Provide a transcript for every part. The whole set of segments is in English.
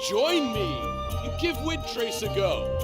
Join me! Give Windtrace a go!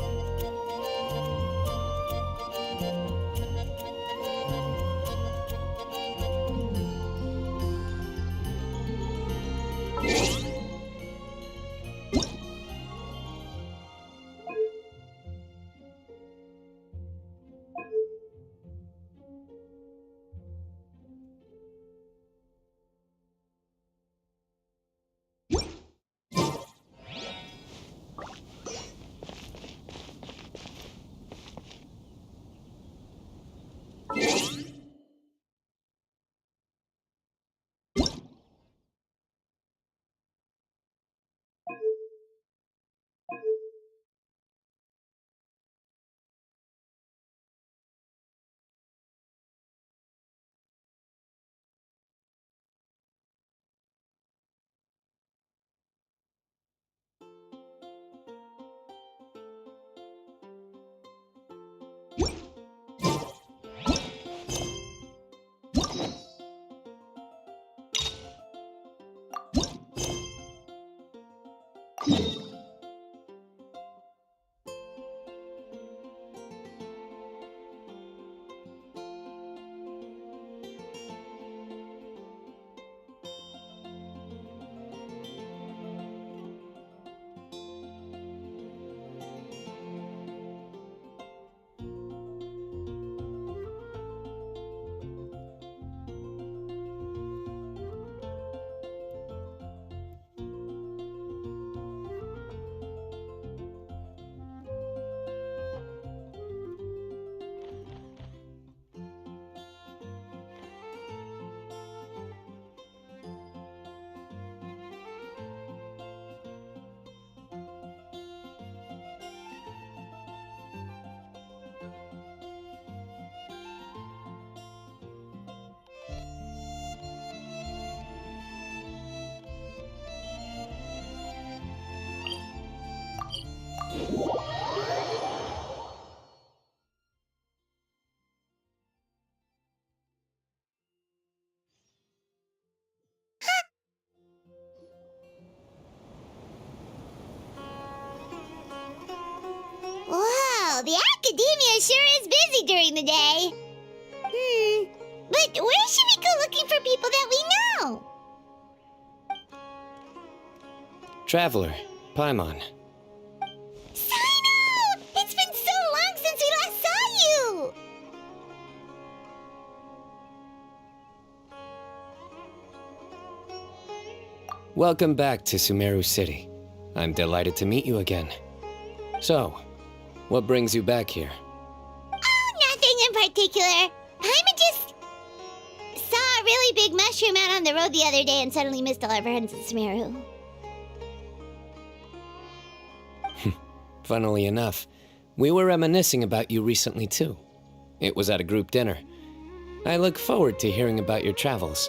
Wow, the academia sure is busy during the day. But where should we go looking for people that we know? Traveler, Paimon. Cyno! It's been so long since we last saw you! Welcome back to Sumeru City. I'm delighted to meet you again. So, what brings you back here? Oh, nothing in particular. Paimon just saw a really big mushroom out on the road the other day and suddenly missed all our friends in Sumeru. Funnily enough, we were reminiscing about you recently too. It was at a group dinner. I look forward to hearing about your travels.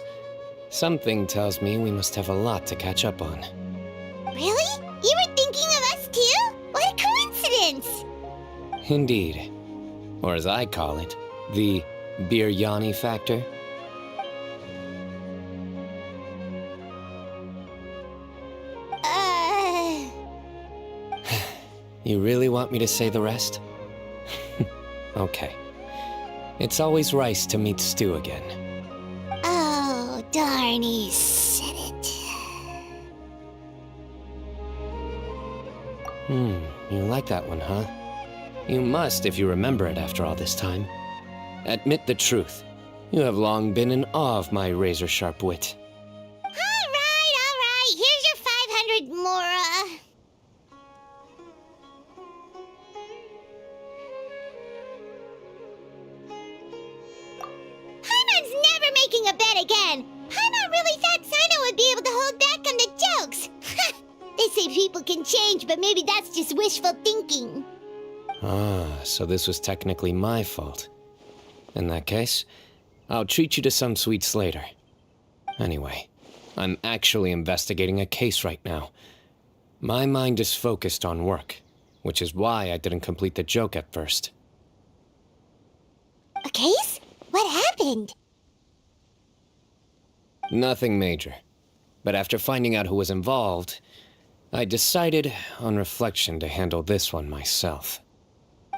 Something tells me we must have a lot to catch up on. Really? You were thinking of us too? What a coincidence! Indeed. Or as I call it, the biryani factor. You really want me to say the rest? Okay. It's always rice to meet stew again. Oh, darn, he said it. You like that one, huh? You must if you remember it after all this time. Admit the truth. You have long been in awe of my razor-sharp wit. All right. Here's your 500 Mora. Paimon's never making a bet again. Paimon really thought Cyno would be able to hold back on the jokes. They say people can change, but maybe that's just wishful thinking. Ah, so this was technically my fault. In that case, I'll treat you to some sweets later. Anyway, I'm actually investigating a case right now. My mind is focused on work, which is why I didn't complete the joke at first. A case? What happened? Nothing major. But after finding out who was involved, I decided, on reflection, to handle this one myself.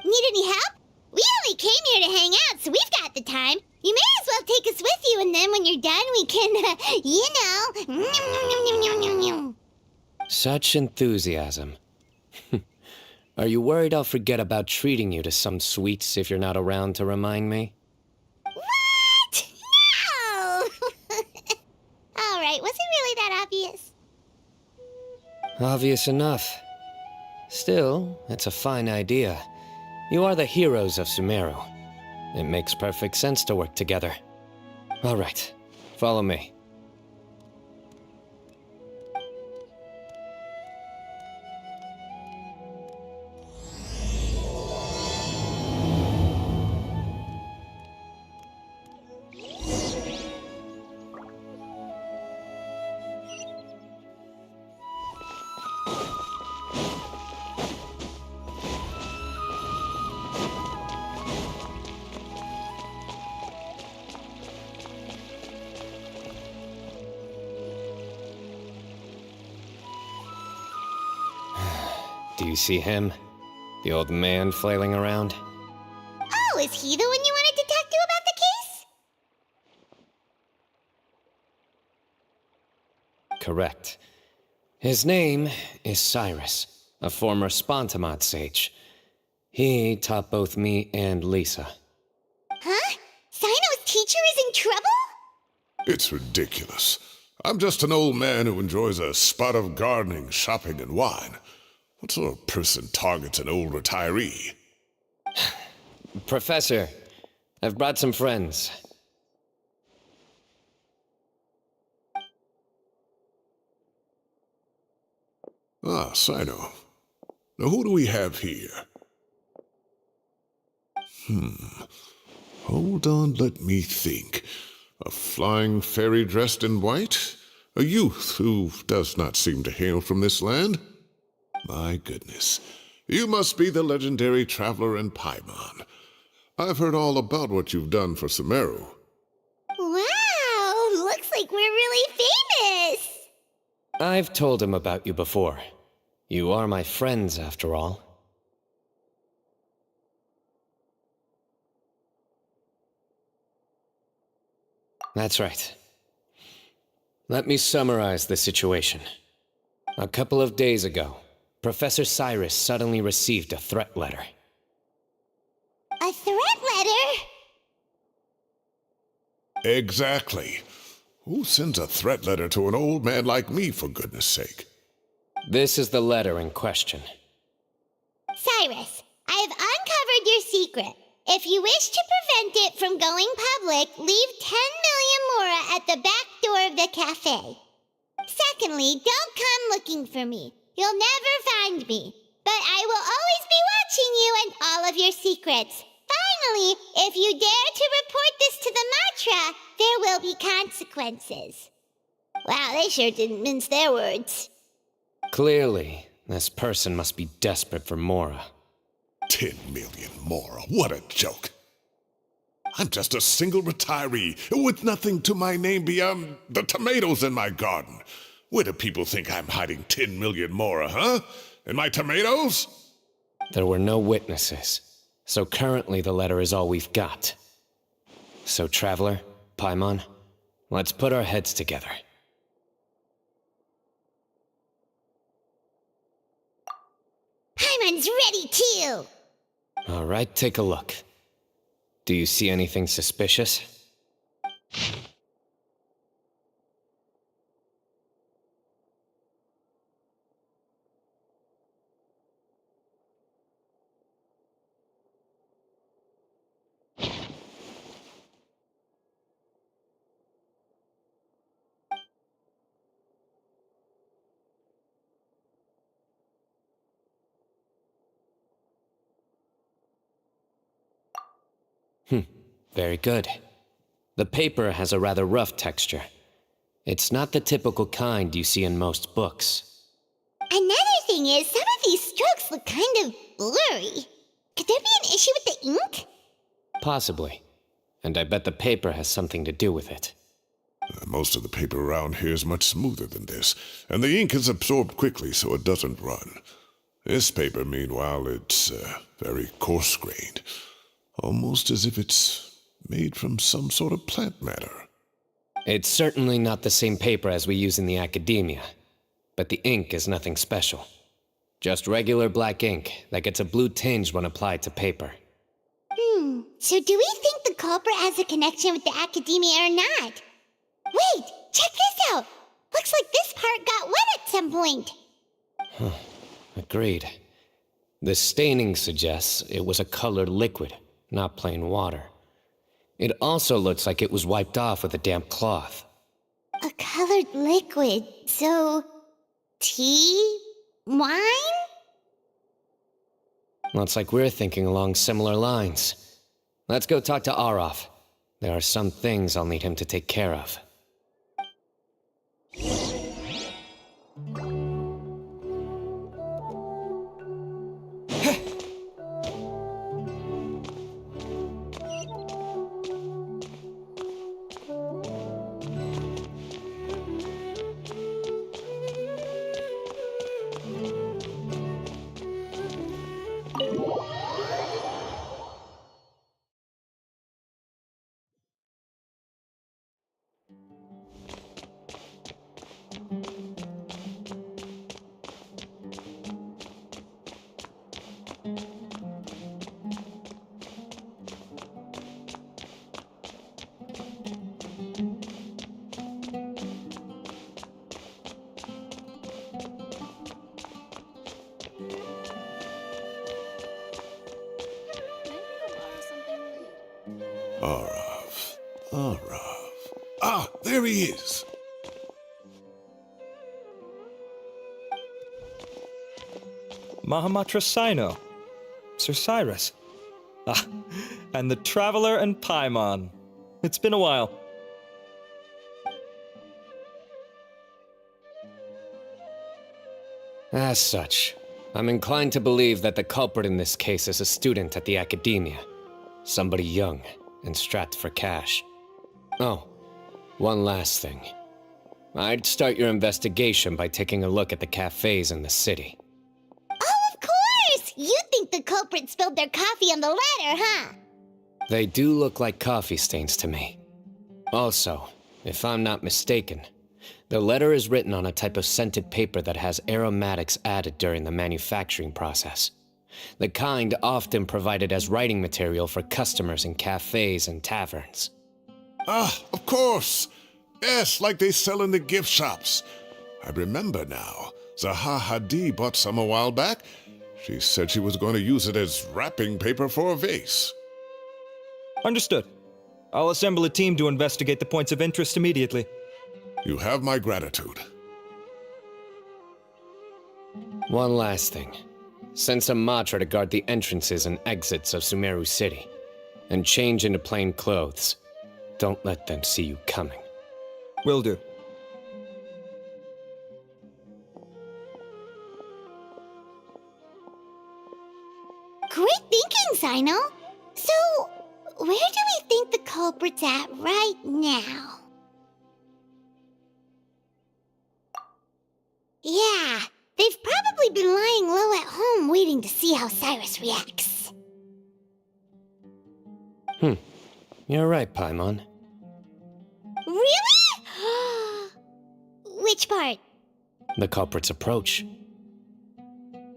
Need any help? We only came here to hang out, so we've got the time. You may as well take us with you, and then when you're done, we can, Such enthusiasm. Are you worried I'll forget about treating you to some sweets if you're not around to remind me? What? No! All right, was it really that obvious? Obvious enough. Still, it's a fine idea. You are the heroes of Sumeru. It makes perfect sense to work together. All right, follow me. Do you see him? The old man flailing around? Oh, is he the one you wanted to talk to about the case? Correct. His name is Cyrus, a former Spontamod sage. He taught both me and Lisa. Huh? Cyno's teacher is in trouble? It's ridiculous. I'm just an old man who enjoys a spot of gardening, shopping, and wine. What sort of person targets an old retiree? Professor, I've brought some friends. Ah, Cyno. Now who do we have here? Hold on, let me think. A flying fairy dressed in white? A youth who does not seem to hail from this land? My goodness. You must be the legendary traveler in Paimon. I've heard all about what you've done for Sumeru. Wow, looks like we're really famous. I've told him about you before. You are my friends, after all. That's right. Let me summarize the situation. A couple of days ago, Professor Cyrus suddenly received a threat letter. A threat letter? Exactly. Who sends a threat letter to an old man like me, for goodness sake? This is the letter in question. Cyrus, I have uncovered your secret. If you wish to prevent it from going public, leave 10 million mora at the back door of the cafe. Secondly, don't come looking for me. You'll never find me. But I will always be watching you and all of your secrets. Finally, if you dare to report this to the Matra, there will be consequences. Wow, they sure didn't mince their words. Clearly, this person must be desperate for Mora. 10 million mora, what a joke. I'm just a single retiree with nothing to my name beyond the tomatoes in my garden. Where do people think I'm hiding 10 million mora, huh? In my tomatoes? There were no witnesses, so currently the letter is all we've got. So, Traveler, Paimon, let's put our heads together. Paimon's ready too! All right, take a look. Do you see anything suspicious? Very good. The paper has a rather rough texture. It's not the typical kind you see in most books. Another thing is, some of these strokes look kind of blurry. Could there be an issue with the ink? Possibly. And I bet the paper has something to do with it. Most of the paper around here is much smoother than this, and the ink is absorbed quickly so it doesn't run. This paper, meanwhile, it's very coarse-grained, almost as if it's made from some sort of plant matter. It's certainly not the same paper as we use in the academia, but the ink is nothing special. Just regular black ink that gets a blue tinge when applied to paper. So do we think the culprit has a connection with the academia or not? Wait, check this out! Looks like this part got wet at some point. Agreed. The staining suggests it was a colored liquid, not plain water. It also looks like it was wiped off with a damp cloth. A colored liquid, so... tea? Wine? Looks like we're thinking along similar lines. Let's go talk to Arov. There are some things I'll need him to take care of. Arav. Ah, there he is. Mahamatra Cyno. Sir Cyrus. Ah, and the Traveler and Paimon. It's been a while. As such, I'm inclined to believe that the culprit in this case is a student at the academia. Somebody young and strapped for cash. Oh, one last thing. I'd start your investigation by taking a look at the cafes in the city. Oh, of course! You think the culprit spilled their coffee on the ladder, huh? They do look like coffee stains to me. Also, if I'm not mistaken, the letter is written on a type of scented paper that has aromatics added during the manufacturing process. The kind often provided as writing material for customers in cafes and taverns. Ah, of course. Yes, like they sell in the gift shops. I remember now. Zaha Hadi bought some a while back. She said she was going to use it as wrapping paper for a vase. Understood. I'll assemble a team to investigate the points of interest immediately. You have my gratitude. One last thing. Send some Matra to guard the entrances and exits of Sumeru City, and change into plain clothes. Don't let them see you coming. Will do. Great thinking, Cyno. So, where do we think the culprit's at right now? Yeah, they've probably been lying low at home waiting to see how Cyrus reacts. You're right, Paimon. Really? Which part? The culprit's approach.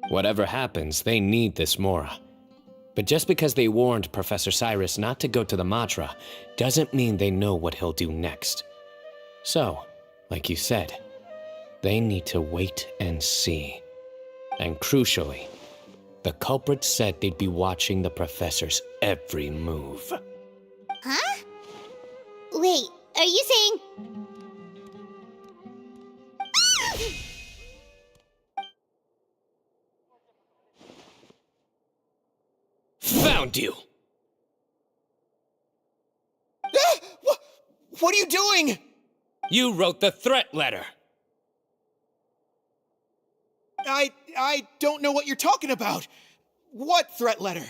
Whatever happens, they need this Mora. But just because they warned Professor Cyrus not to go to the Matra, doesn't mean they know what he'll do next. So, like you said, they need to wait and see. And crucially, the culprit said they'd be watching the professor's every move. Huh? Wait, are you saying... Found you! What are you doing? You wrote the threat letter! I don't know what you're talking about. What threat letter?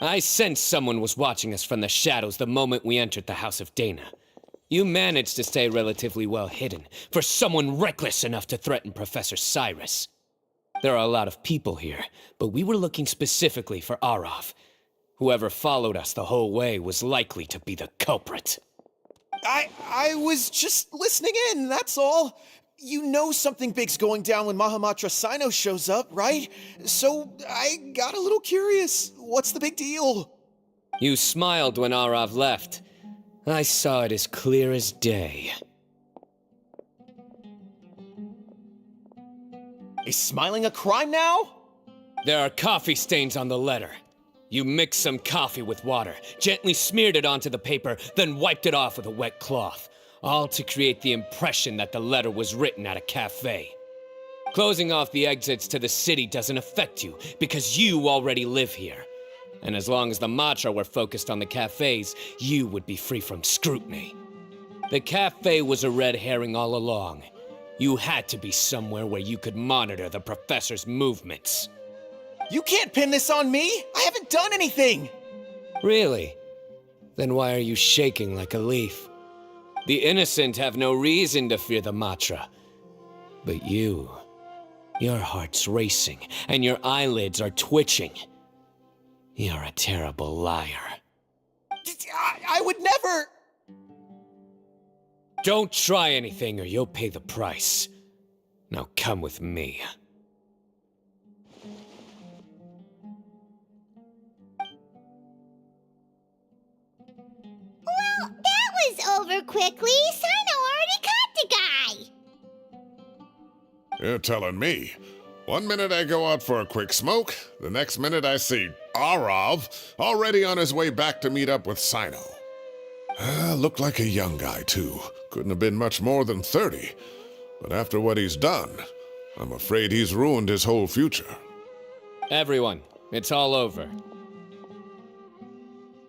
I sensed someone was watching us from the shadows the moment we entered the House of Dana. You managed to stay relatively well hidden for someone reckless enough to threaten Professor Cyrus. There are a lot of people here, but we were looking specifically for Arav. Whoever followed us the whole way was likely to be the culprit. I was just listening in, that's all. You know something big's going down when Mahamatra Cyno shows up, right? So I got a little curious. What's the big deal? You smiled when Arav left. I saw it as clear as day. Is smiling a crime now? There are coffee stains on the letter. You mixed some coffee with water, gently smeared it onto the paper, then wiped it off with a wet cloth, all to create the impression that the letter was written at a cafe. Closing off the exits to the city doesn't affect you, because you already live here. And as long as the Matra were focused on the cafes, you would be free from scrutiny. The cafe was a red herring all along. You had to be somewhere where you could monitor the professor's movements. You can't pin this on me! I haven't done anything! Really? Then why are you shaking like a leaf? The innocent have no reason to fear the Matra. But you, your heart's racing, and your eyelids are twitching. You're a terrible liar. I would never... Don't try anything or you'll pay the price. Now come with me. Well, that was over quickly. Cyno already caught the guy. You're telling me. 1 minute I go out for a quick smoke, the next minute I see Arav already on his way back to meet up with Cyno. Looked like a young guy, too. Couldn't have been much more than 30. But after what he's done, I'm afraid he's ruined his whole future. Everyone, it's all over.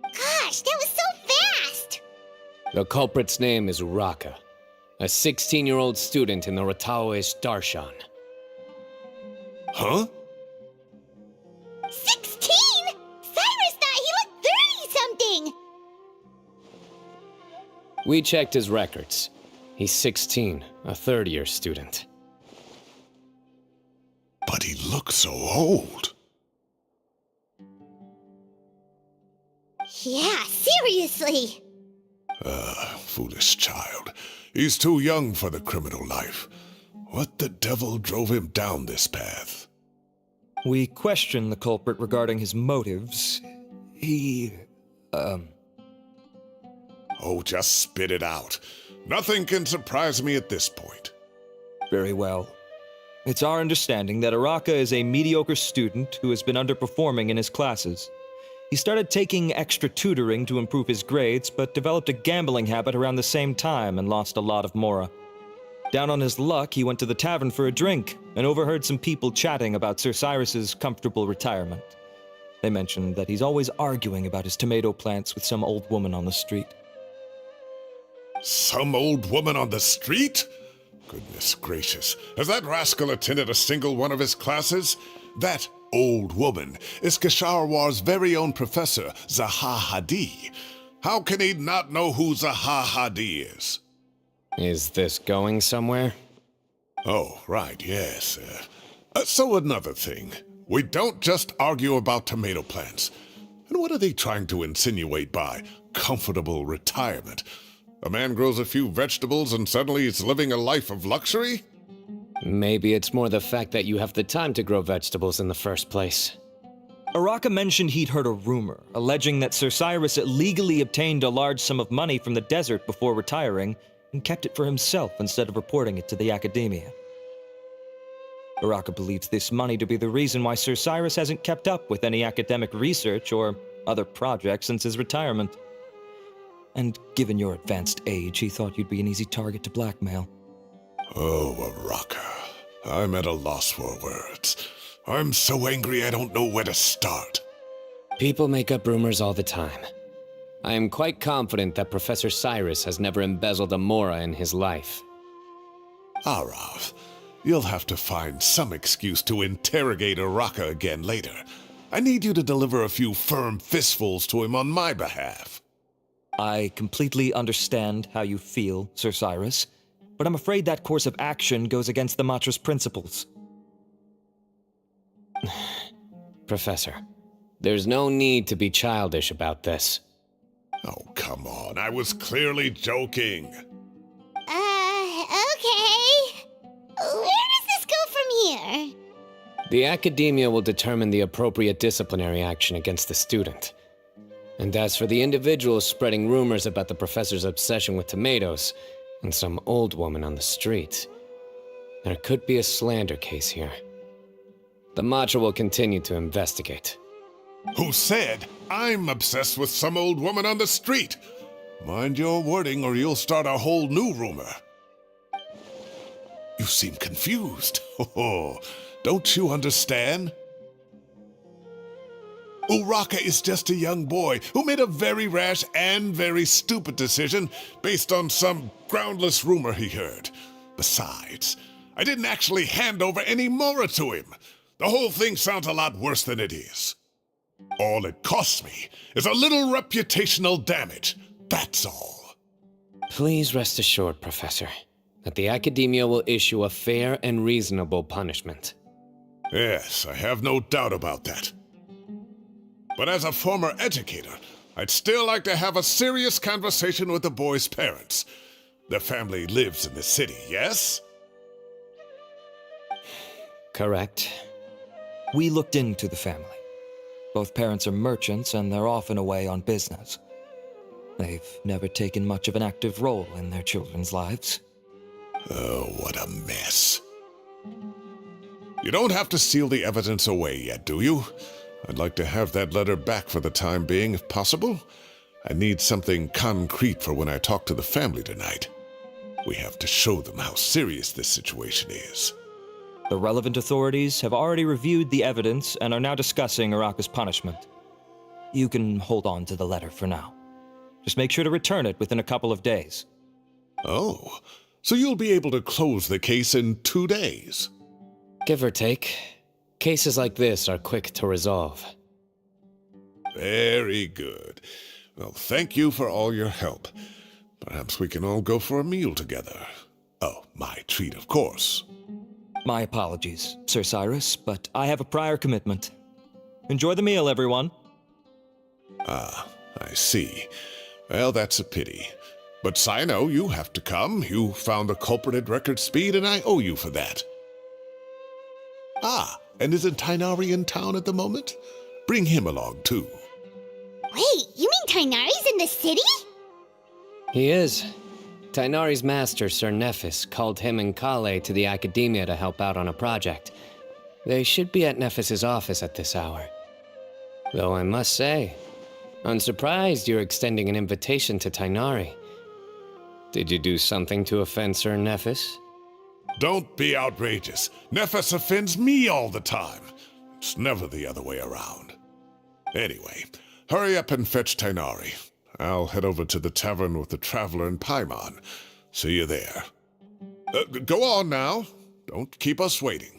Gosh, that was so fast! The culprit's name is Raka, a 16-year-old student in the Rataoist Darshan. Huh? 16? Cyrus thought he looked 30-something! We checked his records. He's 16, a third-year student. But he looks so old. Yeah, seriously! Foolish child. He's too young for the criminal life. What the devil drove him down this path? We questioned the culprit regarding his motives. Oh, just spit it out. Nothing can surprise me at this point. Very well. It's our understanding that Araka is a mediocre student who has been underperforming in his classes. He started taking extra tutoring to improve his grades, but developed a gambling habit around the same time and lost a lot of mora. Down on his luck, he went to the tavern for a drink and overheard some people chatting about Sir Cyrus's comfortable retirement. They mentioned that he's always arguing about his tomato plants with some old woman on the street. Some old woman on the street? Goodness gracious, has that rascal attended a single one of his classes? That old woman is Kasharwar's very own professor, Zaha Hadi. How can he not know who Zaha Hadi is? Is this going somewhere? Oh, right, yes. So another thing. We don't just argue about tomato plants. And what are they trying to insinuate by comfortable retirement? A man grows a few vegetables and suddenly he's living a life of luxury? Maybe it's more the fact that you have the time to grow vegetables in the first place. Araka mentioned he'd heard a rumor, alleging that Sir Cyrus illegally obtained a large sum of money from the desert before retiring, and kept it for himself instead of reporting it to the academia. Araka believes this money to be the reason why Sir Cyrus hasn't kept up with any academic research or other projects since his retirement. And given your advanced age, he thought you'd be an easy target to blackmail. Oh, Araka. I'm at a loss for words. I'm so angry I don't know where to start. People make up rumors all the time. I am quite confident that Professor Cyrus has never embezzled a mora in his life. Arav, you'll have to find some excuse to interrogate Araka again later. I need you to deliver a few firm fistfuls to him on my behalf. I completely understand how you feel, Sir Cyrus, but I'm afraid that course of action goes against the Matra's principles. Professor, there's no need to be childish about this. Oh, come on. I was clearly joking. Okay. Where does this go from here? The academia will determine the appropriate disciplinary action against the student. And as for the individuals spreading rumors about the professor's obsession with tomatoes and some old woman on the street, there could be a slander case here. The Matra will continue to investigate. Who said I'm obsessed with some old woman on the street? Mind your wording or you'll start a whole new rumor. You seem confused. Oh, don't you understand? Uraka is just a young boy who made a very rash and very stupid decision based on some groundless rumor he heard. Besides, I didn't actually hand over any Mora to him. The whole thing sounds a lot worse than it is. All it costs me is a little reputational damage. That's all. Please rest assured, Professor, that the academia will issue a fair and reasonable punishment. Yes, I have no doubt about that. But as a former educator, I'd still like to have a serious conversation with the boy's parents. Their family lives in the city, yes? Correct. We looked into the family. Both parents are merchants and they're often away on business. They've never taken much of an active role in their children's lives. Oh, what a mess. You don't have to seal the evidence away yet, do you? I'd like to have that letter back for the time being, if possible. I need something concrete for when I talk to the family tonight. We have to show them how serious this situation is. The relevant authorities have already reviewed the evidence and are now discussing Uraka's punishment. You can hold on to the letter for now. Just make sure to return it within a couple of days. Oh, so you'll be able to close the case in 2 days? Give or take, cases like this are quick to resolve. Very good. Well, thank you for all your help. Perhaps we can all go for a meal together. Oh, my treat, of course. My apologies, Sir Cyrus, but I have a prior commitment. Enjoy the meal, everyone. Ah, I see. Well, that's a pity. But Cyno, you have to come. You found the culprit at record speed, and I owe you for that. Ah, and isn't Tighnari in town at the moment? Bring him along, too. Wait, you mean Tighnari's in the city? He is. Tighnari's master, Sir Nephis, called him and Kale to the academia to help out on a project. They should be at Nephis's office at this hour. Though I must say, I'm surprised you're extending an invitation to Tighnari. Did you do something to offend Sir Nephis? Don't be outrageous. Nephis offends me all the time. It's never the other way around. Anyway, hurry up and fetch Tighnari. I'll head over to the tavern with the Traveler and Paimon. See you there. Go on now. Don't keep us waiting.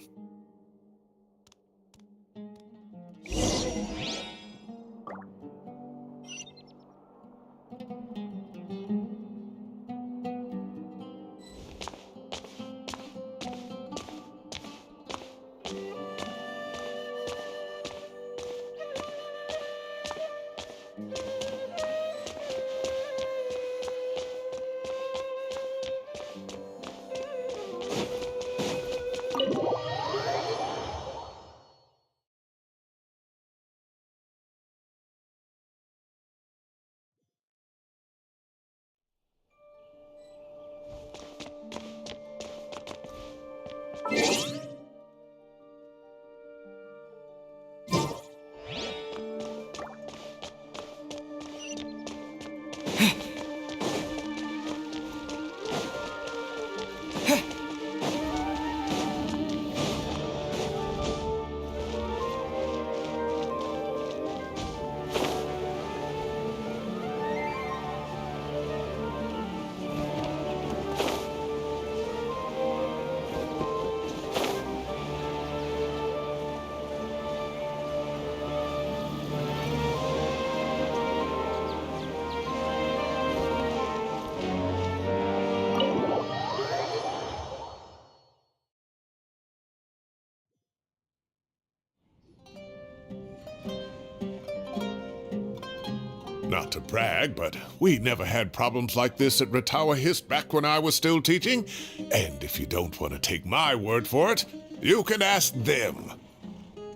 Not to brag, but we never had problems like this at Ratawa Hist back when I was still teaching. And if you don't want to take my word for it, you can ask them.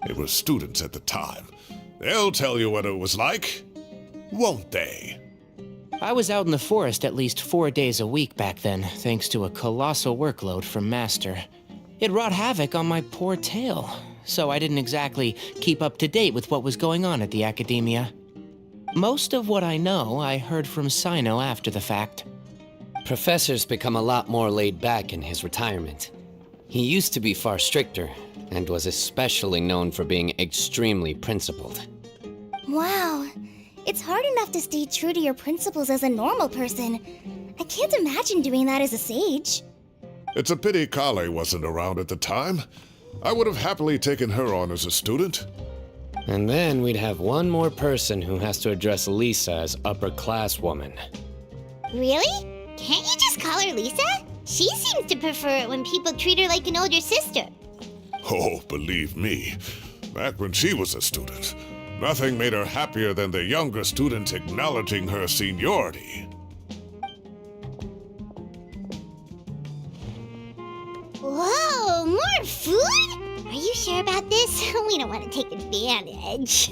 They were students at the time. They'll tell you what it was like, won't they? I was out in the forest at least 4 days a week back then, thanks to a colossal workload from Master. It wrought havoc on my poor tail, so I didn't exactly keep up to date with what was going on at the Academia. Most of what I know, I heard from Cyno after the fact. Professor's become a lot more laid back in his retirement. He used to be far stricter, and was especially known for being extremely principled. Wow. It's hard enough to stay true to your principles as a normal person. I can't imagine doing that as a sage. It's a pity Kale wasn't around at the time. I would have happily taken her on as a student. And then we'd have one more person who has to address Lisa as upper-class woman. Really? Can't you just call her Lisa? She seems to prefer it when people treat her like an older sister. Oh, believe me, back when she was a student, nothing made her happier than the younger students acknowledging her seniority. Whoa, more food? Are you sure about this? We don't want to take advantage.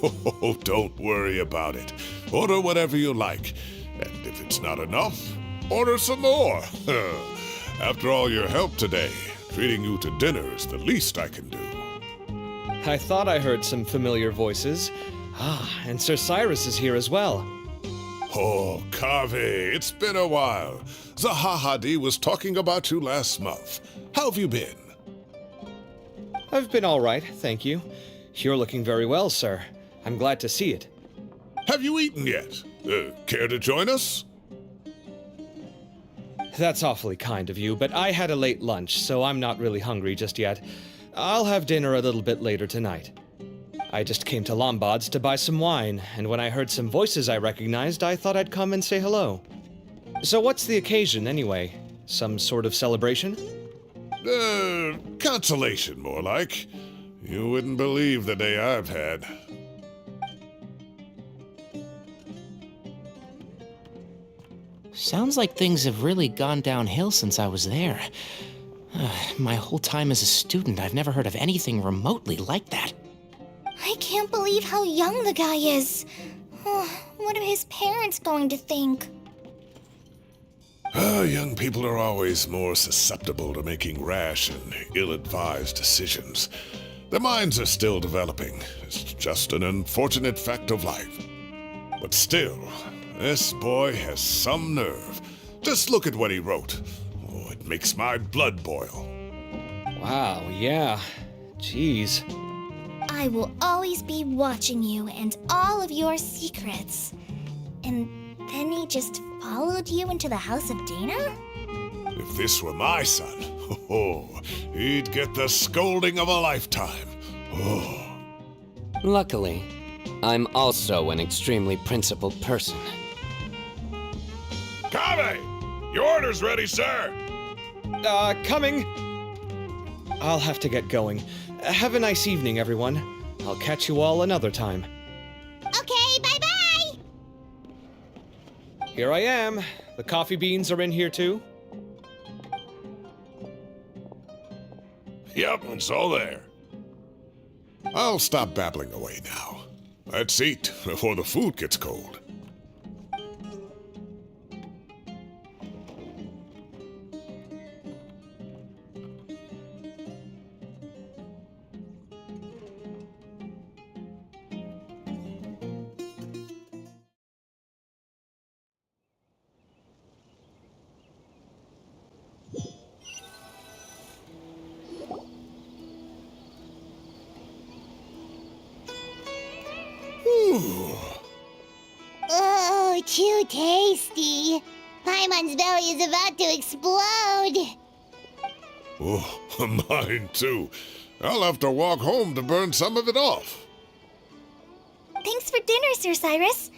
Oh, don't worry about it. Order whatever you like. And if it's not enough, order some more. After all your help today, treating you to dinner is the least I can do. I thought I heard some familiar voices. Ah, and Sir Cyrus is here as well. Oh, Kave, it's been a while. Zahahadi was talking about you last month. How have you been? I've been all right, thank you. You're looking very well, sir. I'm glad to see it. Have you eaten yet? Care to join us? That's awfully kind of you, but I had a late lunch, so I'm not really hungry just yet. I'll have dinner a little bit later tonight. I just came to Lombard's to buy some wine, and when I heard some voices I recognized, I thought I'd come and say hello. So what's the occasion, anyway? Some sort of celebration? Consolation, more like. You wouldn't believe the day I've had. Sounds like things have really gone downhill since I was there. My whole time as a student, I've never heard of anything remotely like that. I can't believe how young the guy is. What are his parents going to think? Young people are always more susceptible to making rash and ill-advised decisions. Their minds are still developing. It's just an unfortunate fact of life. But still, this boy has some nerve. Just look at what he wrote. Oh, it makes my blood boil. Wow, yeah. Jeez. I will always be watching you and all of your secrets. And then he just followed you into the house of Dana? If this were my son, he'd get the scolding of a lifetime. Oh. Luckily, I'm also an extremely principled person. Kave! Your order's ready, sir! Coming. I'll have to get going. Have a nice evening, everyone. I'll catch you all another time. Okay, bye-bye! Here I am. The coffee beans are in here too. Yep, it's all there. I'll stop babbling away now. Let's eat before the food gets cold. Oh, too tasty. Paimon's belly is about to explode. Oh, mine too. I'll have to walk home to burn some of it off. Thanks for dinner, Sir Cyrus.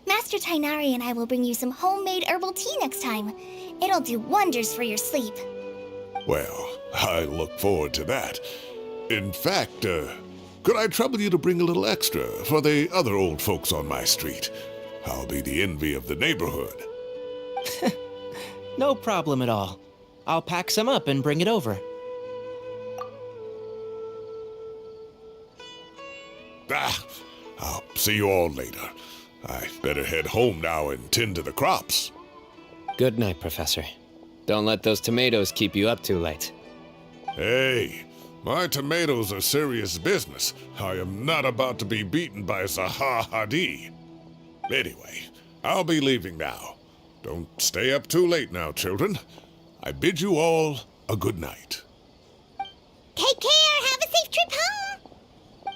Master Tainari and I will bring you some homemade herbal tea next time. It'll do wonders for your sleep. Well, I look forward to that. In fact, could I trouble you to bring a little extra for the other old folks on my street? I'll be the envy of the neighborhood. No problem at all. I'll pack some up and bring it over. I'll see you all later. I better head home now and tend to the crops. Good night, Professor. Don't let those tomatoes keep you up too late. Hey, my tomatoes are serious business. I am not about to be beaten by Zaha Hadid. Anyway, I'll be leaving now. Don't stay up too late now, children. I bid you all a good night. Take care. Have a safe trip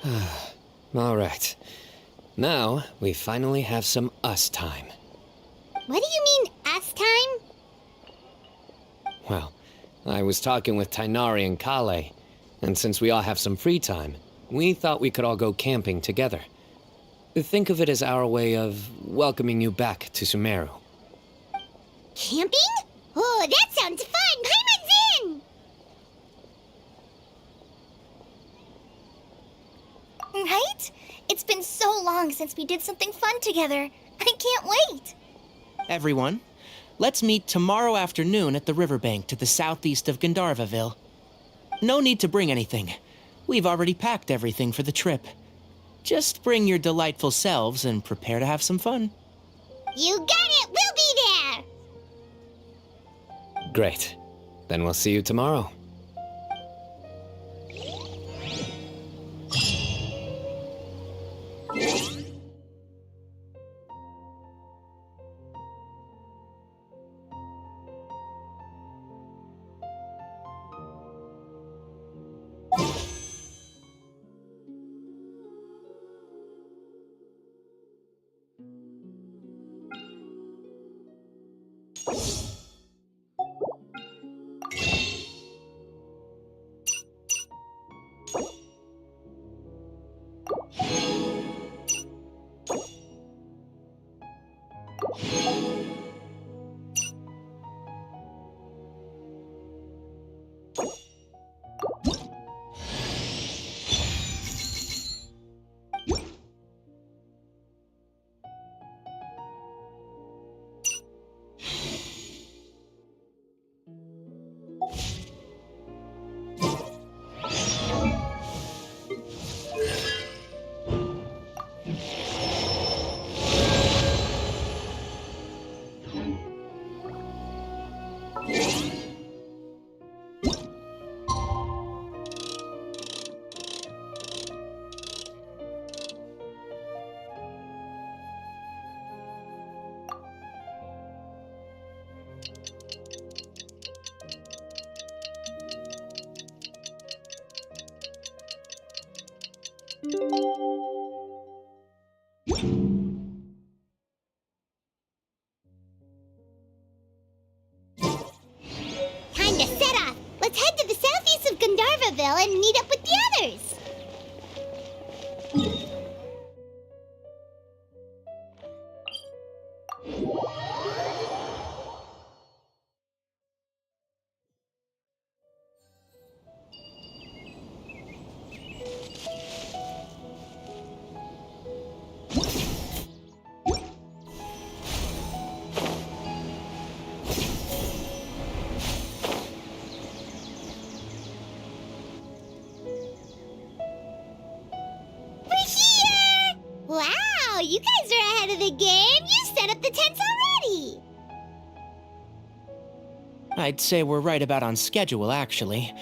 home. All right. Now, we finally have some us time. What do you mean, us time? Well, I was talking with Tainari and Kale, and since we all have some free time, we thought we could all go camping together. Think of it as our way of welcoming you back to Sumeru. Camping? Oh, that sounds fun. Paimon's in! Right? It's been so long since we did something fun together. I can't wait. Everyone, let's meet tomorrow afternoon at the riverbank to the southeast of Gandharvaville. No need to bring anything. We've already packed everything for the trip. Just bring your delightful selves and prepare to have some fun. You got it. We'll be there. Great. Then we'll see you tomorrow. Time to set off. Let's head to the southeast of Gandharvaville and meet up with the others. Wow, you guys are ahead of the game. You set up the tents already. I'd say we're right about on schedule, actually.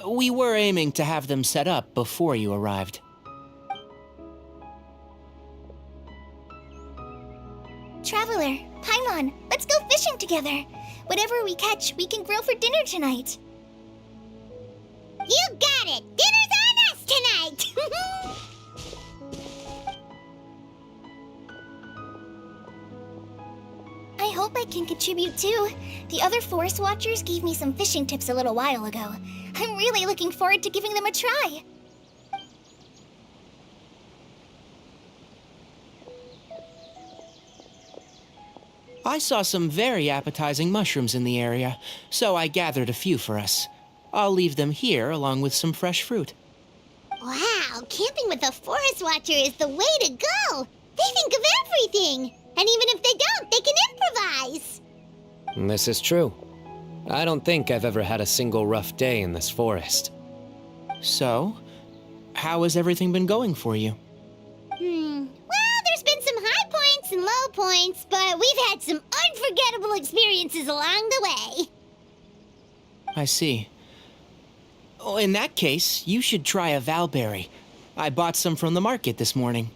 We were aiming to have them set up before you arrived. Traveler, Paimon, let's go fishing together. Whatever we catch, we can grill for dinner tonight. You got it. Dinner's on us tonight. I hope I can contribute too. The other Forest Watchers gave me some fishing tips a little while ago. I'm really looking forward to giving them a try. I saw some very appetizing mushrooms in the area, so I gathered a few for us. I'll leave them here along with some fresh fruit. Wow, camping with a forest watcher is the way to go. They think of everything. And even if they don't, they can improvise. This is true. I don't think I've ever had a single rough day in this forest. So, how has everything been going for you? Well, there's been some high points and low points, but we've had some unforgettable experiences along the way. I see. Oh, in that case, you should try a valberry. I bought some from the market this morning.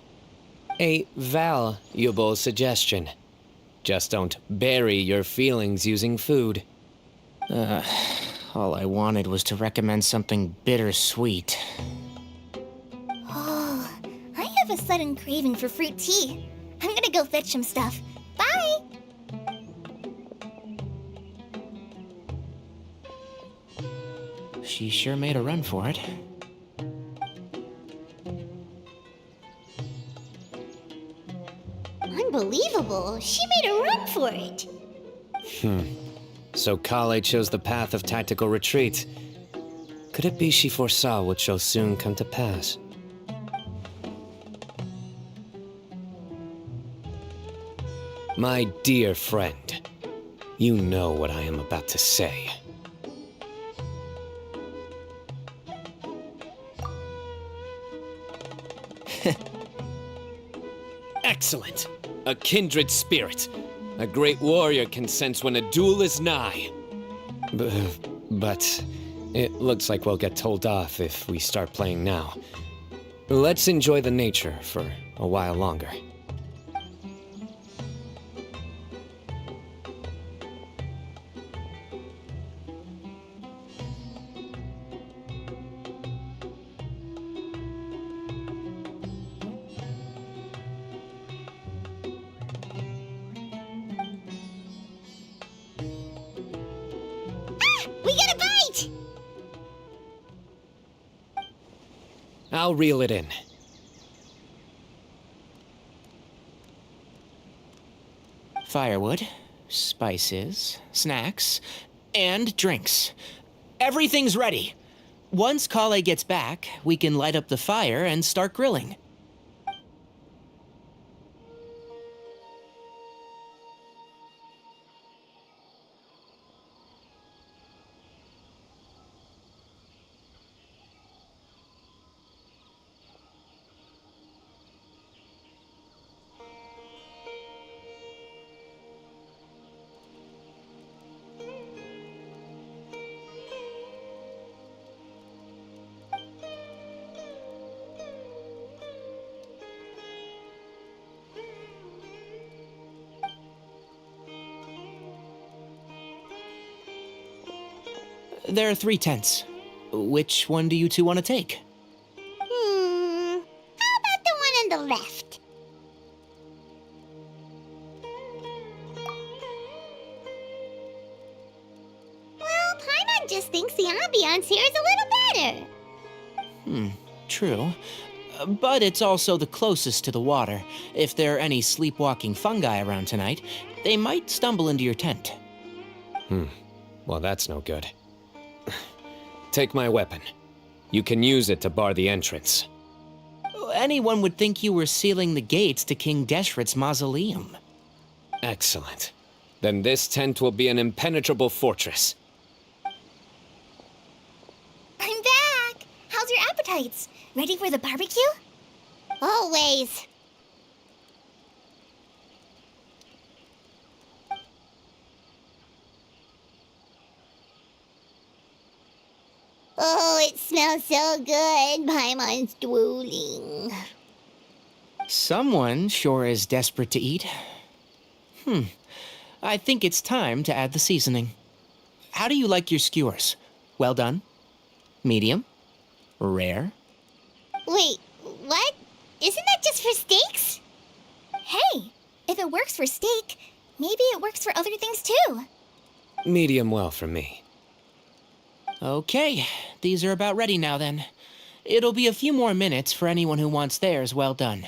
A valuable suggestion. Just don't bury your feelings using food. All I wanted was to recommend something bittersweet. Oh, I have a sudden craving for fruit tea. I'm gonna go fetch some stuff. Bye! She sure made a run for it. Unbelievable. She made a run for it. So Kale chose the path of tactical retreat. Could it be she foresaw what shall soon come to pass? My dear friend, you know what I am about to say. Excellent! A kindred spirit. A great warrior can sense when a duel is nigh. But it looks like we'll get told off if we start playing now. Let's enjoy the nature for a while longer. We got a bite! I'll reel it in. Firewood, spices, snacks, and drinks. Everything's ready. Once Kale gets back, we can light up the fire and start grilling. There are 3 tents. Which one do you two want to take? How about the one on the left? Well, Paimon just thinks the ambiance here is a little better. True. But it's also the closest to the water. If there are any sleepwalking fungi around tonight, they might stumble into your tent. Well, that's no good. Take my weapon. You can use it to bar the entrance. Anyone would think you were sealing the gates to King Deshret's mausoleum. Excellent. Then this tent will be an impenetrable fortress. I'm back! How's your appetites? Ready for the barbecue? Always. Oh, it smells so good. Paimon's drooling. Someone sure is desperate to eat. I think it's time to add the seasoning. How do you like your skewers? Well done? Medium? Rare? Wait, what? Isn't that just for steaks? Hey, if it works for steak, maybe it works for other things too. Medium well for me. Okay, these are about ready now then. It'll be a few more minutes for anyone who wants theirs well done.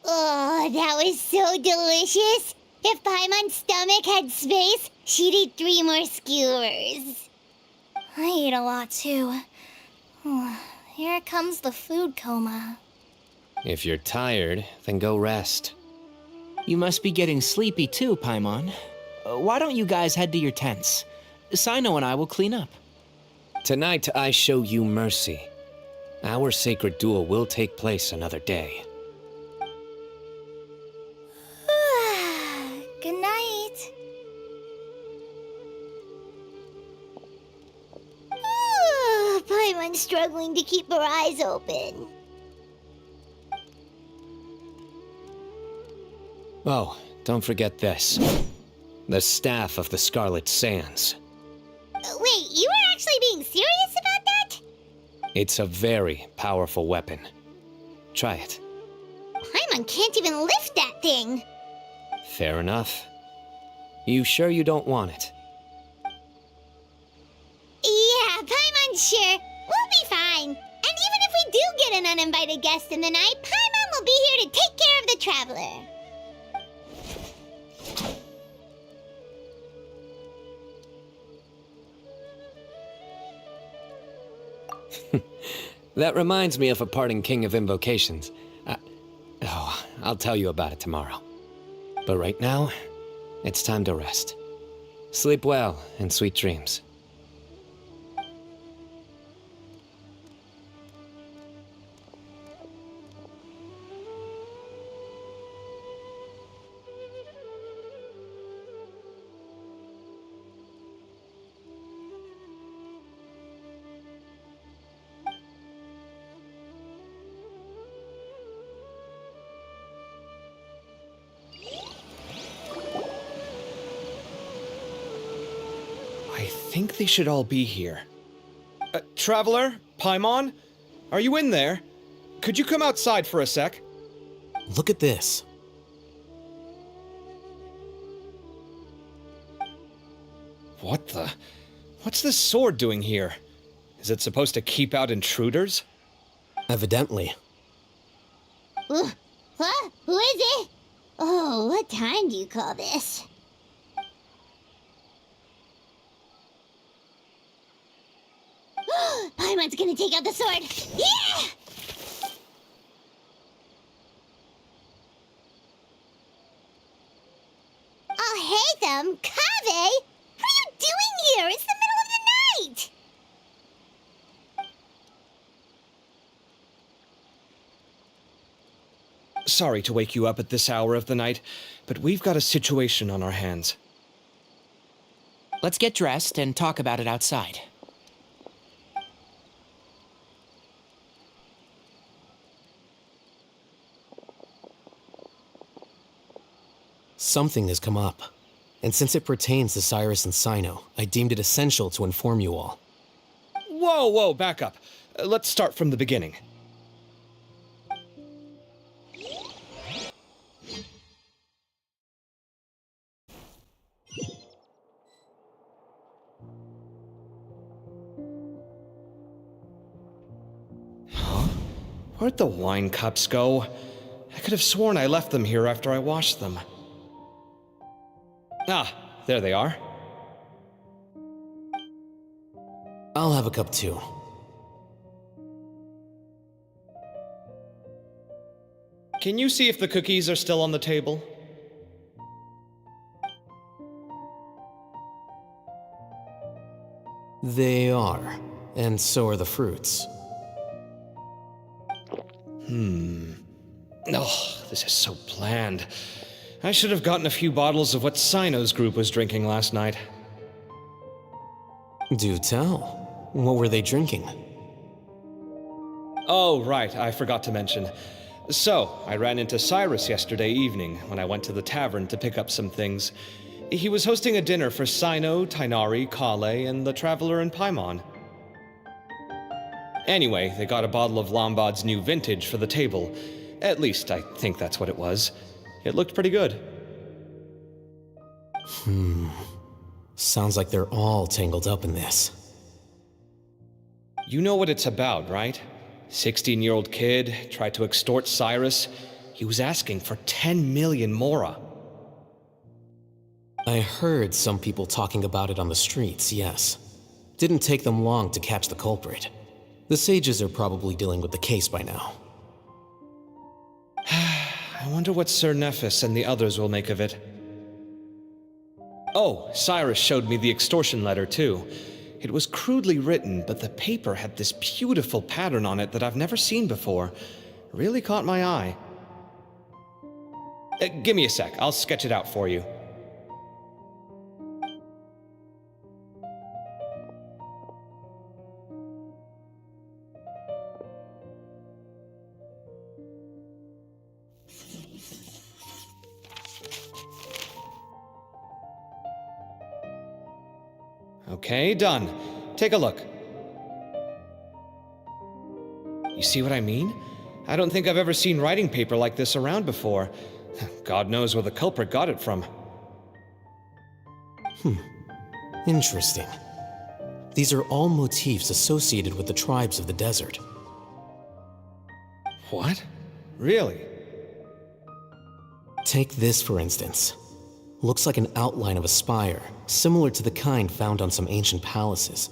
Oh, that was so delicious. If Paimon's stomach had space, she'd eat 3 more skewers. I ate a lot too. Here comes the food coma. If you're tired, then go rest. You must be getting sleepy too, Paimon. Why don't you guys head to your tents? Cyno and I will clean up. Tonight, I show you mercy. Our sacred duel will take place another day. Good night. Paimon's struggling to keep her eyes open. Oh, don't forget this. The Staff of the Scarlet Sands. Wait, you were actually being serious about that? It's a very powerful weapon. Try it. Paimon can't even lift that thing. Fair enough. You sure you don't want it? Yeah, Paimon's sure. We'll be fine. And even if we do get an uninvited guest in the night, Paimon will be here to take care of the traveler. That reminds me of a parting king of invocations. I'll tell you about it tomorrow. But right now, it's time to rest. Sleep well and sweet dreams. I think they should all be here. Traveler? Paimon? Are you in there? Could you come outside for a sec? Look at this. What the? What's this sword doing here? Is it supposed to keep out intruders? Evidently. What? Who is it? Oh, what time do you call this? Paimon's gonna take out the sword. Yeah! Oh, hey them, Kave! What are you doing here? It's the middle of the night! Sorry to wake you up at this hour of the night, but we've got a situation on our hands. Let's get dressed and talk about it outside. Something has come up. And since it pertains to Cyrus and Cyno, I deemed it essential to inform you all. Whoa, back up. Let's start from the beginning. Huh? Where'd the wine cups go? I could have sworn I left them here after I washed them. Ah, there they are. I'll have a cup too. Can you see if the cookies are still on the table? They are. And so are the fruits. Oh, this is so bland. I should have gotten a few bottles of what Cyno's group was drinking last night. Do tell. What were they drinking? Oh, right, I forgot to mention. So, I ran into Cyrus yesterday evening when I went to the tavern to pick up some things. He was hosting a dinner for Cyno, Tighnari, Kale, and the Traveler and Paimon. Anyway, they got a bottle of Lombard's new vintage for the table. At least, I think that's what it was. It looked pretty good. Sounds like they're all tangled up in this. You know what it's about, right? 16-year-old kid tried to extort Cyrus. He was asking for 10 million mora. I heard some people talking about it on the streets, yes. Didn't take them long to catch the culprit. The sages are probably dealing with the case by now. I wonder what Sir Nephis and the others will make of it. Oh, Cyrus showed me the extortion letter, too. It was crudely written, but the paper had this beautiful pattern on it that I've never seen before. Really caught my eye. Give me a sec, I'll sketch it out for you. Okay, done. Take a look. You see what I mean? I don't think I've ever seen writing paper like this around before. God knows where the culprit got it from. Interesting. These are all motifs associated with the tribes of the desert. What? Really? Take this, for instance. Looks like an outline of a spire, similar to the kind found on some ancient palaces.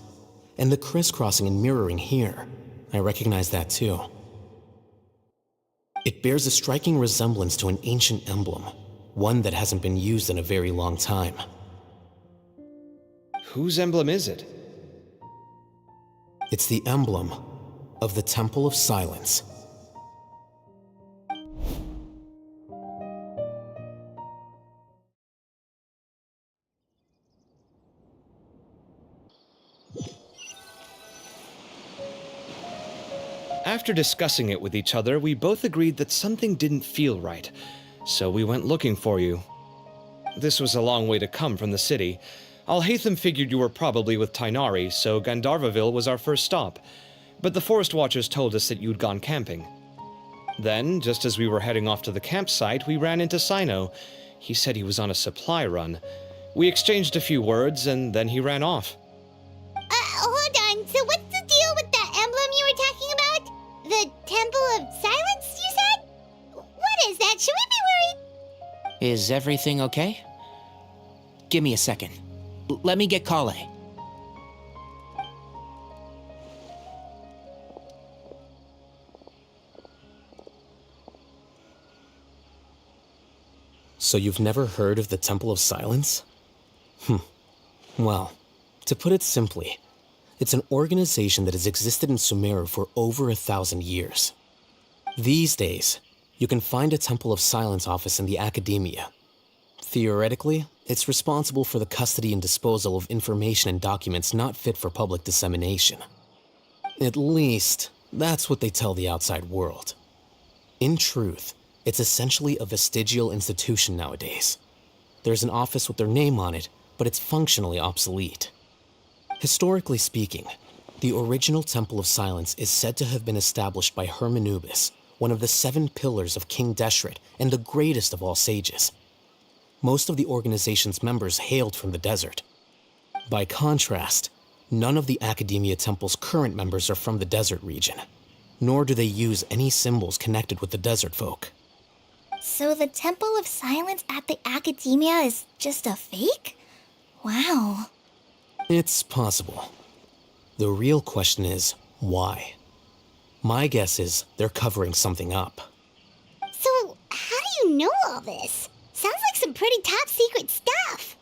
And the crisscrossing and mirroring here, I recognize that too. It bears a striking resemblance to an ancient emblem, one that hasn't been used in a very long time. Whose emblem is it? It's the emblem of the Temple of Silence. After discussing it with each other, we both agreed that something didn't feel right, so we went looking for you. This was a long way to come from the city. Alhaitham figured you were probably with Tainari, so Gandharvaville was our first stop, but the Forest Watchers told us that you'd gone camping. Then, just as we were heading off to the campsite, we ran into Cyno. He said he was on a supply run. We exchanged a few words, and then he ran off. Hold on. So what's the deal with that emblem you were talking about? The Temple of Silence, you said? What is that? Should we be worried? Is everything okay? Give me a second. Let me get Kale. So you've never heard of the Temple of Silence? Well, to put it simply, it's an organization that has existed in Sumeru for over 1,000 years. These days, you can find a Temple of Silence office in the academia. Theoretically, it's responsible for the custody and disposal of information and documents not fit for public dissemination. At least, that's what they tell the outside world. In truth, it's essentially a vestigial institution nowadays. There's an office with their name on it, but it's functionally obsolete. Historically speaking, the original Temple of Silence is said to have been established by Hermanubis, one of the 7 pillars of King Deshret and the greatest of all sages. Most of the organization's members hailed from the desert. By contrast, none of the Academia Temple's current members are from the desert region, nor do they use any symbols connected with the desert folk. So the Temple of Silence at the Academia is just a fake? Wow. It's possible. The real question is, why? My guess is they're covering something up. So, how do you know all this? Sounds like some pretty top secret stuff.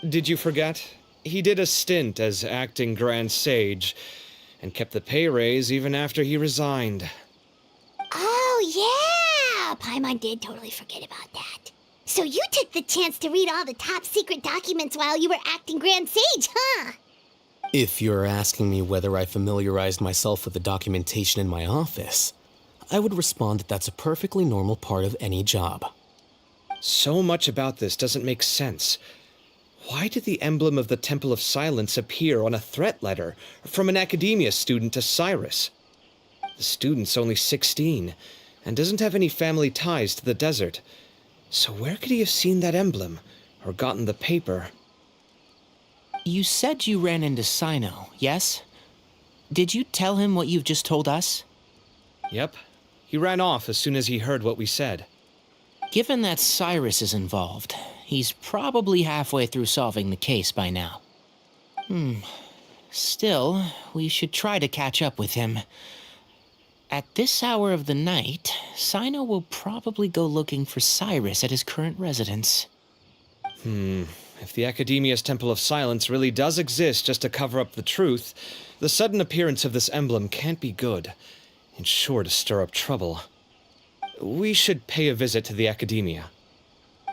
Did you forget? He did a stint as acting Grand Sage, and kept the pay raise even after he resigned. Oh, yeah! Paimon did totally forget about that. So you took the chance to read all the top secret documents while you were acting Grand Sage, huh? If you're asking me whether I familiarized myself with the documentation in my office, I would respond that that's a perfectly normal part of any job. So much about this doesn't make sense. Why did the emblem of the Temple of Silence appear on a threat letter from an academia student to Cyrus? The student's only 16, and doesn't have any family ties to the desert. So where could he have seen that emblem, or gotten the paper? You said you ran into Cyno, yes? Did you tell him what you've just told us? Yep. He ran off as soon as he heard what we said. Given that Cyrus is involved, he's probably halfway through solving the case by now. Still, we should try to catch up with him. At this hour of the night, Cyno will probably go looking for Cyrus at his current residence. If the Academia's Temple of Silence really does exist just to cover up the truth, the sudden appearance of this emblem can't be good. It's sure to stir up trouble. We should pay a visit to the Academia.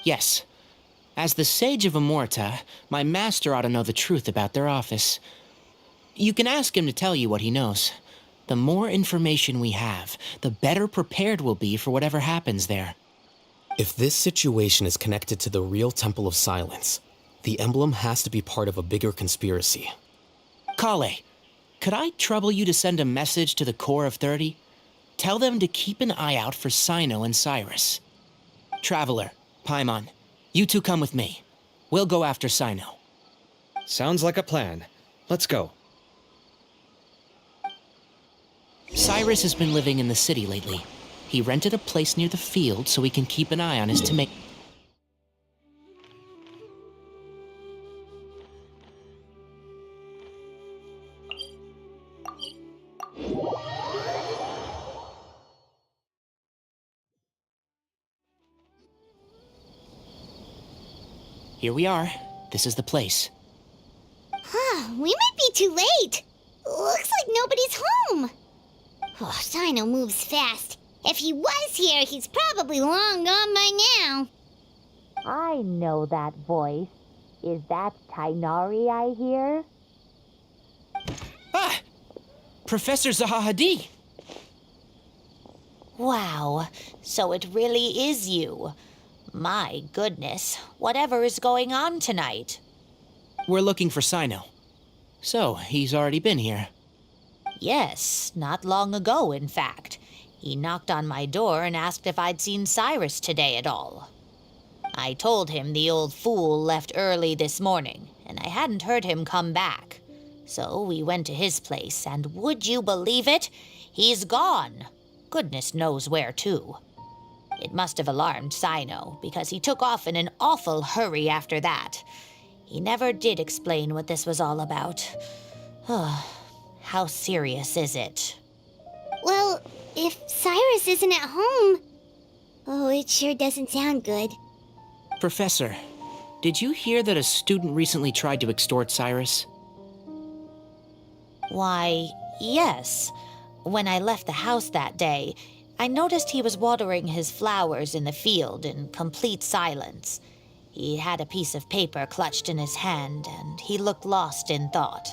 Yes. As the Sage of Amorta, my master ought to know the truth about their office. You can ask him to tell you what he knows. The more information we have, the better prepared we'll be for whatever happens there. If this situation is connected to the real Temple of Silence, the emblem has to be part of a bigger conspiracy. Kale, could I trouble you to send a message to the Core of 30? Tell them to keep an eye out for Cyno and Cyrus. Traveler, Paimon, you two come with me. We'll go after Cyno. Sounds like a plan. Let's go. Cyrus has been living in the city lately. He rented a place near the field so we can keep an eye on his tomato. Here we are. This is the place. We might be too late. Looks like nobody's home. Oh, Cyno moves fast. If he was here, he's probably long gone by now. I know that voice. Is that Tainari I hear? Ah! Professor Zahahadi! Wow, so it really is you. My goodness, whatever is going on tonight? We're looking for Cyno. So, he's already been here. Yes, not long ago, in fact. He knocked on my door and asked if I'd seen Cyrus today at all. I told him the old fool left early this morning, and I hadn't heard him come back. So we went to his place, and would you believe it? He's gone. Goodness knows where to. It must have alarmed Cyno, because he took off in an awful hurry after that. He never did explain what this was all about. How serious is it? Well, if Cyrus isn't at home... Oh, it sure doesn't sound good. Professor, did you hear that a student recently tried to extort Cyrus? Why, yes. When I left the house that day, I noticed he was watering his flowers in the field in complete silence. He had a piece of paper clutched in his hand, and he looked lost in thought.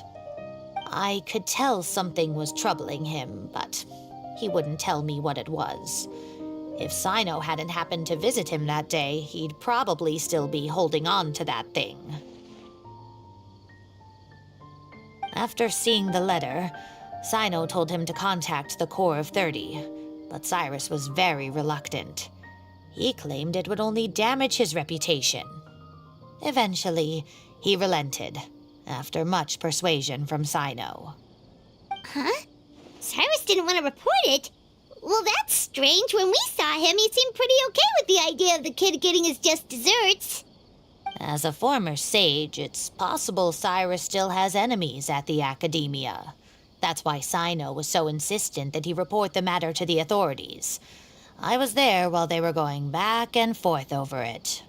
I could tell something was troubling him, but he wouldn't tell me what it was. If Cyno hadn't happened to visit him that day, he'd probably still be holding on to that thing. After seeing the letter, Cyno told him to contact the Core of 30, but Cyrus was very reluctant. He claimed it would only damage his reputation. Eventually, he relented, after much persuasion from Cyno. Huh? Cyrus didn't want to report it? Well, that's strange. When we saw him, he seemed pretty okay with the idea of the kid getting his just desserts. As a former sage, it's possible Cyrus still has enemies at the Academia. That's why Cyno was so insistent that he report the matter to the authorities. I was there while they were going back and forth over it.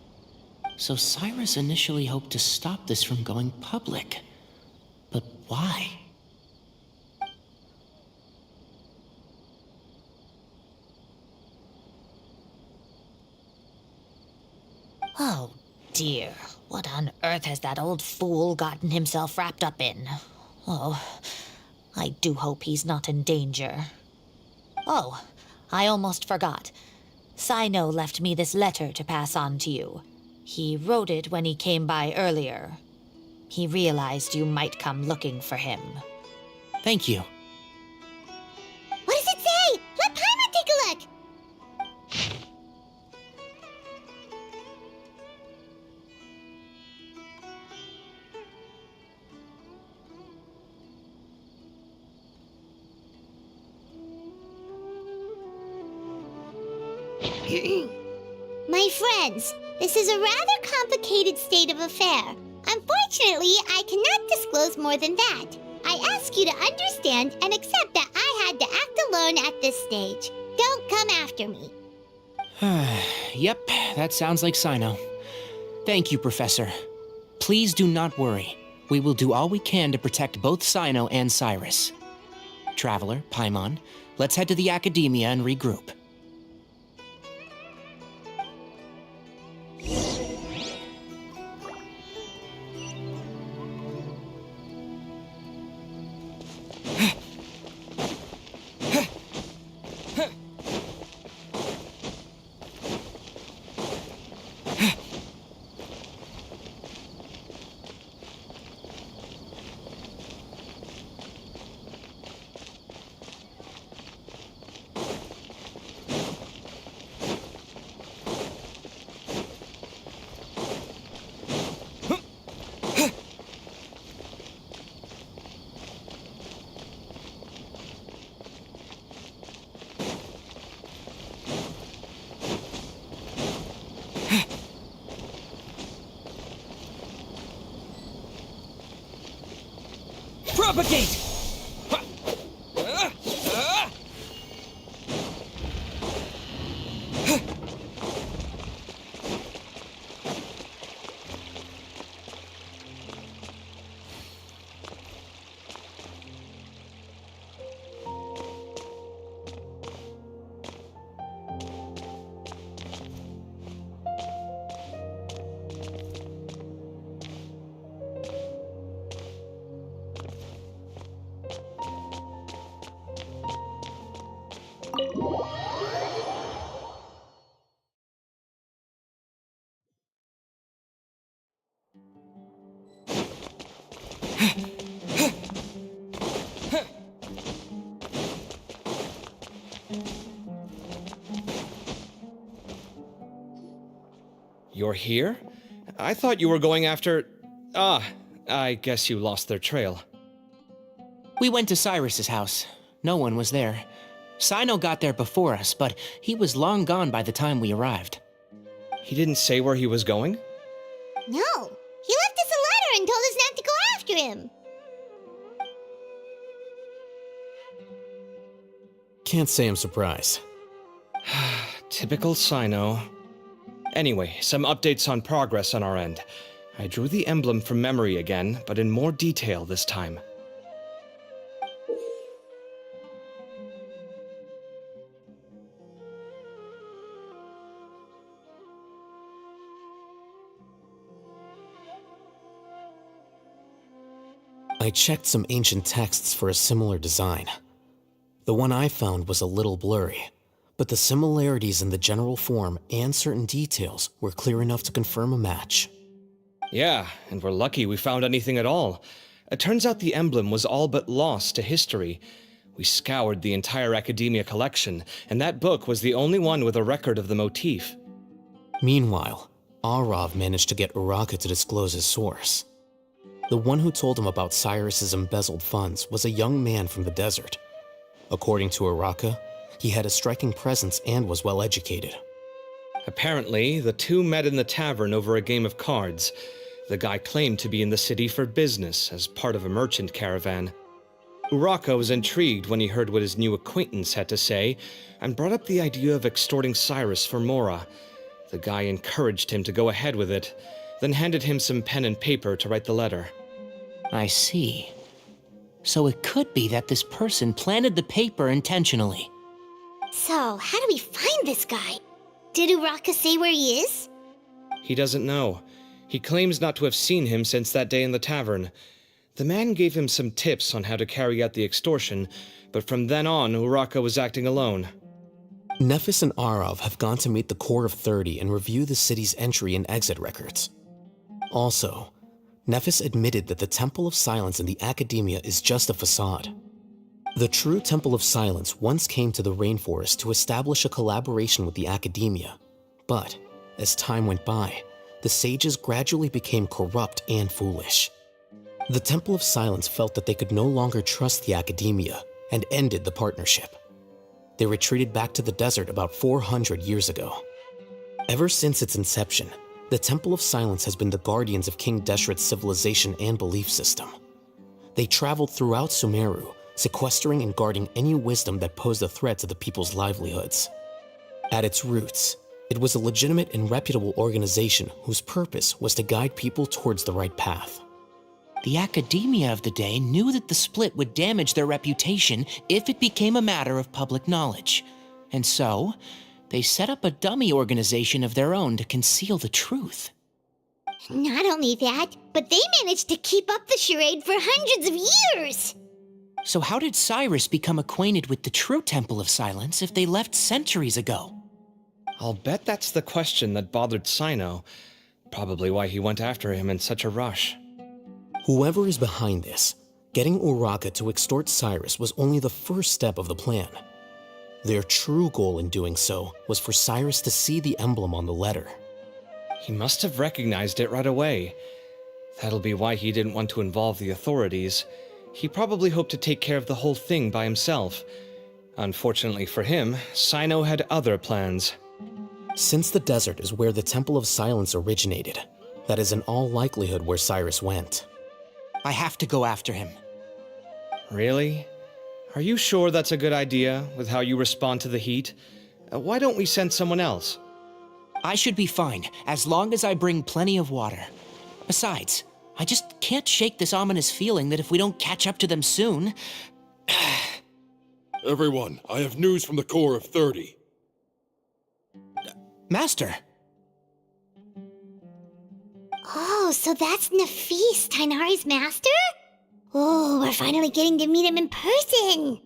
So Cyrus initially hoped to stop this from going public. But why? Oh, dear. What on earth has that old fool gotten himself wrapped up in? Oh, I do hope he's not in danger. Oh, I almost forgot. Cyno left me this letter to pass on to you. He wrote it when he came by earlier. He realized you might come looking for him. Thank you. What does it say? Let Paimon take a look. My friends, This is a rather complicated state of affair. Unfortunately, I cannot disclose more than that. I ask you to understand and accept that I had to act alone at this stage. Don't come after me. Yep, that sounds like Cyno. Thank you, Professor. Please do not worry. We will do all we can to protect both Cyno and Cyrus. Traveler, Paimon, let's head to the Academia and regroup. Propagate! You're here? I thought you were going after... Ah, I guess you lost their trail. We went to Cyrus's house. No one was there. Cyno got there before us, but he was long gone by the time we arrived. He didn't say where he was going? No, he left us a letter and told us not to go after him. Can't say I'm surprised. Typical Cyno. Anyway, some updates on progress on our end. I drew the emblem from memory again, but in more detail this time. I checked some ancient texts for a similar design. The one I found was a little blurry, but the similarities in the general form and certain details were clear enough to confirm a match. Yeah, and we're lucky we found anything at all. It turns out the emblem was all but lost to history. We scoured the entire Academia collection, and that book was the only one with a record of the motif. Meanwhile, Arav managed to get Uraka to disclose his source. The one who told him about Cyrus's embezzled funds was a young man from the desert. According to Uraka, he had a striking presence and was well educated. Apparently, the two met in the tavern over a game of cards. The guy claimed to be in the city for business as part of a merchant caravan. Uraka was intrigued when he heard what his new acquaintance had to say and brought up the idea of extorting Cyrus for Mora. The guy encouraged him to go ahead with it, then handed him some pen and paper to write the letter. I see. So it could be that this person planted the paper intentionally. So, how do we find this guy? Did Uraka say where he is? He doesn't know. He claims not to have seen him since that day in the tavern. The man gave him some tips on how to carry out the extortion, but from then on, Uraka was acting alone. Nephis and Arav have gone to meet the Core of 30 and review the city's entry and exit records. Also, Nephis admitted that the Temple of Silence in the Academia is just a facade. The true Temple of Silence once came to the rainforest to establish a collaboration with the Academia, but as time went by, the sages gradually became corrupt and foolish. The Temple of Silence felt that they could no longer trust the Academia and ended the partnership. They retreated back to the desert about 400 years ago. Ever since its inception, The Temple of Silence has been the guardians of King Deshret's civilization and belief system. They traveled throughout Sumeru, sequestering and guarding any wisdom that posed a threat to the people's livelihoods. At its roots, it was a legitimate and reputable organization whose purpose was to guide people towards the right path. The academia of the day knew that the split would damage their reputation if it became a matter of public knowledge. And so, they set up a dummy organization of their own to conceal the truth. Not only that, but they managed to keep up the charade for hundreds of years! So how did Cyrus become acquainted with the true Temple of Silence if they left centuries ago? I'll bet that's the question that bothered Cyno. Probably why he went after him in such a rush. Whoever is behind this, getting Uraka to extort Cyrus was only the first step of the plan. Their true goal in doing so was for Cyrus to see the emblem on the letter. He must have recognized it right away. That'll be why he didn't want to involve the authorities. He probably hoped to take care of the whole thing by himself. Unfortunately for him, Cyno had other plans. Since the desert is where the Temple of Silence originated, that is in all likelihood where Cyrus went. I have to go after him. Really? Are you sure that's a good idea, with how you respond to the heat? Why don't we send someone else? I should be fine, as long as I bring plenty of water. Besides, I just can't shake this ominous feeling that if we don't catch up to them soon... Everyone, I have news from the Core of 30. Master! Oh, so that's Nafis, Tainari's master? Oh, we're finally getting to meet him in person!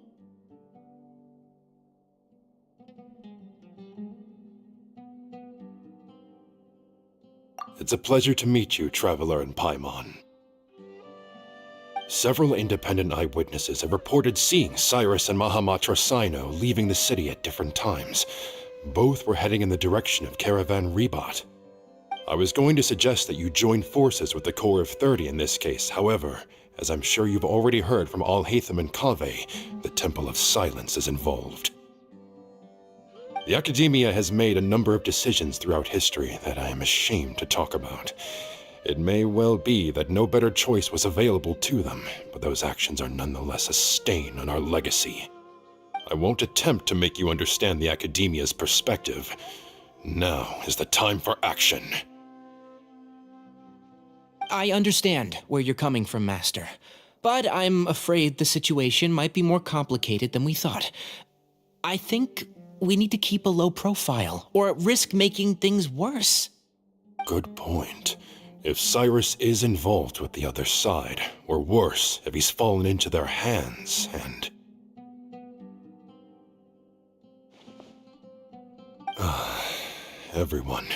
It's a pleasure to meet you, Traveler in Paimon. Several independent eyewitnesses have reported seeing Cyrus and Mahamatra Cyno leaving the city at different times. Both were heading in the direction of Caravan Rebat. I was going to suggest that you join forces with the Core of 30 in this case. However, as I'm sure you've already heard from Alhaitham and Kaveh, the Temple of Silence is involved. The Academia has made a number of decisions throughout history that I am ashamed to talk about. It may well be that no better choice was available to them, but those actions are nonetheless a stain on our legacy. I won't attempt to make you understand the Academia's perspective. Now is the time for action. I understand where you're coming from, Master. But I'm afraid the situation might be more complicated than we thought. I think we need to keep a low profile, or risk making things worse. Good point. If Cyrus is involved with the other side, or worse, if he's fallen into their hands, and... Everyone,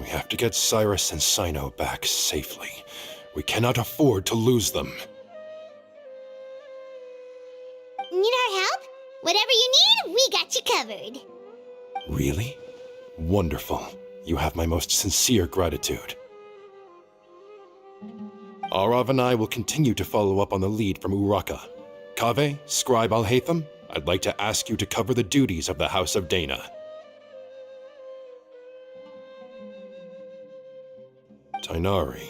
we have to get Cyrus and Cyno back safely. We cannot afford to lose them. Need our help? Whatever you need, we got you covered. Really? Wonderful. You have my most sincere gratitude. Arav and I will continue to follow up on the lead from Uraka. Kaveh, Scribe Alhaitham, I'd like to ask you to cover the duties of the House of Dana. Tainari,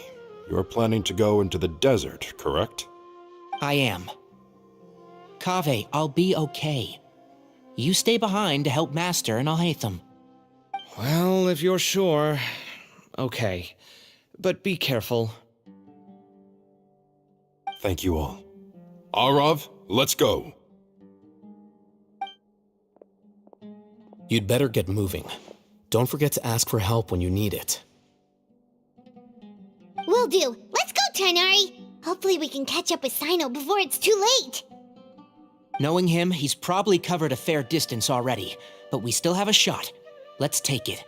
you're planning to go into the desert, correct? I am. Kaveh, I'll be okay. You stay behind to help Master and Alhaitham. Well, if you're sure... Okay. But be careful. Thank you all. Arav, let's go. You'd better get moving. Don't forget to ask for help when you need it. Will do. Let's go, Tainari. Hopefully we can catch up with Cyno before it's too late. Knowing him, he's probably covered a fair distance already, but we still have a shot. Let's take it.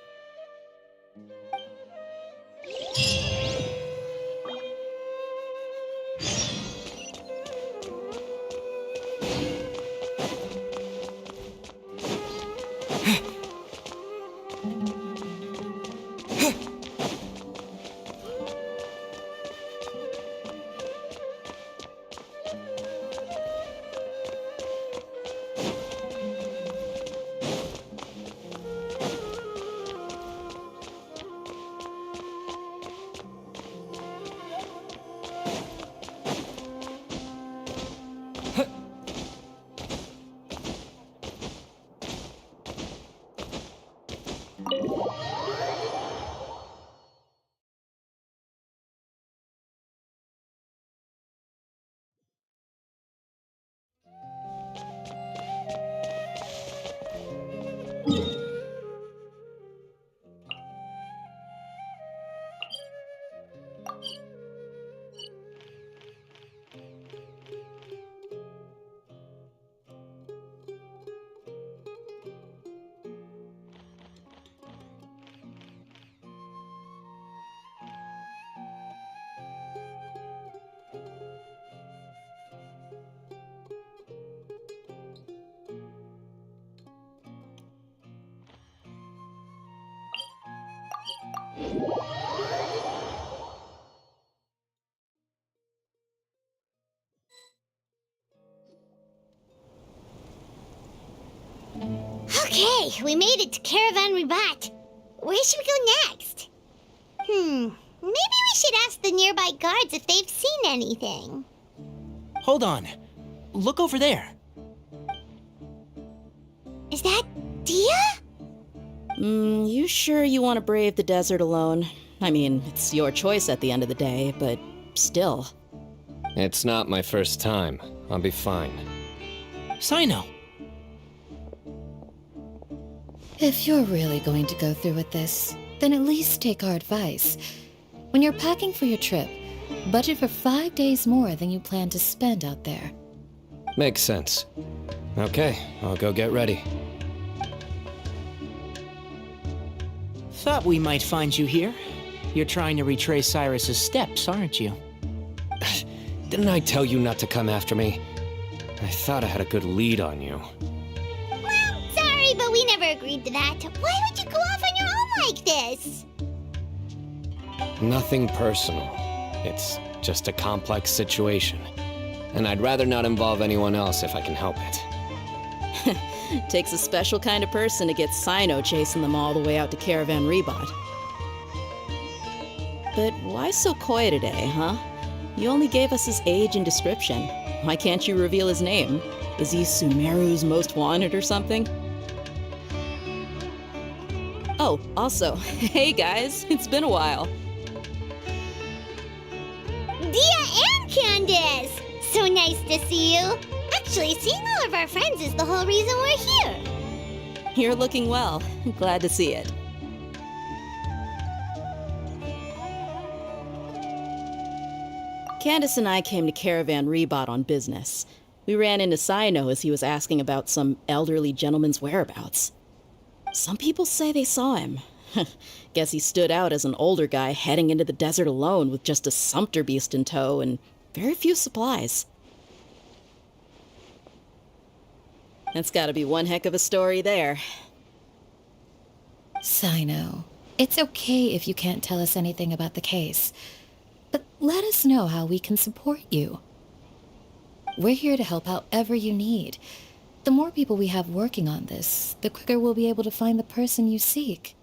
Okay, we made it to Caravan Ribat. Where should we go next? Maybe we should ask the nearby guards if they've seen anything. Hold on. Look over there. Is that Dia? You sure you want to brave the desert alone? I mean, it's your choice at the end of the day, but still. It's not my first time. I'll be fine. Cyno. If you're really going to go through with this, then at least take our advice. When you're packing for your trip, budget for 5 days more than you plan to spend out there. Makes sense. Okay, I'll go get ready. Thought we might find you here. You're trying to retrace Cyrus's steps, aren't you? Didn't I tell you not to come after me? I thought I had a good lead on you. Well, sorry, but we never agreed to that. Why would you go off on your own like this? Nothing personal. It's just a complex situation. And I'd rather not involve anyone else if I can help it. Takes a special kind of person to get Cyno chasing them all the way out to Caravan Rebot. But why so coy today, huh? You only gave us his age and description. Why can't you reveal his name? Is he Sumeru's most wanted or something? Oh, also, hey guys, it's been a while. Dia and Candace! So nice to see you. Actually, seeing all of our friends is the whole reason we're here. You're looking well. Glad to see it. Candace and I came to Caravan Rebot on business. We ran into Cyno as he was asking about some elderly gentleman's whereabouts. Some people say they saw him. Guess he stood out as an older guy heading into the desert alone with just a sumpter beast in tow and very few supplies. That's gotta be one heck of a story there. Cyno, it's okay if you can't tell us anything about the case, but let us know how we can support you. We're here to help however you need. The more people we have working on this, the quicker we'll be able to find the person you seek.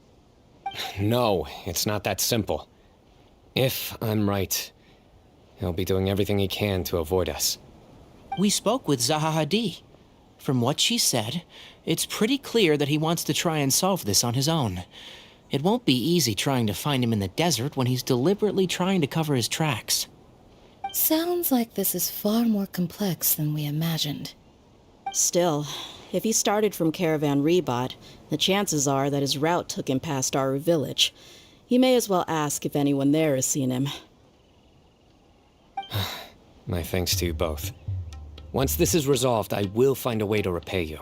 No, it's not that simple. If I'm right, he'll be doing everything he can to avoid us. We spoke with Zaha Hadid. From what she said, it's pretty clear that he wants to try and solve this on his own. It won't be easy trying to find him in the desert when he's deliberately trying to cover his tracks. Sounds like this is far more complex than we imagined. Still, if he started from Caravan Rebot, the chances are that his route took him past our village. You may as well ask if anyone there has seen him. My thanks to you both. Once this is resolved, I will find a way to repay you.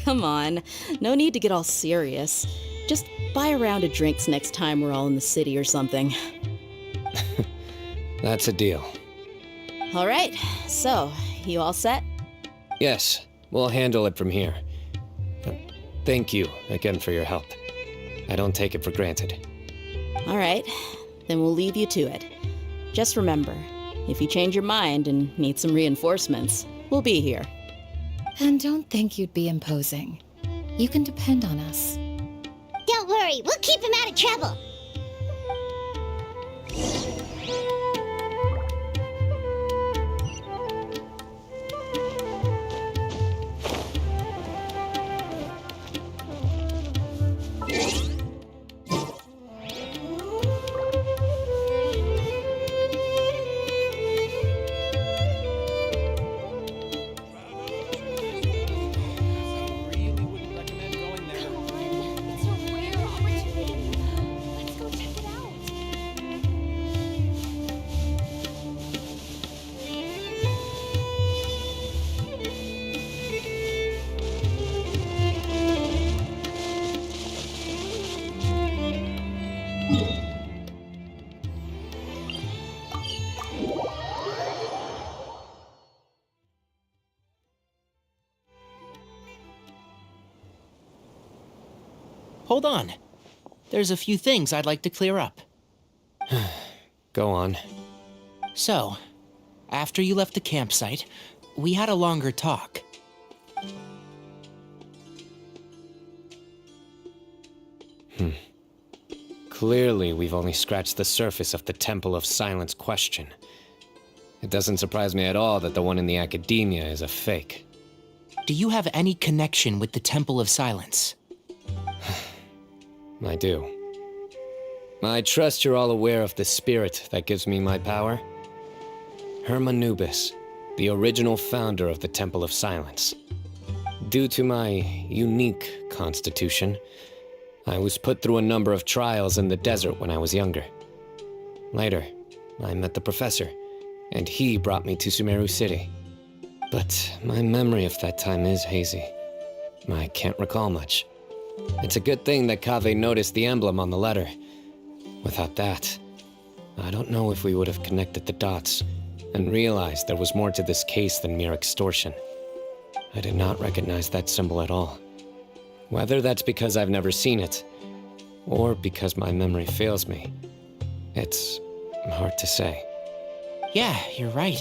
Come on. No need to get all serious. Just buy a round of drinks next time we're all in the city or something. That's a deal. All right, so, you all set? Yes, we'll handle it from here. Thank you again for your help. I don't take it for granted. All right, then we'll leave you to it. Just remember, if you change your mind and need some reinforcements, we'll be here. And don't think you'd be imposing. You can depend on us. Don't worry, we'll keep him out of trouble. Hold on. there's a few things I'd like to clear up. Go on. So, after you left the campsite, we had a longer talk. Clearly, we've only scratched the surface of the Temple of Silence question. It doesn't surprise me at all that the one in the academia is a fake. Do you have any connection with the Temple of Silence? I do. I trust you're all aware of the spirit that gives me my power. Hermanubis, the original founder of the Temple of Silence. Due to my unique constitution, I was put through a number of trials in the desert when I was younger. Later, I met the professor, and he brought me to Sumeru City. But my memory of that time is hazy. I can't recall much. It's a good thing that Kaveh noticed the emblem on the letter. Without that, I don't know if we would have connected the dots and realized there was more to this case than mere extortion. I did not recognize that symbol at all. Whether that's because I've never seen it, or because my memory fails me, it's hard to say. Yeah, you're right.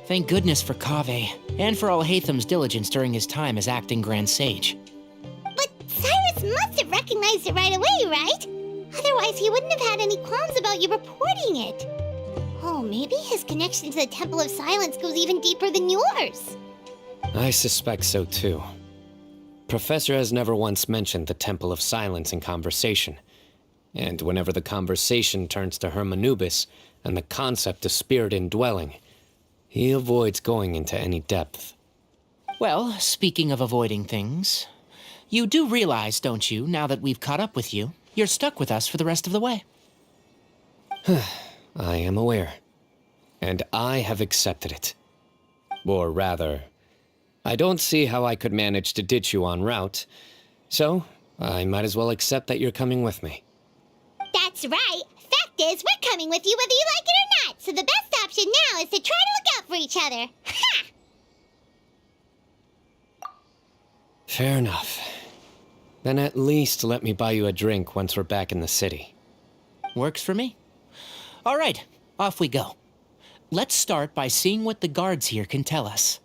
Thank goodness for Kaveh, and for all Hatham's diligence during his time as acting Grand Sage. But Cyrus must have recognized it right away, right? Otherwise, he wouldn't have had any qualms about you reporting it. Oh, maybe his connection to the Temple of Silence goes even deeper than yours. I suspect so too. Professor has never once mentioned the Temple of Silence in conversation. And whenever the conversation turns to Hermanubis and the concept of spirit indwelling, he avoids going into any depth. Well, speaking of avoiding things, you do realize, don't you, now that we've caught up with you, you're stuck with us for the rest of the way. I am aware. And I have accepted it. Or rather, I don't see how I could manage to ditch you en route, so I might as well accept that you're coming with me. That's right. Fact is, we're coming with you whether you like it or not, so the best option now is to try to look out for each other. Ha! Fair enough. Then at least let me buy you a drink once we're back in the city. Works for me. All right, off we go. Let's start by seeing what the guards here can tell us.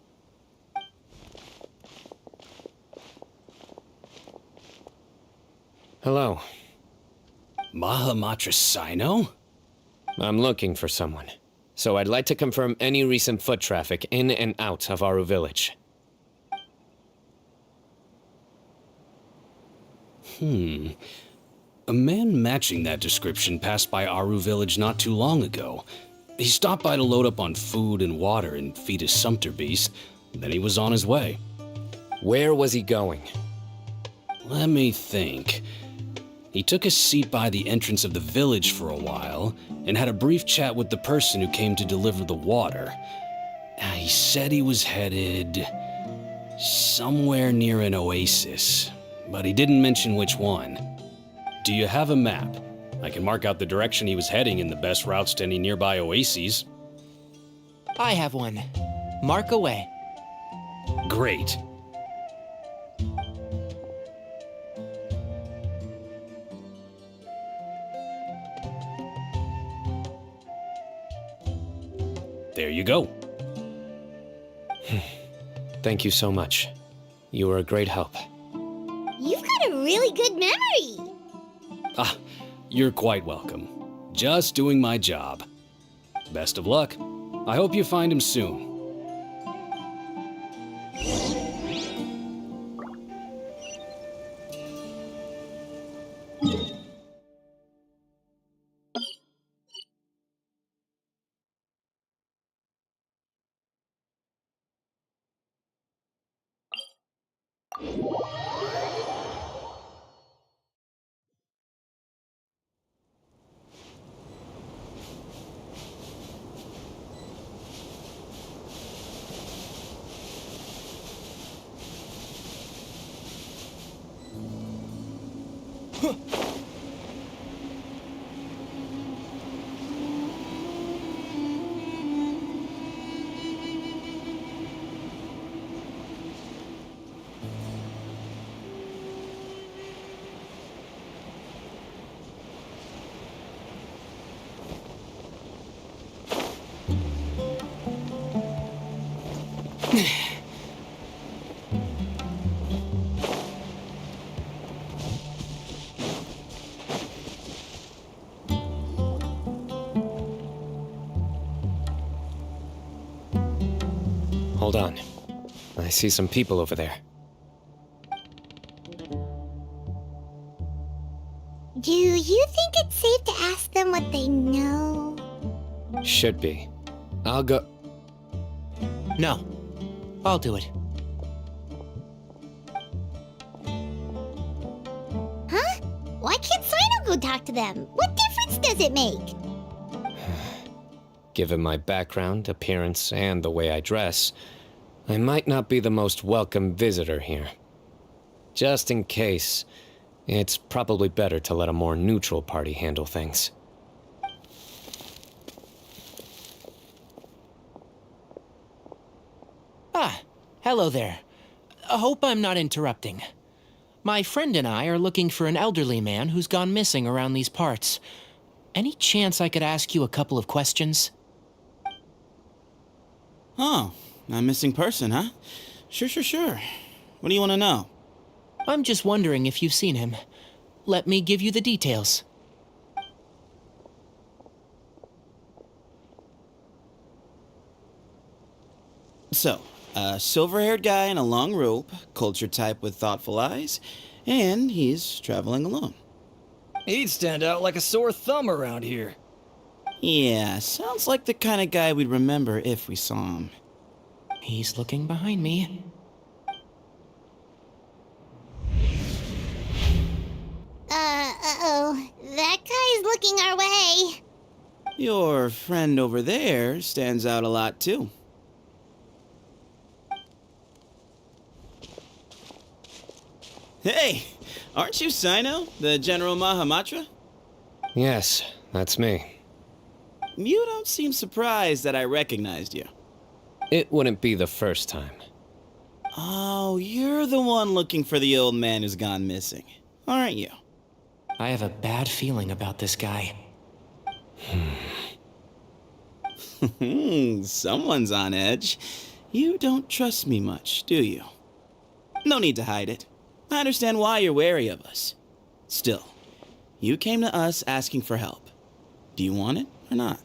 Hello. Mahamatra Cyno? I'm looking for someone, so I'd like to confirm any recent foot traffic in and out of Aru Village. A man matching that description passed by Aru Village not too long ago. He stopped by to load up on food and water and feed his sumpter beast, then he was on his way. Where was he going? Let me think. He took a seat by the entrance of the village for a while and had a brief chat with the person who came to deliver the water. He said he was headed somewhere near an oasis, but he didn't mention which one. Do you have a map? I can mark out the direction he was heading and the best routes to any nearby oases. I have one. Mark away. Great. There you go. Thank you so much. You were a great help. You've got a really good memory. You're quite welcome. Just doing my job. Best of luck. I hope you find him soon. Hold on. I see some people over there. Do you think it's safe to ask them what they know? Should be. I'll go. No. I'll do it. Huh? Why can't Cyno go talk to them? What difference does it make? Given my background, appearance, and the way I dress, I might not be the most welcome visitor here. Just in case, it's probably better to let a more neutral party handle things. Ah, hello there. I hope I'm not interrupting. My friend and I are looking for an elderly man who's gone missing around these parts. Any chance I could ask you a couple of questions? Oh, a missing person, huh? Sure. What do you want to know? I'm just wondering if you've seen him. Let me give you the details. So, a silver-haired guy in a long robe, culture type with thoughtful eyes, and he's traveling alone. He'd stand out like a sore thumb around here. Yeah, sounds like the kind of guy we'd remember if we saw him. He's looking behind me. Uh-oh. That guy's looking our way. Your friend over there stands out a lot, too. Hey, aren't you Cyno, the General Mahamatra? Yes, that's me. You don't seem surprised that I recognized you. It wouldn't be the first time. Oh, you're the one looking for the old man who's gone missing, aren't you? I have a bad feeling about this guy. Someone's on edge. You don't trust me much, do you? No need to hide it. I understand why you're wary of us. Still, you came to us asking for help. Do you want it or not?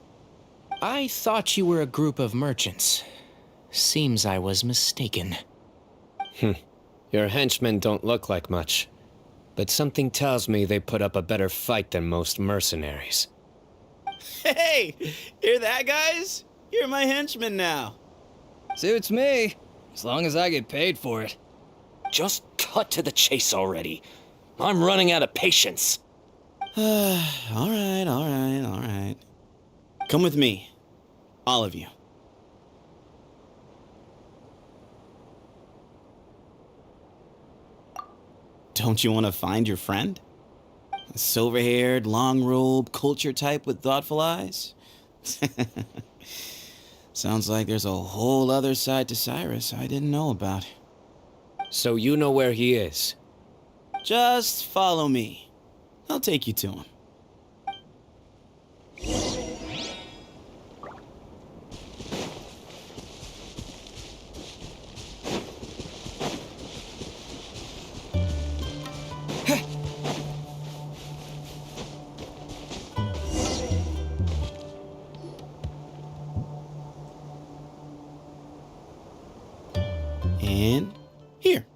I thought you were a group of merchants. Seems I was mistaken. Your henchmen don't look like much, but something tells me they put up a better fight than most mercenaries. Hey, hear that, guys? You're my henchmen now. Suits me, as long as I get paid for it. Just cut to the chase already. I'm running out of patience. All right. Come with me. All of you. Don't you want to find your friend? A silver-haired, long-robed, culture type with thoughtful eyes? Sounds like there's a whole other side to Cyrus I didn't know about. So you know where he is? Just follow me. I'll take you to him. And here.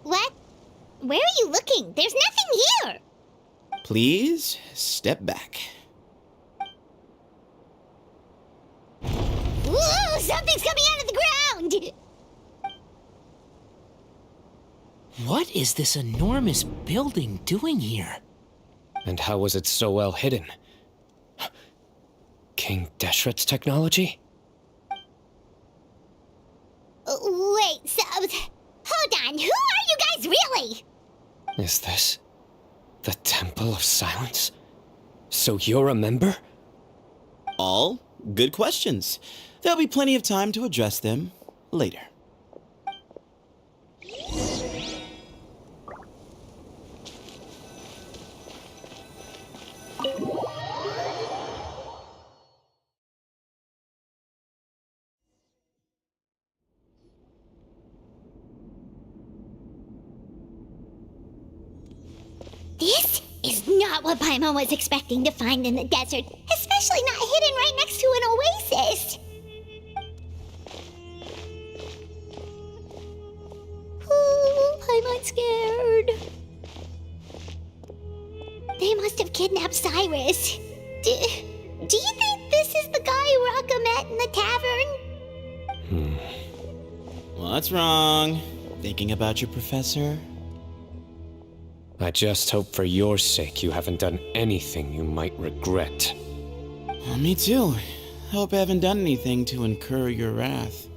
What? Where are you looking? There's nothing here. Please step back. Whoa, something's coming out of the ground. What is this enormous building doing here? And how was it so well hidden? King Deshret's technology? Wait, so... Hold on, who are you guys really? Is this the Temple of Silence? So you're a member? All good questions. There'll be plenty of time to address them later. This is not what Paimon was expecting to find in the desert, especially not hidden right next to an oasis. Ooh, Paimon's scared. They must have kidnapped Cyrus. Do you think this is the guy Raka met in the tavern? What's wrong? Thinking about your professor? I just hope for your sake you haven't done anything you might regret. Well, me too. I hope I haven't done anything to incur your wrath.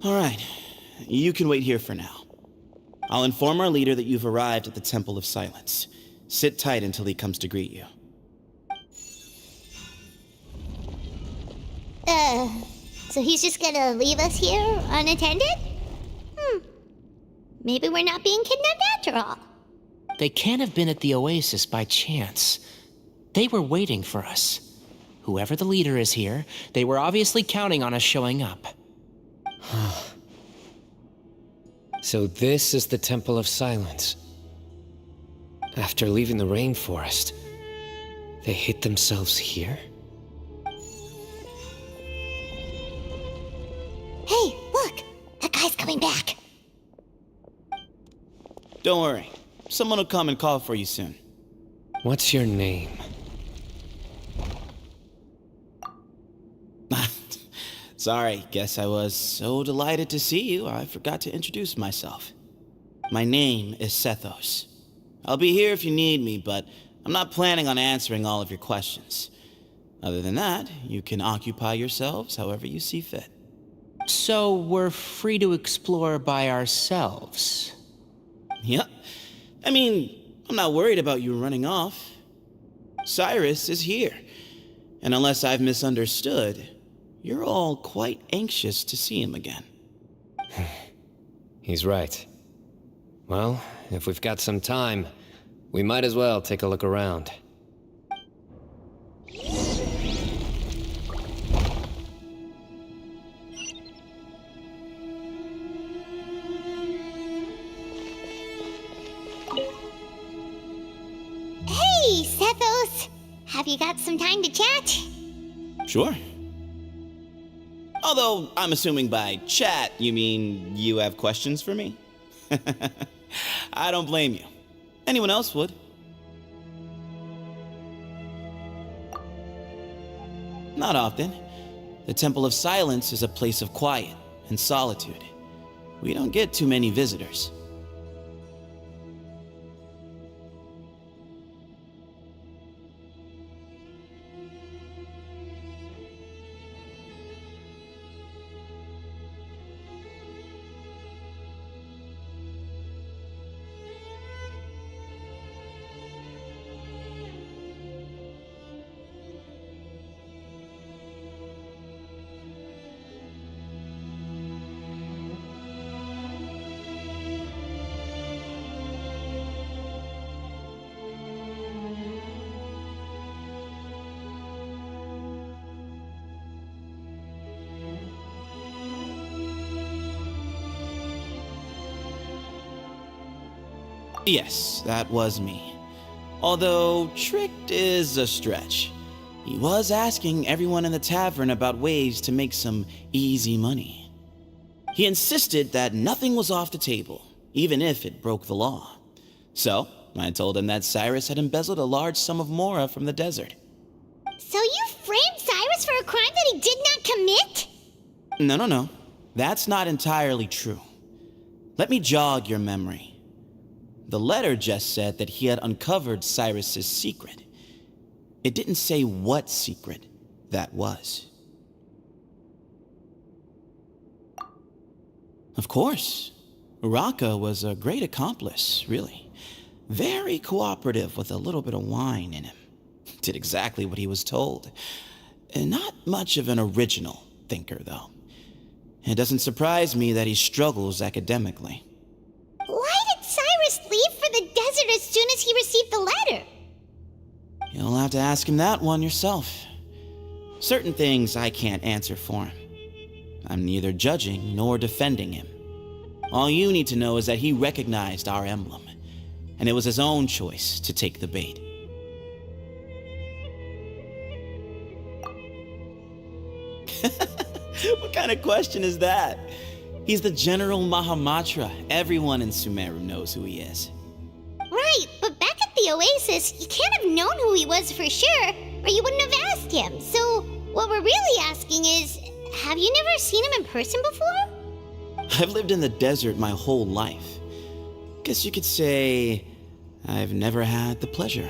All right, you can wait here for now. I'll inform our leader that you've arrived at the Temple of Silence. Sit tight until he comes to greet you. So he's just gonna leave us here unattended? Maybe we're not being kidnapped after all. They can't have been at the oasis by chance. They were waiting for us. Whoever the leader is here, they were obviously counting on us showing up. So this is the Temple of Silence. After leaving the rainforest, they hid themselves here? Hey, look! That guy's coming back. Don't worry. Someone will come and call for you soon. What's your name? Sorry, guess I was so delighted to see you, I forgot to introduce myself. My name is Sethos. I'll be here if you need me, but I'm not planning on answering all of your questions. Other than that, you can occupy yourselves however you see fit. So we're free to explore by ourselves? Yep. I mean, I'm not worried about you running off. Cyrus is here. And unless I've misunderstood, you're all quite anxious to see him again. He's right. Well, if we've got some time, we might as well take a look around. Hey, Sethos! Have you got some time to chat? Sure. Although, I'm assuming by chat, you mean you have questions for me? I don't blame you. Anyone else would. Not often. The Temple of Silence is a place of quiet and solitude. We don't get too many visitors. Yes, that was me. Although, tricked is a stretch. He was asking everyone in the tavern about ways to make some easy money. He insisted that nothing was off the table, even if it broke the law. So, I told him that Cyrus had embezzled a large sum of mora from the desert. So you framed Cyrus for a crime that he did not commit? No. That's not entirely true. Let me jog your memory. The letter just said that he had uncovered Cyrus's secret. It didn't say what secret that was. Of course, Uraka was a great accomplice, really. Very cooperative with a little bit of wine in him. Did exactly what he was told. And not much of an original thinker, though. It doesn't surprise me that he struggles academically. Why did Cyrus leave for the desert as soon as he received the letter? You'll have to ask him that one yourself. Certain things I can't answer for him. I'm neither judging nor defending him. All you need to know is that he recognized our emblem, and it was his own choice to take the bait. What kind of question is that? He's the General Mahamatra. Everyone in Sumeru knows who he is. Right, but back at the Oasis, you can't have known who he was for sure, or you wouldn't have asked him. So, what we're really asking is, have you never seen him in person before? I've lived in the desert my whole life. Guess you could say I've never had the pleasure.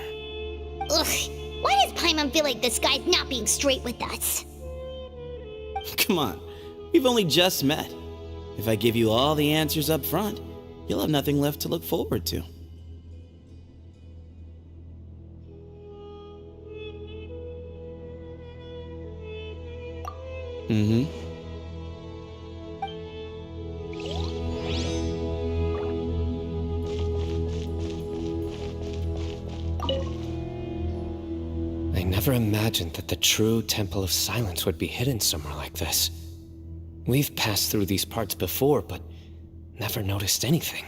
Ugh, why does Paimon feel like this guy's not being straight with us? Come on, we've only just met. If I give you all the answers up front, you'll have nothing left to look forward to. I never imagined that the true Temple of Silence would be hidden somewhere like this. We've passed through these parts before, but never noticed anything.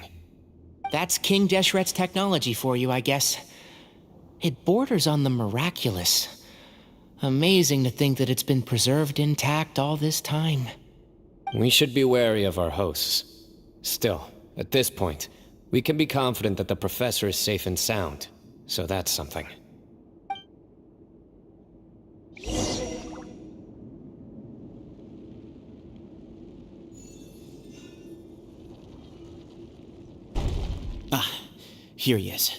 That's King Deshret's technology for you, I guess. It borders on the miraculous. Amazing to think that it's been preserved intact all this time. We should be wary of our hosts. Still, at this point, we can be confident that the professor is safe and sound, so that's something. Here he is.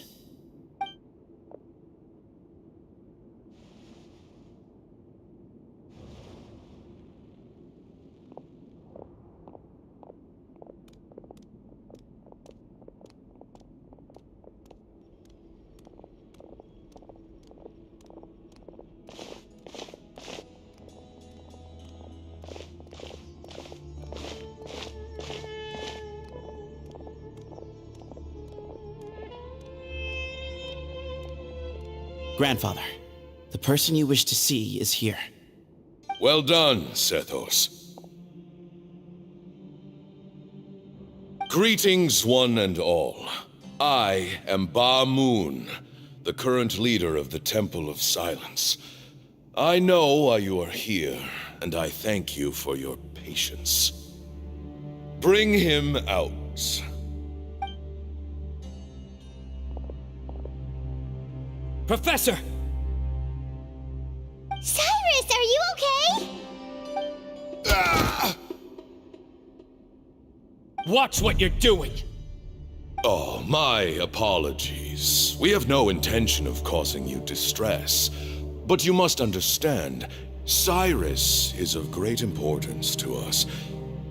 Grandfather, the person you wish to see is here. Well done, Sethos. Greetings, one and all. I am Ba Moon, the current leader of the Temple of Silence. I know why you are here, and I thank you for your patience. Bring him out. Professor! Cyrus, are you okay? Watch what you're doing! Oh, my apologies. We have no intention of causing you distress. But you must understand, Cyrus is of great importance to us.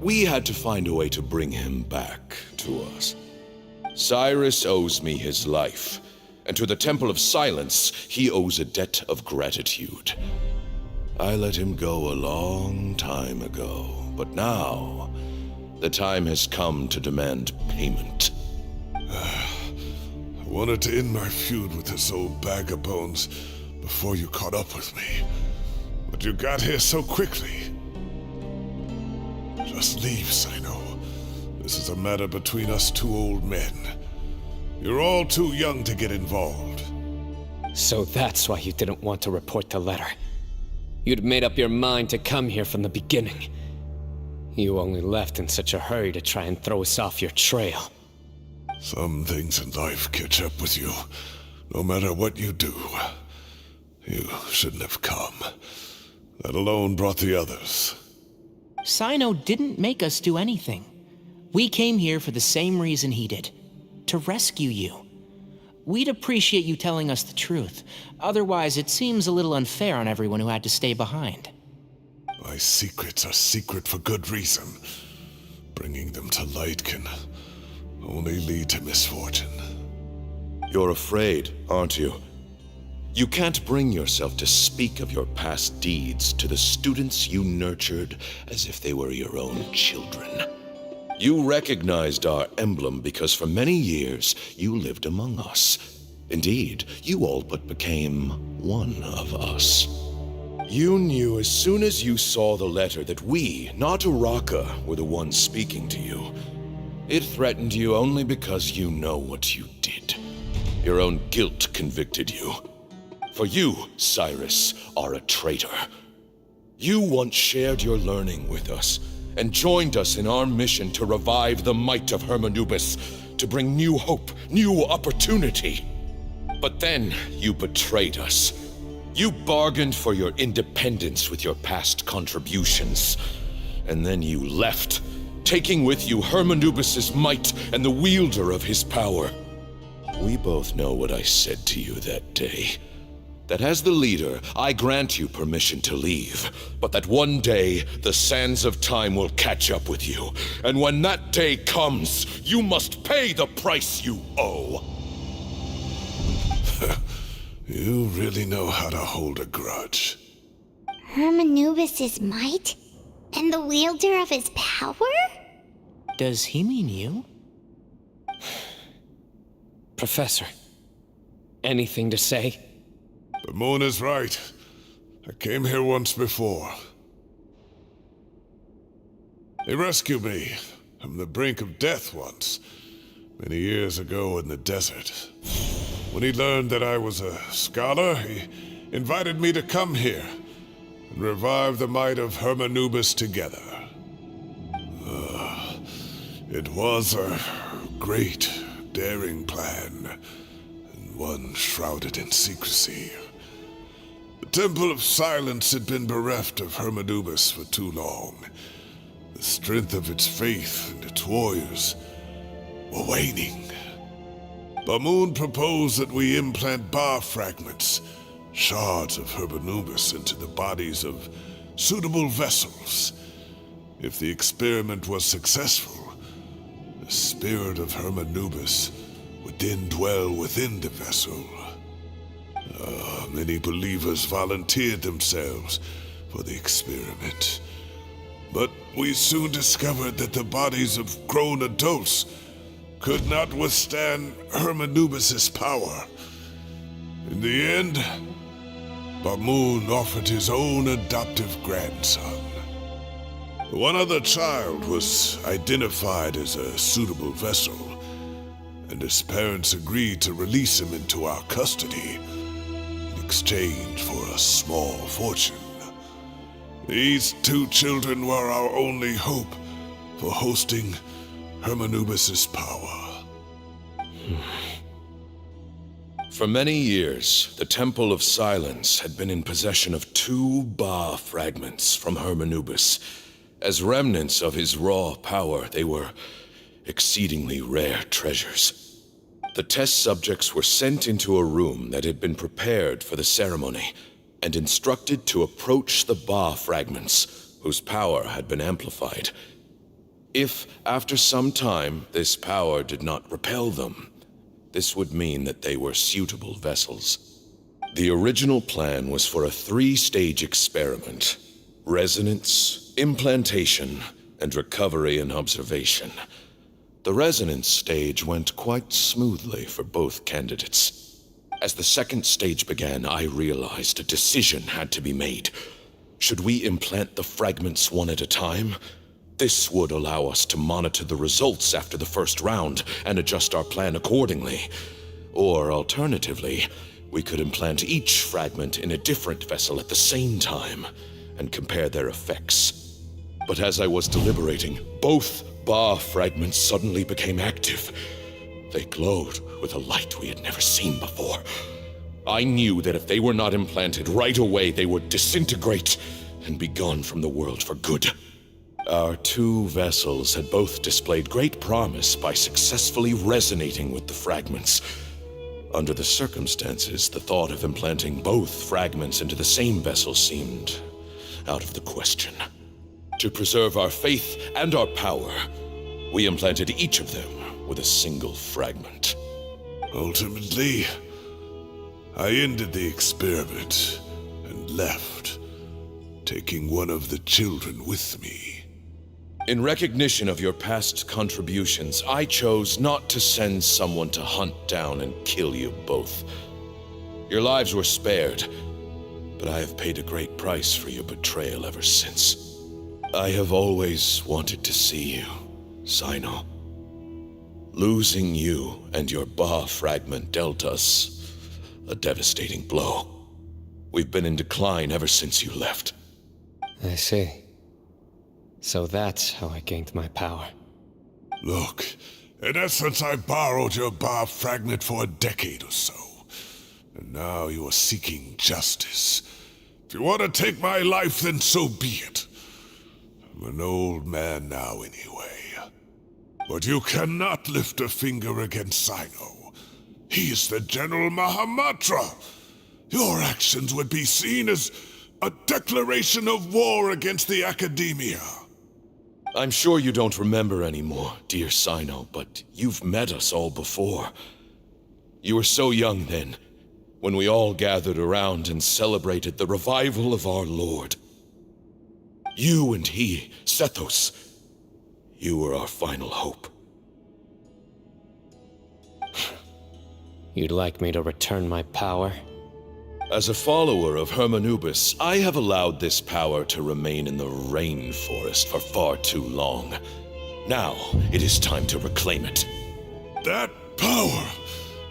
We had to find a way to bring him back to us. Cyrus owes me his life, and to the Temple of Silence, he owes a debt of gratitude. I let him go a long time ago, but now the time has come to demand payment. I wanted to end my feud with this old bag of bones before you caught up with me, but you got here so quickly. Just leave, Cyno. This is a matter between us two old men. You're all too young to get involved. So that's why you didn't want to report the letter. You'd made up your mind to come here from the beginning. You only left in such a hurry to try and throw us off your trail. Some things in life catch up with you, no matter what you do. You shouldn't have come, let alone brought the others. Cyno didn't make us do anything. We came here for the same reason he did, to rescue you. We'd appreciate you telling us the truth. Otherwise, it seems a little unfair on everyone who had to stay behind. My secrets are secret for good reason. Bringing them to light can only lead to misfortune. You're afraid, aren't you? You can't bring yourself to speak of your past deeds to the students you nurtured as if they were your own children. You recognized our emblem because for many years you lived among us. Indeed, you all but became one of us. You knew as soon as you saw the letter that we, not Araka, were the ones speaking to you. It threatened you only because you know what you did. Your own guilt convicted you. For you, Cyrus, are a traitor. You once shared your learning with us, and joined us in our mission to revive the might of Hermanubis, to bring new hope, new opportunity. But then you betrayed us. You bargained for your independence with your past contributions. And then you left, taking with you Hermanubis' might and the wielder of his power. We both know what I said to you that day. That as the leader, I grant you permission to leave, but that one day, the sands of time will catch up with you. And when that day comes, you must pay the price you owe. You really know how to hold a grudge. Hermanubis' might? And the wielder of his power? Does he mean you? Professor, anything to say? The moon is right. I came here once before. He rescued me from the brink of death once, many years ago in the desert. When he learned that I was a scholar, he invited me to come here and revive the might of Hermanubis together. It was a great, daring plan, and one shrouded in secrecy. The Temple of Silence had been bereft of Hermanubis for too long. The strength of its faith and its warriors were waning. Bamoon proposed that we implant bar fragments, shards of Hermanubis, into the bodies of suitable vessels. If the experiment was successful, the spirit of Hermanubis would then dwell within the vessel. Many believers volunteered themselves for the experiment. But we soon discovered that the bodies of grown adults could not withstand Hermanubis' power. In the end, Bamoon offered his own adoptive grandson. One other child was identified as a suitable vessel, and his parents agreed to release him into our custody in exchange for a small fortune. These two children were our only hope for hosting Hermanubis' power. For many years, the Temple of Silence had been in possession of 2 Ba fragments from Hermanubis. As remnants of his raw power, they were exceedingly rare treasures. The test subjects were sent into a room that had been prepared for the ceremony and instructed to approach the Ba fragments, whose power had been amplified. If, after some time, this power did not repel them, this would mean that they were suitable vessels. The original plan was for a 3-stage experiment: resonance, implantation, and recovery and observation. The resonance stage went quite smoothly for both candidates. As the 2nd stage began, I realized a decision had to be made. Should we implant the fragments one at a time? This would allow us to monitor the results after the first round and adjust our plan accordingly. Or alternatively, We could implant each fragment in a different vessel at the same time and compare their effects. But as I was deliberating, both Ba fragments suddenly became active. They glowed with a light we had never seen before. I knew that if they were not implanted right away, they would disintegrate and be gone from the world for good. Our two vessels had both displayed great promise by successfully resonating with the fragments. Under the circumstances, the thought of implanting both fragments into the same vessel seemed out of the question. To preserve our faith and our power, we implanted each of them with a single fragment. Ultimately, I ended the experiment and left, taking one of the children with me. In recognition of your past contributions, I chose not to send someone to hunt down and kill you both. Your lives were spared, but I have paid a great price for your betrayal ever since. I have always wanted to see you, Cyno. Losing you and your Ba fragment dealt us a devastating blow. We've been in decline ever since you left. I see. So that's how I gained my power. Look, in essence, I borrowed your Ba fragment for a decade or so. And now you are seeking justice. If you want to take my life, then so be it. I'm an old man now anyway. But you cannot lift a finger against Cyno. He is the General Mahamatra. Your actions would be seen as a declaration of war against the Academia. I'm sure you don't remember anymore, dear Cyno, but you've met us all before. You were so young then, when we all gathered around and celebrated the revival of our Lord. You and he, Sethos, you were our final hope. You'd like me to return my power? As a follower of Hermanubis, I have allowed this power to remain in the rainforest for far too long. Now, it is time to reclaim it. That power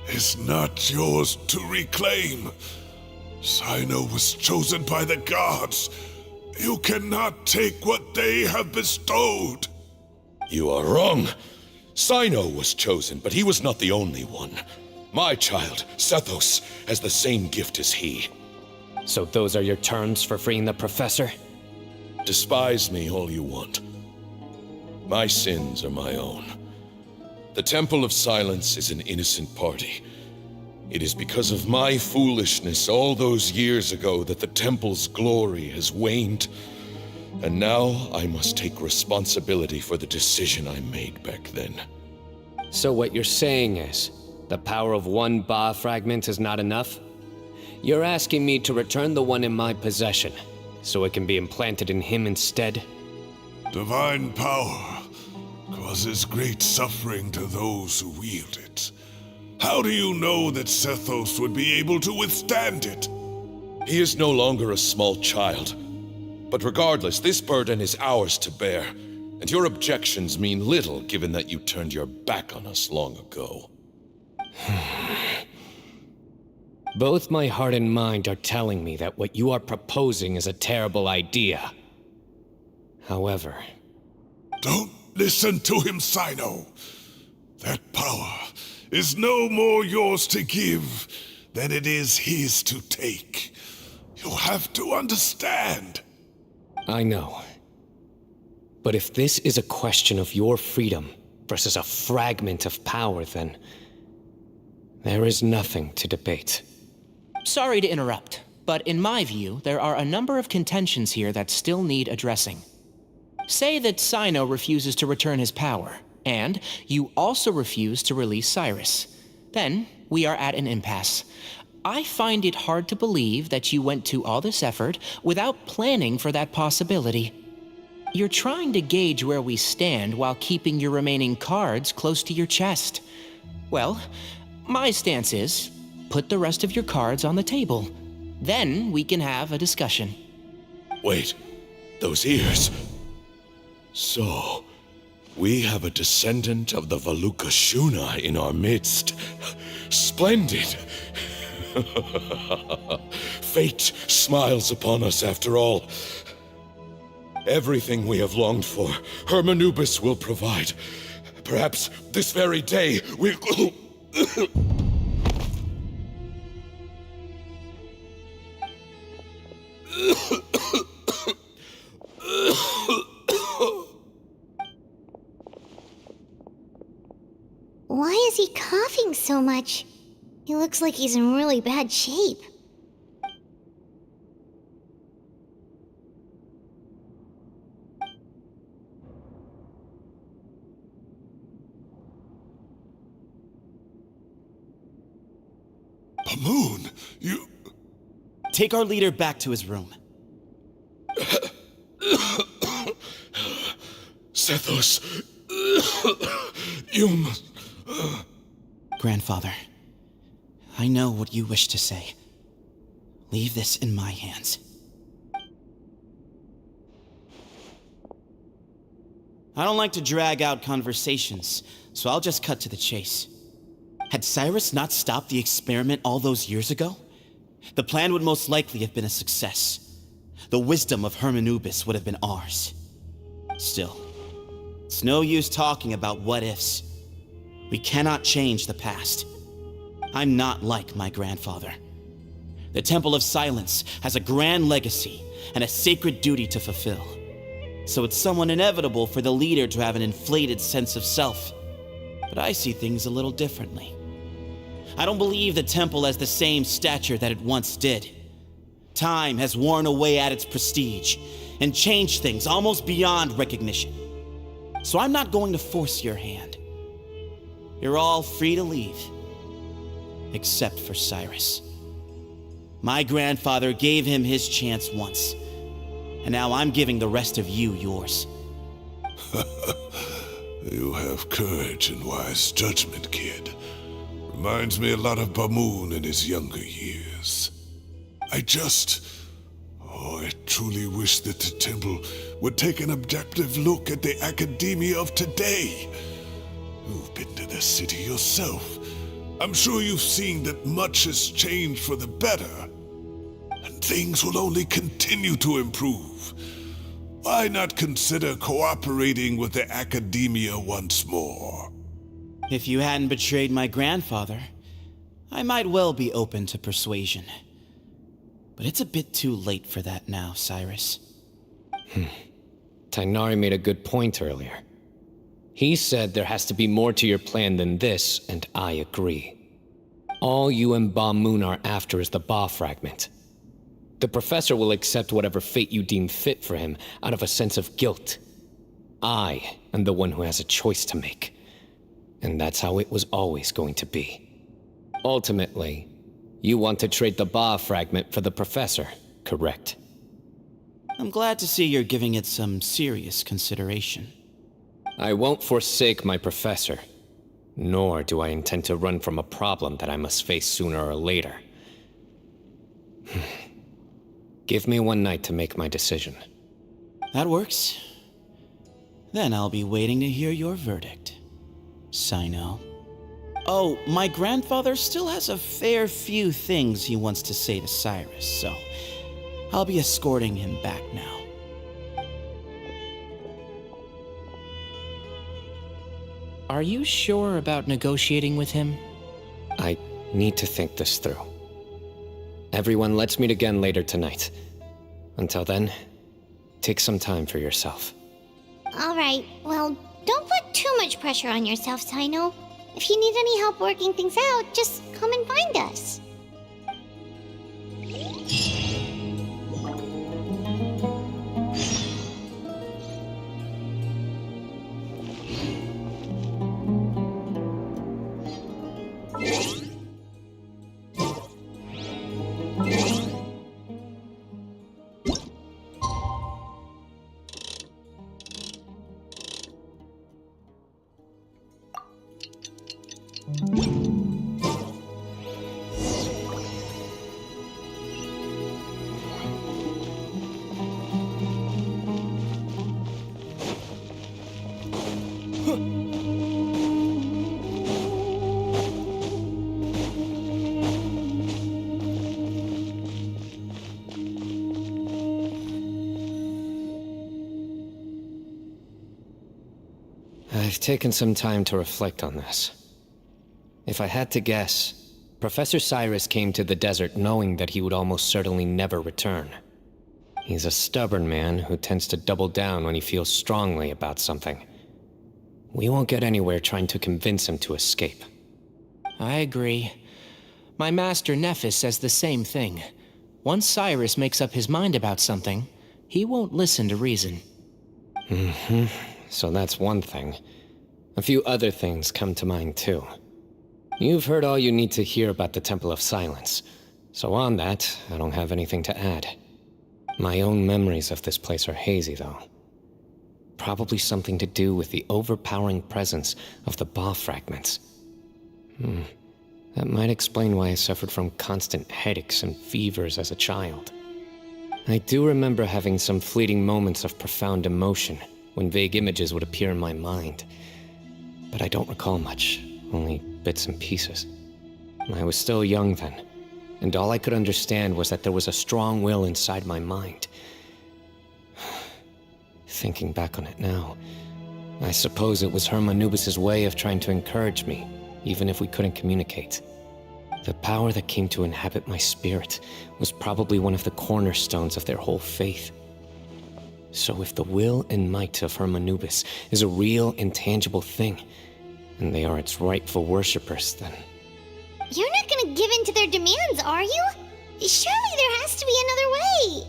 is not yours to reclaim. Cyno was chosen by the gods. You cannot take what they have bestowed. You are wrong. Cyno was chosen, but he was not the only one. My child, Sethos, has the same gift as he. So those are your terms for freeing the professor? Despise me all you want. My sins are my own. The Temple of Silence is an innocent party. It is because of my foolishness all those years ago that the Temple's glory has waned. And now I must take responsibility for the decision I made back then. So what you're saying is, the power of one Ba fragment is not enough? You're asking me to return the one in my possession, so it can be implanted in him instead? Divine power causes great suffering to those who wield it. How do you know that Sethos would be able to withstand it? He is no longer a small child. But regardless, this burden is ours to bear, and your objections mean little given that you turned your back on us long ago. Both my heart and mind are telling me that what you are proposing is a terrible idea. However... Don't listen to him, Cyno. That power is no more yours to give than it is his to take. You have to understand. I know. But if this is a question of your freedom versus a fragment of power, then... there is nothing to debate. Sorry to interrupt, but in my view, there are a number of contentions here that still need addressing. Say that Cyno refuses to return his power, and you also refuse to release Cyrus. Then, we are at an impasse. I find it hard to believe that you went to all this effort without planning for that possibility. You're trying to gauge where we stand while keeping your remaining cards close to your chest. Well, my stance is, put the rest of your cards on the table. Then we can have a discussion. Wait, those ears. So, we have a descendant of the Valukashuna in our midst. Splendid. Fate smiles upon us after all. Everything we have longed for, Hermanubis will provide. Perhaps this very day we... Why is he coughing so much? He looks like he's in really bad shape. Pamoon, you... Take our leader back to his room. Sethos, you must... Grandfather, I know what you wish to say. Leave this in my hands. I don't like to drag out conversations, so I'll just cut to the chase. Had Cyrus not stopped the experiment all those years ago, the plan would most likely have been a success. The wisdom of Hermanubis would have been ours. Still, it's no use talking about what-ifs. We cannot change the past. I'm not like my grandfather. The Temple of Silence has a grand legacy and a sacred duty to fulfill. So it's somewhat inevitable for the leader to have an inflated sense of self. But I see things a little differently. I don't believe the temple has the same stature that it once did. Time has worn away at its prestige and changed things almost beyond recognition. So I'm not going to force your hand. You're all free to leave. Except for Cyrus. My grandfather gave him his chance once, and now I'm giving the rest of you yours. You have courage and wise judgment, kid. Reminds me a lot of Pamoon in his younger years. I truly wish that the temple would take an objective look at the academia of today. You've been to the city yourself. I'm sure you've seen that much has changed for the better. And things will only continue to improve. Why not consider cooperating with the academia once more? If you hadn't betrayed my grandfather, I might well be open to persuasion. But it's a bit too late for that now, Cyrus. Tainari made a good point earlier. He said there has to be more to your plan than this, and I agree. All you and Ba Moon are after is the Ba fragment. The professor will accept whatever fate you deem fit for him out of a sense of guilt. I am the one who has a choice to make. And that's how it was always going to be. Ultimately, you want to trade the Ba fragment for the professor, correct? I'm glad to see you're giving it some serious consideration. I won't forsake my professor, nor do I intend to run from a problem that I must face sooner or later. Give me one night to make my decision. That works. Then I'll be waiting to hear your verdict, Cyno. Oh, my grandfather still has a fair few things he wants to say to Cyrus, so I'll be escorting him back now. Are you sure about negotiating with him? I need to think this through. Everyone, let's meet again later tonight. Until then, take some time for yourself. Alright, well, don't put too much pressure on yourself, Cyno. If you need any help working things out, just come and find us. I've taken some time to reflect on this. If I had to guess, Professor Cyrus came to the desert knowing that he would almost certainly never return. He's a stubborn man who tends to double down when he feels strongly about something. We won't get anywhere trying to convince him to escape. I agree. My master Nephis says the same thing. Once Cyrus makes up his mind about something, he won't listen to reason. So that's one thing. A few other things come to mind too. You've heard all you need to hear about the Temple of Silence, so on that, I don't have anything to add. My own memories of this place are hazy, though. Probably something to do with the overpowering presence of the Ba fragments. That might explain why I suffered from constant headaches and fevers as a child. I do remember having some fleeting moments of profound emotion when vague images would appear in my mind. But I don't recall much, only bits and pieces. I was still young then, and all I could understand was that there was a strong will inside my mind. Thinking back on it now, I suppose it was Hermanubis' way of trying to encourage me, even if we couldn't communicate. The power that came to inhabit my spirit was probably one of the cornerstones of their whole faith. So if the will and might of Hermanubis is a real, intangible thing, and they are its rightful worshippers, then... You're not gonna give in to their demands, are you? Surely there has to be another way!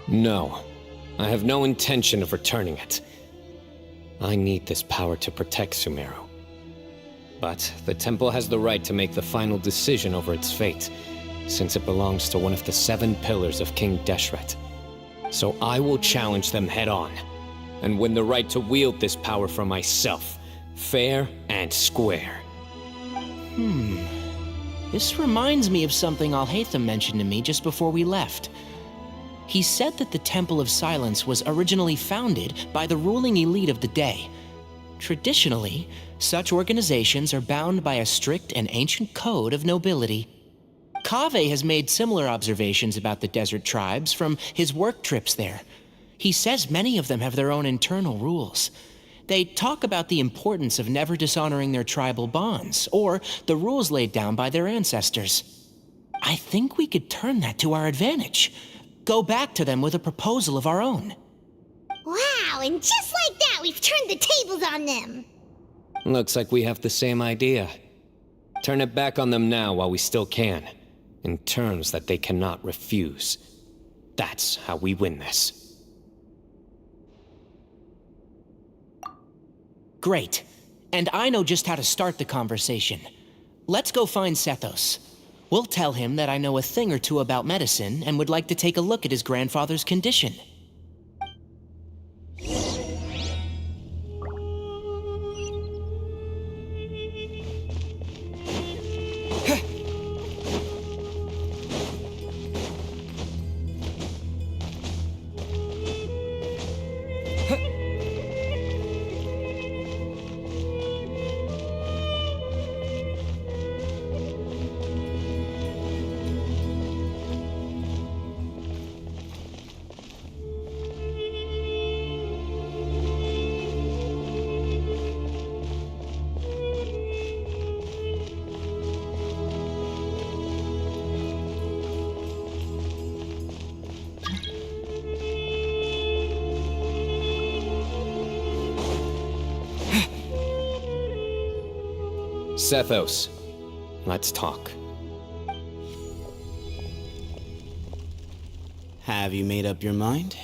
No. I have no intention of returning it. I need this power to protect Sumeru. But the temple has the right to make the final decision over its fate, since it belongs to one of the 7 pillars of King Deshret. So I will challenge them head-on, and win the right to wield this power for myself, fair and square. This reminds me of something Alhaitham mentioned to me just before we left. He said that the Temple of Silence was originally founded by the ruling elite of the day. Traditionally, such organizations are bound by a strict and ancient code of nobility. Kaveh has made similar observations about the desert tribes from his work trips there. He says many of them have their own internal rules. They talk about the importance of never dishonoring their tribal bonds, or the rules laid down by their ancestors. I think we could turn that to our advantage. Go back to them with a proposal of our own. Wow, and just like that, we've turned the tables on them! Looks like we have the same idea. Turn it back on them now while we still can, in terms that they cannot refuse. That's how we win this. Great. And I know just how to start the conversation. Let's go find Sethos. We'll tell him that I know a thing or two about medicine and would like to take a look at his grandfather's condition. Sethos, let's talk. Have you made up your mind?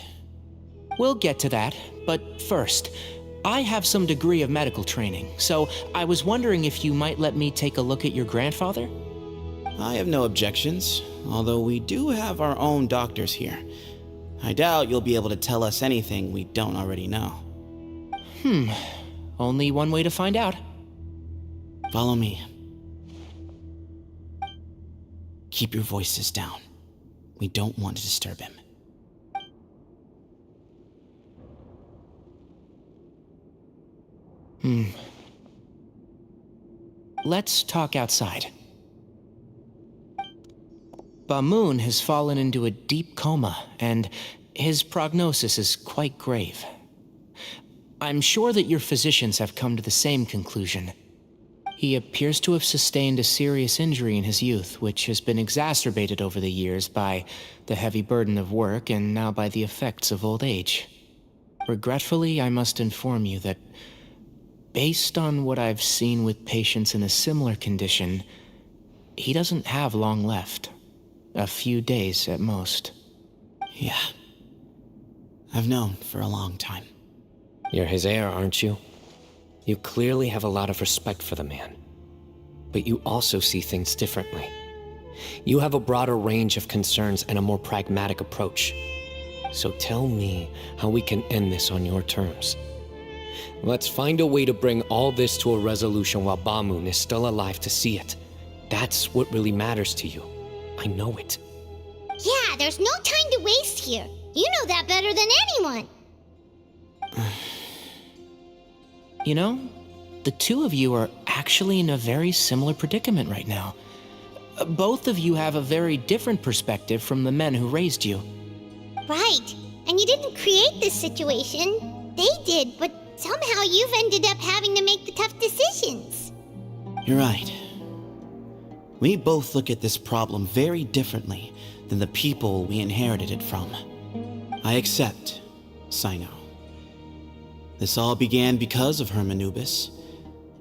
We'll get to that, but first, I have some degree of medical training, so I was wondering if you might let me take a look at your grandfather? I have no objections, although we do have our own doctors here. I doubt you'll be able to tell us anything we don't already know. Only one way to find out. Follow me. Keep your voices down. We don't want to disturb him. Let's talk outside. Bamoon has fallen into a deep coma, and his prognosis is quite grave. I'm sure that your physicians have come to the same conclusion. He appears to have sustained a serious injury in his youth, which has been exacerbated over the years by the heavy burden of work and now by the effects of old age. Regretfully, I must inform you that, based on what I've seen with patients in a similar condition, he doesn't have long left. A few days at most. Yeah. I've known for a long time. You're his heir, aren't you? You clearly have a lot of respect for the man. But you also see things differently. You have a broader range of concerns and a more pragmatic approach. So tell me how we can end this on your terms. Let's find a way to bring all this to a resolution while Bamoon is still alive to see it. That's what really matters to you. I know it. Yeah, there's no time to waste here. You know that better than anyone. You know, the two of you are actually in a very similar predicament right now. Both of you have a very different perspective from the men who raised you. Right. And you didn't create this situation. They did, but somehow you've ended up having to make the tough decisions. You're right. We both look at this problem very differently than the people we inherited it from. I accept, Cyno. This all began because of Hermanubis,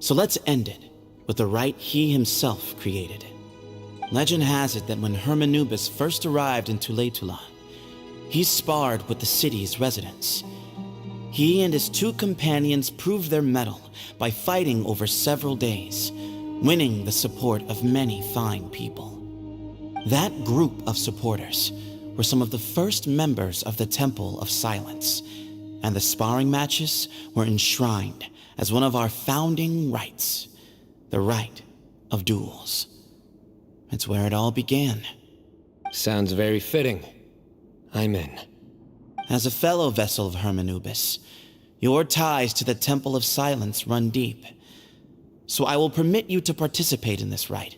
so let's end it with the rite he himself created. Legend has it that when Hermanubis first arrived in Tuletula, he sparred with the city's residents. He and his two companions proved their mettle by fighting over several days, winning the support of many fine people. That group of supporters were some of the first members of the Temple of Silence, and the sparring matches were enshrined as one of our founding rites, the rite of duels. It's where it all began. Sounds very fitting. I'm in. As a fellow vessel of Hermanubis, your ties to the Temple of Silence run deep. So I will permit you to participate in this rite,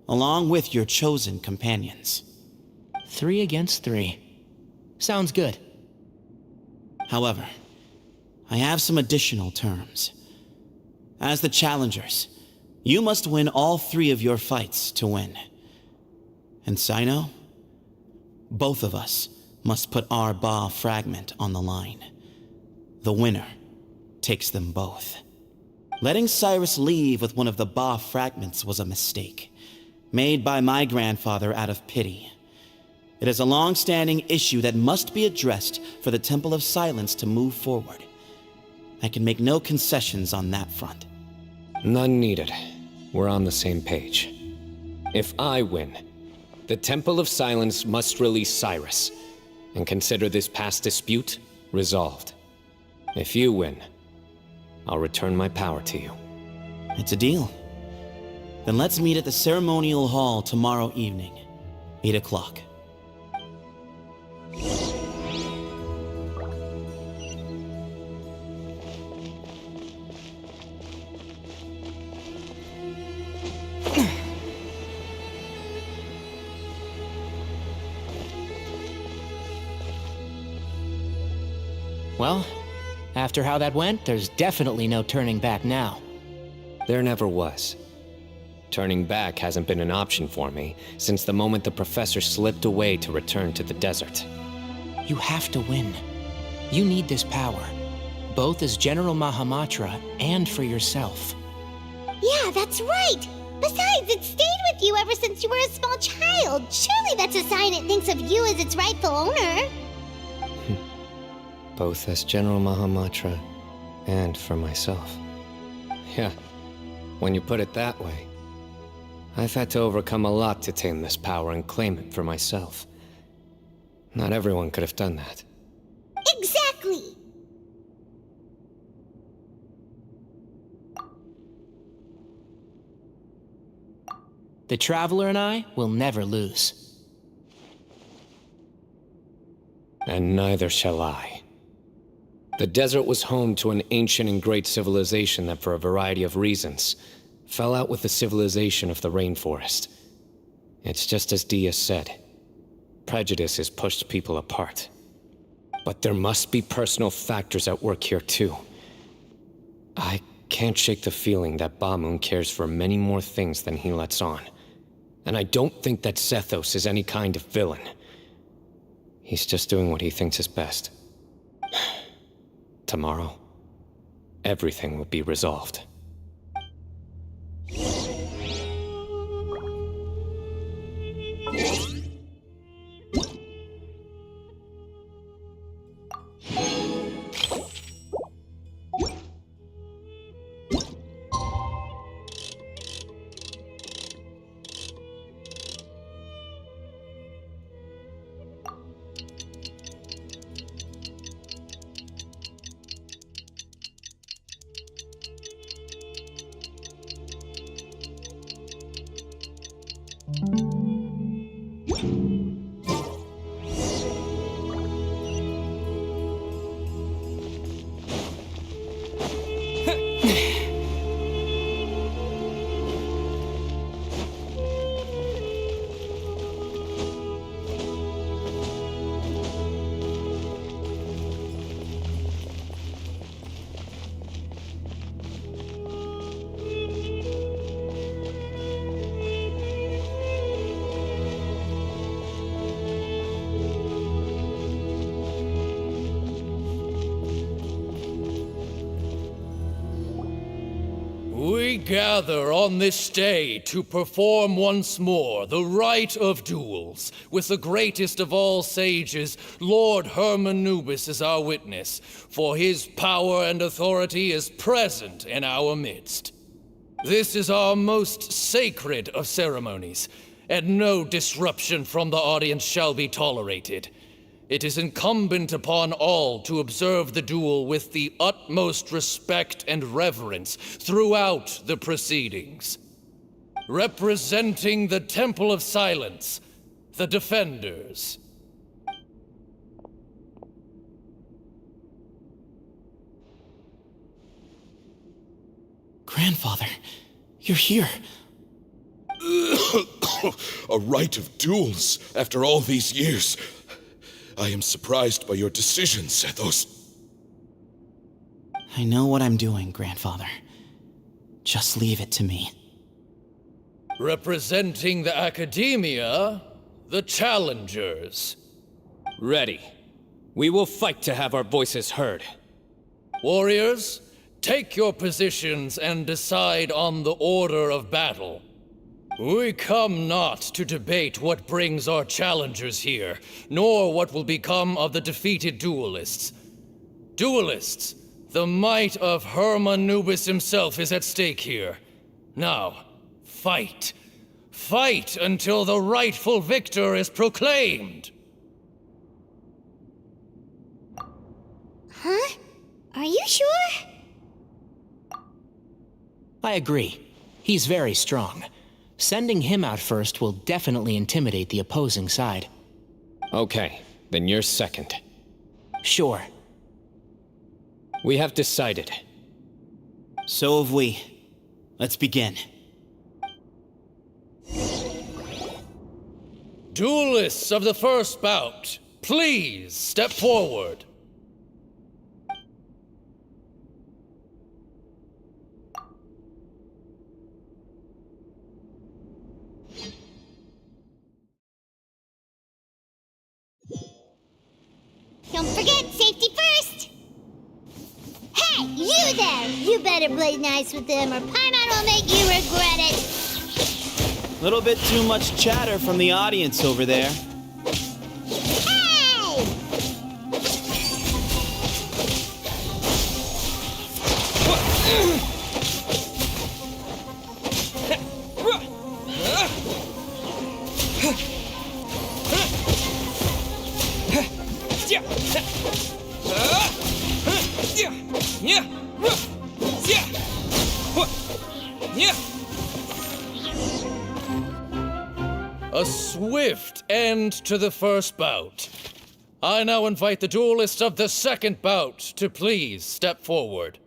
along with your chosen companions. 3 against 3. Sounds good. However, I have some additional terms. As the challengers, you must win all 3 of your fights to win. And Cyno, both of us must put our Ba fragment on the line. The winner takes them both. Letting Cyrus leave with one of the Ba fragments was a mistake, made by my grandfather out of pity. It is a long-standing issue that must be addressed for the Temple of Silence to move forward. I can make no concessions on that front. None needed. We're on the same page. If I win, the Temple of Silence must release Cyrus, and consider this past dispute resolved. If you win, I'll return my power to you. It's a deal. Then let's meet at the ceremonial hall tomorrow evening, 8 o'clock. Well, after how that went, there's definitely no turning back now. There never was. Turning back hasn't been an option for me since the moment the professor slipped away to return to the desert. You have to win. You need this power, both as General Mahamatra and for yourself. Yeah, that's right. Besides, it stayed with you ever since you were a small child. Surely that's a sign it thinks of you as its rightful owner. Both as General Mahamatra and for myself. Yeah, when you put it that way, I've had to overcome a lot to tame this power and claim it for myself. Not everyone could have done that. Exactly! The Traveler and I will never lose. And neither shall I. The desert was home to an ancient and great civilization that, for a variety of reasons, fell out with the civilization of the rainforest. It's just as Dia said. Prejudice has pushed people apart. But there must be personal factors at work here too, I can't shake the feeling that Bamoon cares for many more things than he lets on. And I don't think that Zethos is any kind of villain. He's just doing what he thinks is best. Tomorrow, everything will be resolved. We gather on this day to perform once more the rite of duels, with the greatest of all sages, Lord Hermanubis, as our witness, for his power and authority is present in our midst. This is our most sacred of ceremonies, and no disruption from the audience shall be tolerated. It is incumbent upon all to observe the duel with the utmost respect and reverence throughout the proceedings. Representing the Temple of Silence, the Defenders. Grandfather, you're here. A rite of duels after all these years. I am surprised by your decision, Zethos. I know what I'm doing, Grandfather. Just leave it to me. Representing the Academia, the Challengers. Ready. We will fight to have our voices heard. Warriors, take your positions and decide on the order of battle. We come not to debate what brings our challengers here, nor what will become of the defeated duelists. Duelists, the might of Hermanubis himself is at stake here. Now, fight. Fight until the rightful victor is proclaimed. Huh? Are you sure? I agree. He's very strong. Sending him out first will definitely intimidate the opposing side. Okay, then you're second. Sure. We have decided. So have we. Let's begin. Duelists of the first bout, please step forward. Don't forget, safety first! Hey, you there! You better play nice with them or Paimon will make you regret it! Little bit too much chatter from the audience over there. Hey! A swift end to the first bout. I now invite the duelists of the second bout to please step forward.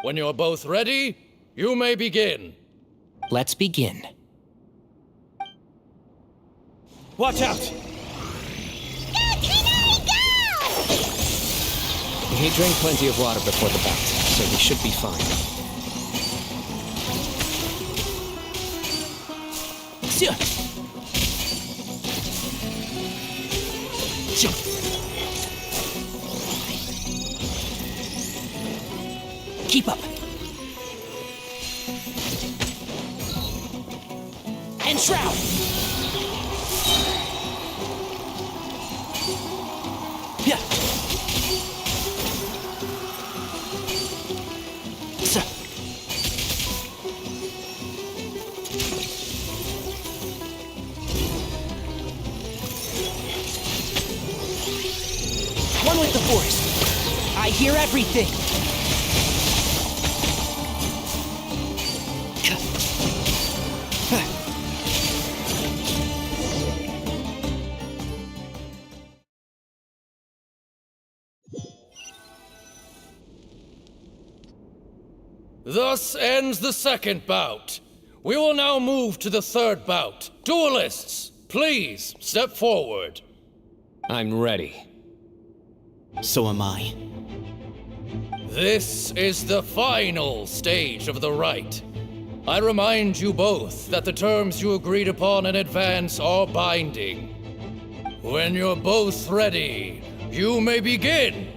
When you're both ready, you may begin. Let's begin. Watch out! He drank plenty of water before the bout. so we should be fine. Keep up. And shroud. Yeah. So. One with the force. I hear everything. Thus ends the second bout. We will now move to the third bout. Duelists, please step forward. I'm ready. So am I. This is the final stage of the rite. I remind you both that the terms you agreed upon in advance are binding. When you're both ready, you may begin.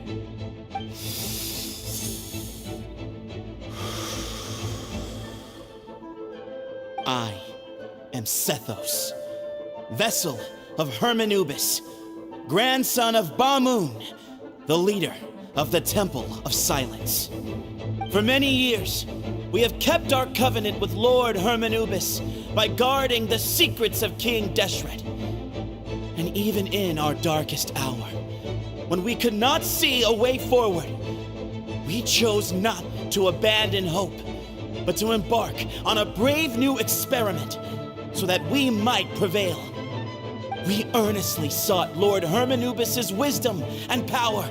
I am Sethos, vessel of Hermanubis, grandson of Bamoon, the leader of the Temple of Silence. For many years, we have kept our covenant with Lord Hermanubis by guarding the secrets of King Deshret. And even in our darkest hour, when we could not see a way forward, we chose not to abandon hope, but to embark on a brave new experiment so that we might prevail. We earnestly sought Lord Hermanubis' wisdom and power,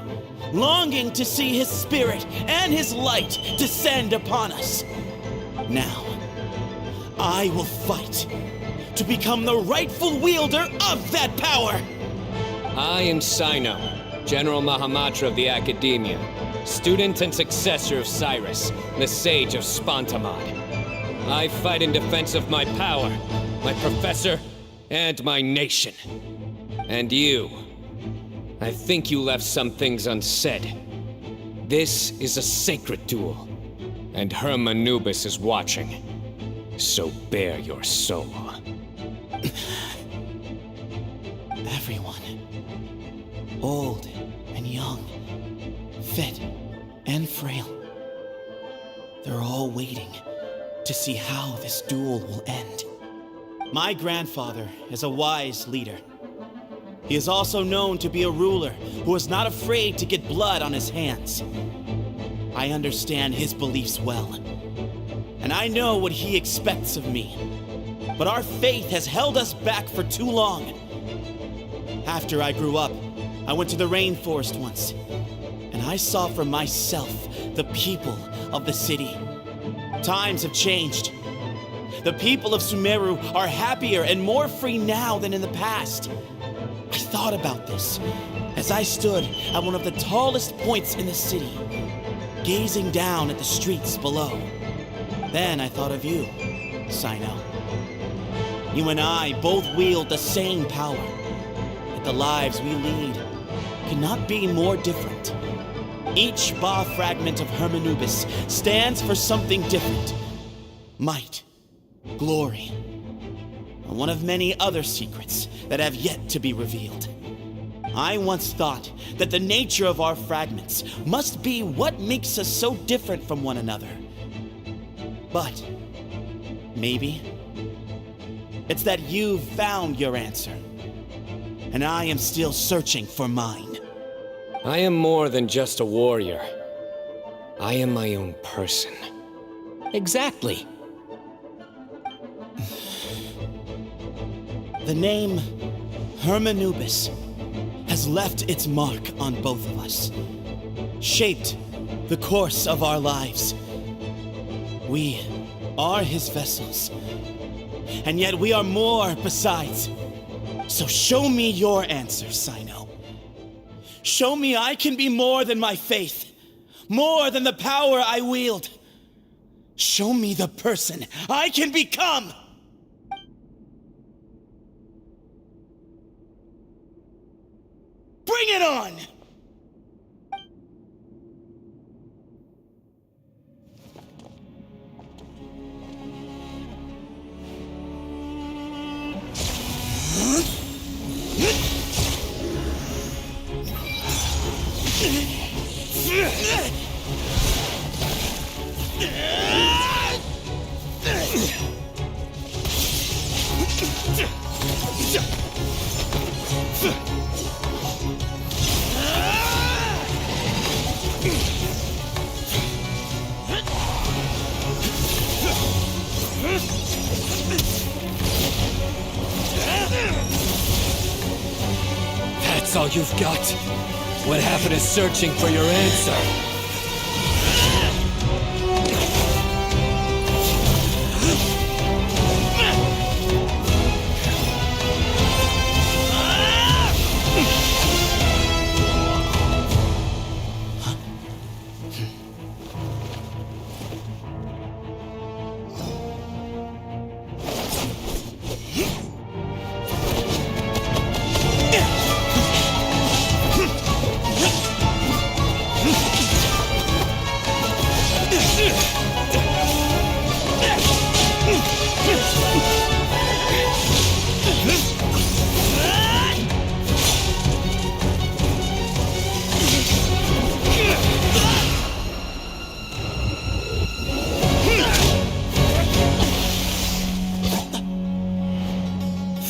longing to see his spirit and his light descend upon us. Now, I will fight to become the rightful wielder of that power. I am Cyno, General Mahamatra of the Academia, student and successor of Cyrus, the Sage of Spantamad. I fight in defense of my power, my professor, and my nation. And you, I think you left some things unsaid. This is a sacred duel, and Hermanubis is watching. So bare your soul. Everyone, old and young, fit and frail, they're all waiting to see how this duel will end. My grandfather is a wise leader. He is also known to be a ruler who is not afraid to get blood on his hands. I understand his beliefs well, and I know what he expects of me. But our faith has held us back for too long. After I grew up, I went to the rainforest once, and I saw for myself the people of the city. Times have changed. The people of Sumeru are happier and more free now than in the past. I thought about this as I stood at one of the tallest points in the city, gazing down at the streets below. Then I thought of you, Cyno. You and I both wield the same power, yet the lives we lead cannot be more different. Each Ba fragment of Hermanubis stands for something different. Might, glory, and one of many other secrets that have yet to be revealed. I once thought that the nature of our fragments must be what makes us so different from one another. But maybe it's that you've found your answer, and I am still searching for mine. I am more than just a warrior. I am my own person. Exactly. The name Hermanubis has left its mark on both of us, shaped the course of our lives. We are his vessels, and yet we are more besides. So show me your answer, Cyno. Show me I can be more than my faith, more than the power I wield. Show me the person I can become! Bring it on! That's all you've got? What happened to searching for your answer?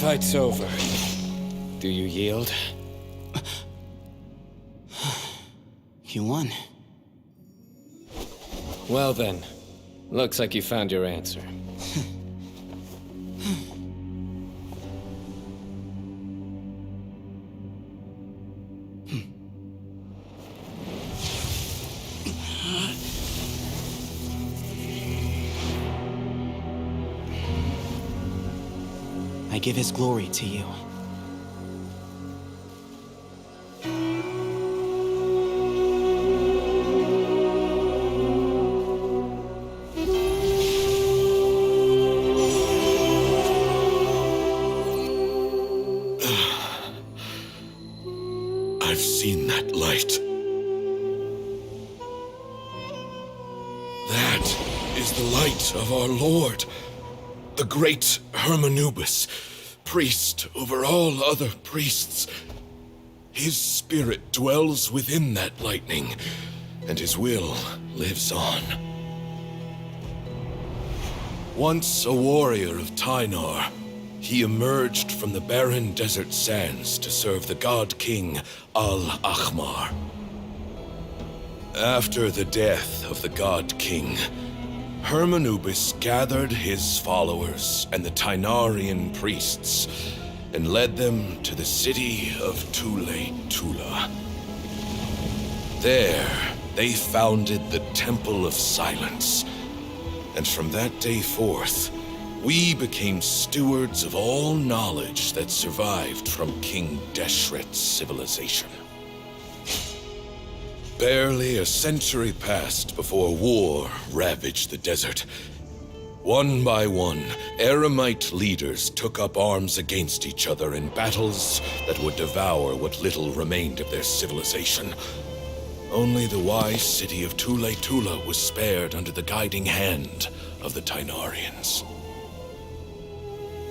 Fight's over. Do you yield? You won. Well then, looks like you found your answer. I give his glory to you. I've seen that light. That is the light of our Lord, the great Hermanubis, priest over all other priests. His spirit dwells within that lightning, and his will lives on. Once a warrior of Tynar, he emerged from the barren desert sands to serve the god king Al-Ahmar. After the death of the god king, Hermanubis gathered his followers and the Tynarian priests and led them to the city of Tule-Tula. There, they founded the Temple of Silence, and from that day forth, we became stewards of all knowledge that survived from King Deshret's civilization. Barely a century passed before war ravaged the desert. One by one, Eremite leaders took up arms against each other in battles that would devour what little remained of their civilization. Only the wise city of Tule-Tula was spared under the guiding hand of the Tynarians.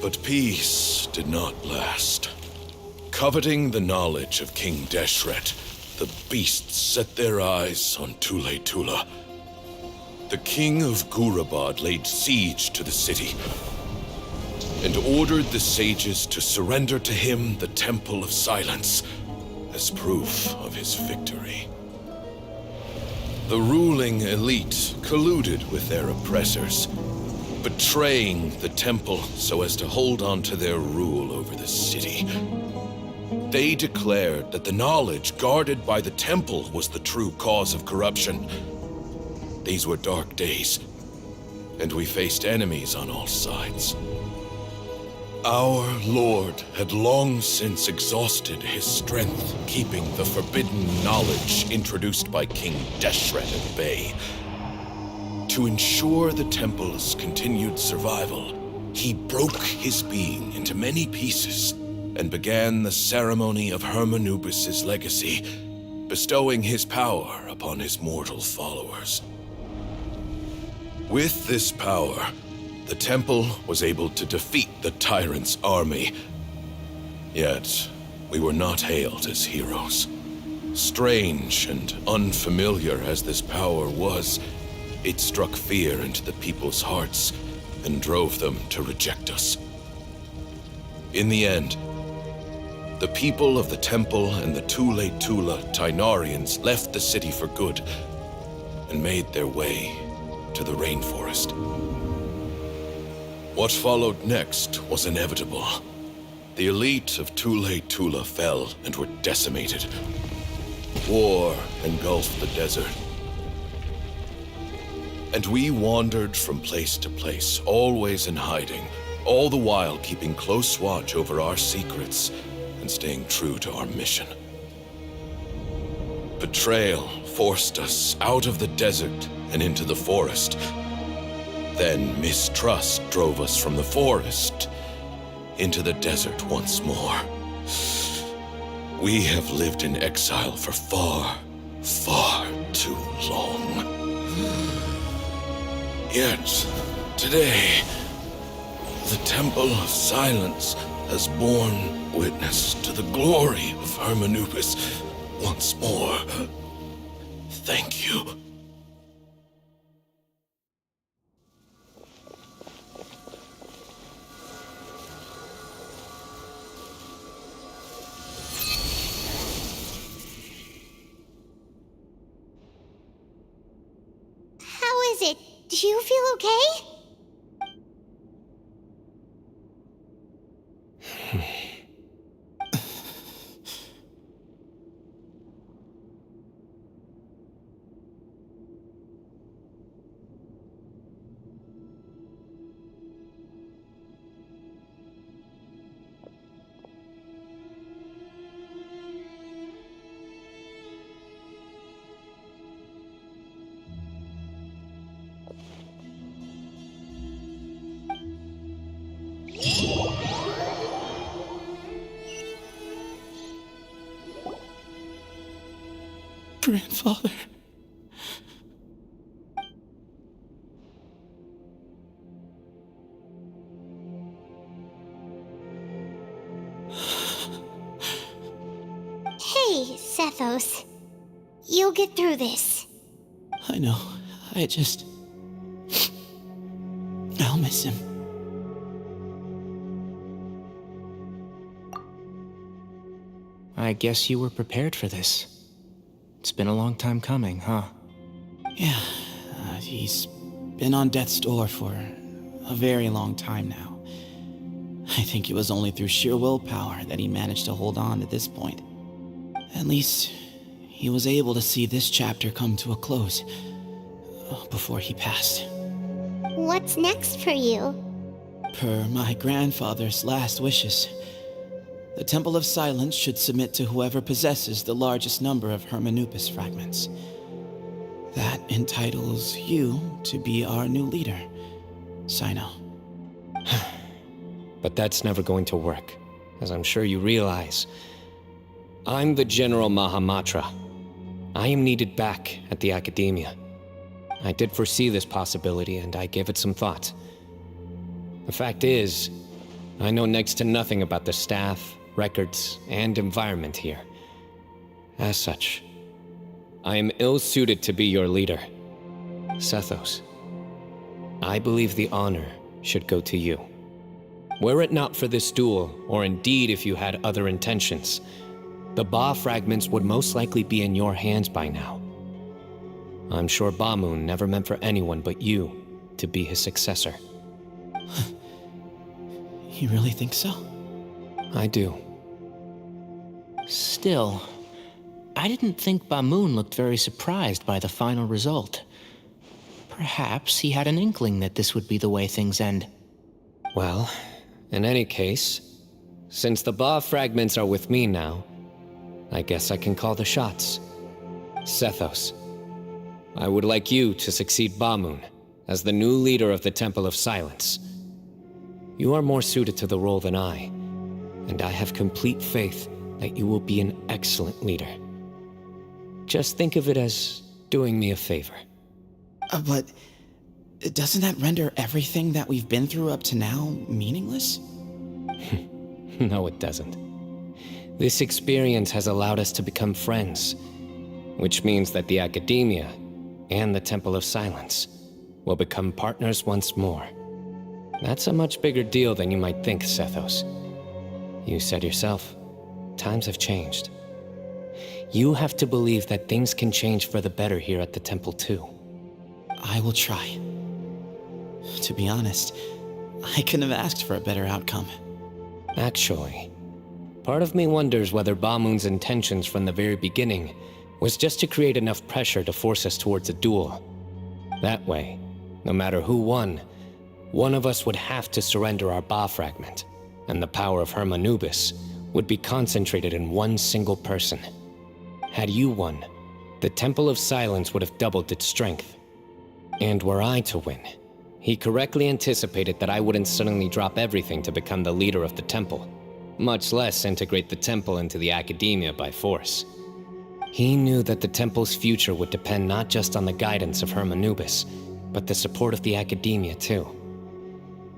But peace did not last. Coveting the knowledge of King Deshret, the beasts set their eyes on Tule-Tula. The king of Gurabad laid siege to the city and ordered the sages to surrender to him the Temple of Silence as proof of his victory. The ruling elite colluded with their oppressors, betraying the temple so as to hold on to their rule over the city. They declared that the knowledge guarded by the temple was the true cause of corruption. These were dark days, and we faced enemies on all sides. Our Lord had long since exhausted his strength, keeping the forbidden knowledge introduced by King Deshret at bay. To ensure the temple's continued survival, he broke his being into many pieces and began the ceremony of Hermanubis' legacy, bestowing his power upon his mortal followers. With this power, the temple was able to defeat the tyrant's army. Yet, we were not hailed as heroes. Strange and unfamiliar as this power was, it struck fear into the people's hearts and drove them to reject us. In the end, the people of the temple and the Tule Tula Tainarians left the city for good and made their way to the rainforest. What followed next was inevitable. The elite of Tule Tula fell and were decimated. War engulfed the desert. And we wandered from place to place, always in hiding, all the while keeping close watch over our secrets and staying true to our mission. Betrayal forced us out of the desert and into the forest. Then mistrust drove us from the forest into the desert once more. We have lived in exile for far, far too long. Yet, today, the Temple of Silence has borne witness to the glory of Hermanubis once more. Thank you. How is it? Do you feel okay? Grandfather. Hey, Sethos. You'll get through this. I know. I'll miss him. I guess you were prepared for this. It's been a long time coming, huh? Yeah, he's been on death's door for a very long time now. I think it was only through sheer willpower that he managed to hold on to this point. At least, he was able to see this chapter come to a close before he passed. What's next for you? Per my grandfather's last wishes, the Temple of Silence should submit to whoever possesses the largest number of Hermanubis fragments. That entitles you to be our new leader, Cyno. But that's never going to work, as I'm sure you realize. I'm the General Mahamatra. I am needed back at the Academia. I did foresee this possibility, and I gave it some thought. The fact is, I know next to nothing about the staff, records, and environment here. As such, I am ill-suited to be your leader. Sethos, I believe the honor should go to you. Were it not for this duel, or indeed if you had other intentions, the Ba fragments would most likely be in your hands by now. I'm sure Bamun never meant for anyone but you to be his successor. You really think so? I do. Still, I didn't think Bamun looked very surprised by the final result. Perhaps he had an inkling that this would be the way things end. Well, In any case, since the Ba fragments are with me now, I guess I can call the shots. Sethos, I would like you to succeed Bamun as the new leader of the Temple of Silence. You are more suited to the role than I, and I have complete faith that you will be an excellent leader. Just think of it as doing me a favor. But doesn't that render everything that we've been through up to now meaningless? No, it doesn't. This experience has allowed us to become friends, which means that the Academia and the Temple of Silence will become partners once more. That's a much bigger deal than you might think, Sethos. You said yourself, times have changed. You have to believe that things can change for the better here at the Temple too. I will try. To be honest, I couldn't have asked for a better outcome. Actually, part of me wonders whether Bamun's intentions from the very beginning was just to create enough pressure to force us towards a duel. That way, no matter who won, one of us would have to surrender our Ba fragment, and the power of Hermanubis would be concentrated in one single person. Had you won, the Temple of Silence would have doubled its strength. And were I to win, he correctly anticipated that I wouldn't suddenly drop everything to become the leader of the temple, much less integrate the temple into the Academia by force. He knew that the temple's future would depend not just on the guidance of Hermanubis, but the support of the Academia too.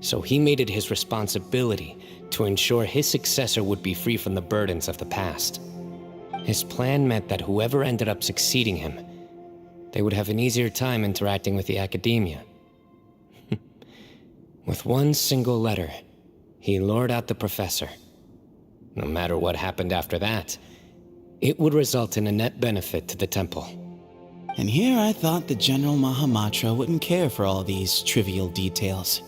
So he made it his responsibility to ensure his successor would be free from the burdens of the past. His plan meant that whoever ended up succeeding him, they would have an easier time interacting with the Academia. With one single letter, he lured out the professor. No matter what happened after that, it would result in a net benefit to the temple. And here I thought the General Mahamatra wouldn't care for all these trivial details.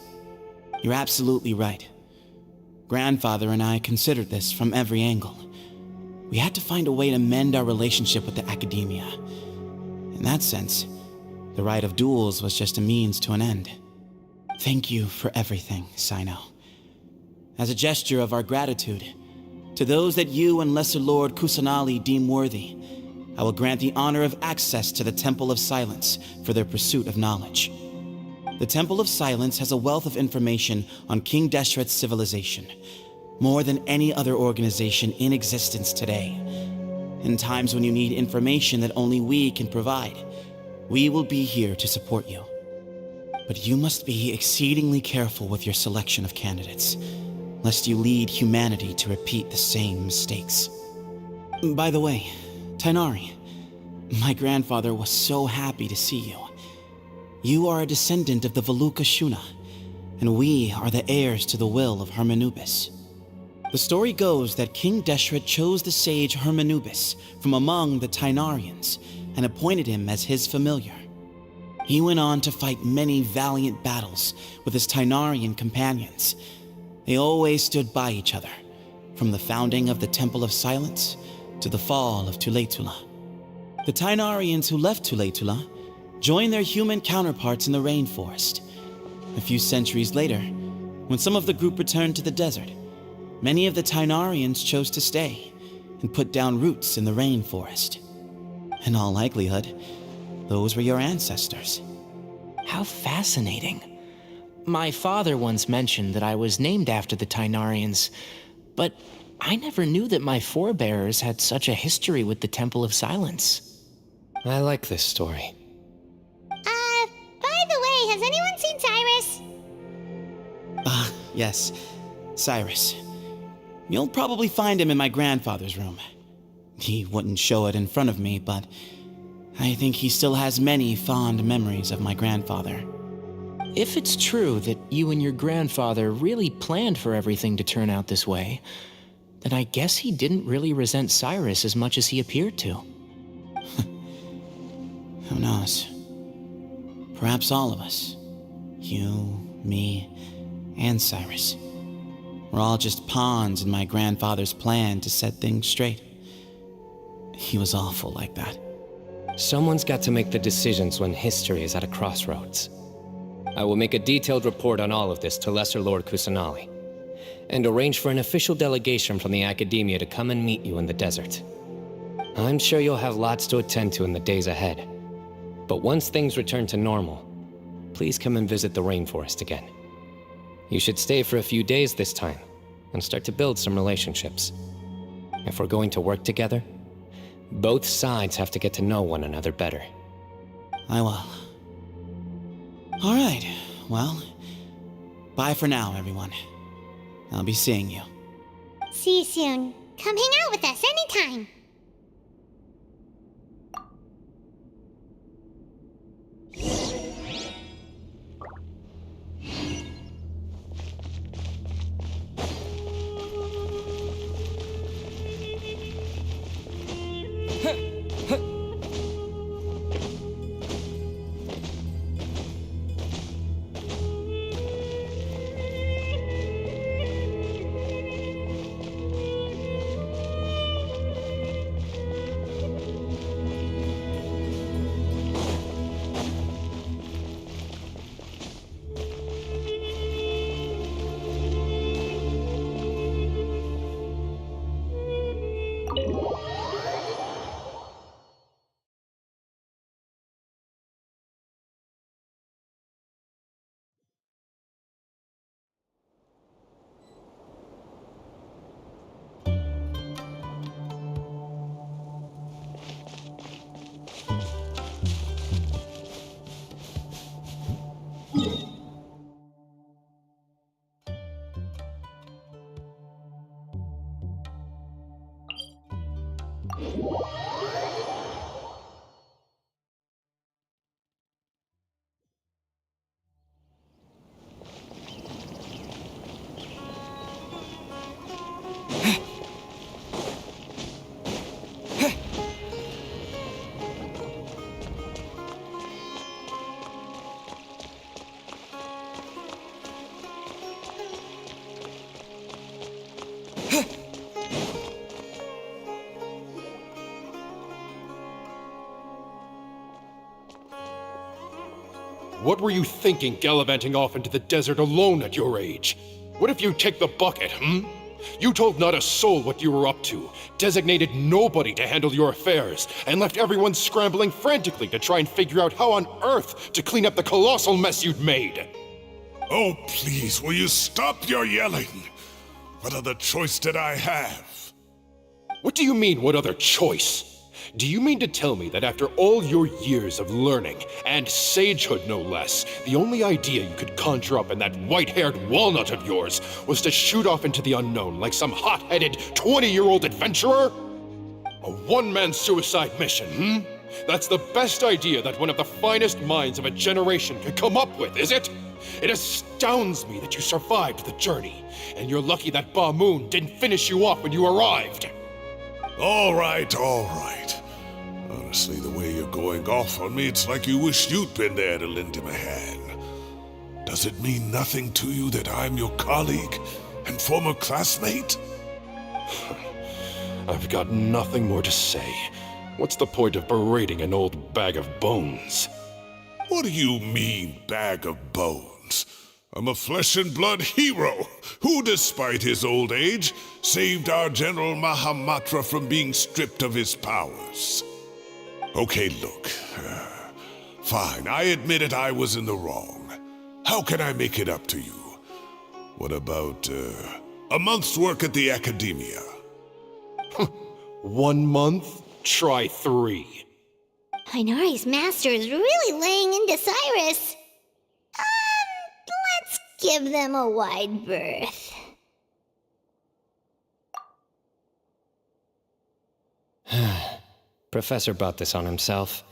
You're absolutely right. Grandfather and I considered this from every angle. We had to find a way to mend our relationship with the Academia. In that sense, the right of duels was just a means to an end. Thank you for everything, Cyno. As a gesture of our gratitude, to those that you and Lesser Lord Kusanali deem worthy, I will grant the honor of access to the Temple of Silence for their pursuit of knowledge. The Temple of Silence has a wealth of information on King Deshret's civilization, more than any other organization in existence today. In times when you need information that only we can provide, we will be here to support you. But you must be exceedingly careful with your selection of candidates, lest you lead humanity to repeat the same mistakes. By the way, Tainari, my grandfather was so happy to see you. You are a descendant of the Veluca Shuna, and we are the heirs to the will of Hermanubis. The story goes that King Deshret chose the sage Hermanubis from among the Tainarians and appointed him as his familiar. He went on to fight many valiant battles with his Tainarian companions. They always stood by each other, from the founding of the Temple of Silence to the fall of Tuletula. The Tainarians who left Tuletula joined their human counterparts in the rainforest. A few centuries later, when some of the group returned to the desert, many of the Tainarians chose to stay and put down roots in the rainforest. In all likelihood, those were your ancestors. How fascinating. My father once mentioned that I was named after the Tainarians, but I never knew that my forebears had such a history with the Temple of Silence. I like this story. By the way, has anyone seen Cyrus? Yes, Cyrus. You'll probably find him in my grandfather's room. He wouldn't show it in front of me, but I think he still has many fond memories of my grandfather. If it's true that you and your grandfather really planned for everything to turn out this way, then I guess he didn't really resent Cyrus as much as he appeared to. Who knows? Perhaps all of us, you, me, and Cyrus, we're all just pawns in my grandfather's plan to set things straight. He was awful like that. Someone's got to make the decisions when history is at a crossroads. I will make a detailed report on all of this to Lesser Lord Kusanali. and arrange for an official delegation from the academia to come and meet you in the desert. I'm sure you'll have lots to attend to in the days ahead. But once things return to normal, please come and visit the rainforest again. You should stay for a few days this time, and start to build some relationships. If we're going to work together, both sides have to get to know one another better. I will. All right, well, bye for now, everyone. I'll be seeing you. See you soon. Come hang out with us anytime. What were you thinking gallivanting off into the desert alone at your age? What if you take the bucket, You told not a soul what you were up to, designated nobody to handle your affairs, and left everyone scrambling frantically to try and figure out how on earth to clean up the colossal mess you'd made. Oh, please, will you stop your yelling? What other choice did I have? What do you mean, what other choice? Do you mean to tell me that after all your years of learning, and sagehood no less, the only idea you could conjure up in that white-haired walnut of yours was to shoot off into the unknown like some hot-headed 20-year-old adventurer? A one-man suicide mission, That's the best idea that one of the finest minds of a generation could come up with, is it? It astounds me that you survived the journey, and you're lucky that Ba Moon didn't finish you off when you arrived. All right, all right. Honestly, the way you're going off on me, it's like you wish you'd been there to lend him a hand. Does it mean nothing to you that I'm your colleague and former classmate? I've got nothing more to say. What's the point of berating an old bag of bones? What do you mean, bag of bones? I'm a flesh and blood hero who, despite his old age, saved our General Mahamatra from being stripped of his powers. Okay, look. Fine, I admit it, I was in the wrong. How can I make it up to you? What about, a month's work at the academia? 1 month? Try 3. Inari's master is really laying into Cyrus. Let's give them a wide berth. Professor brought this on himself.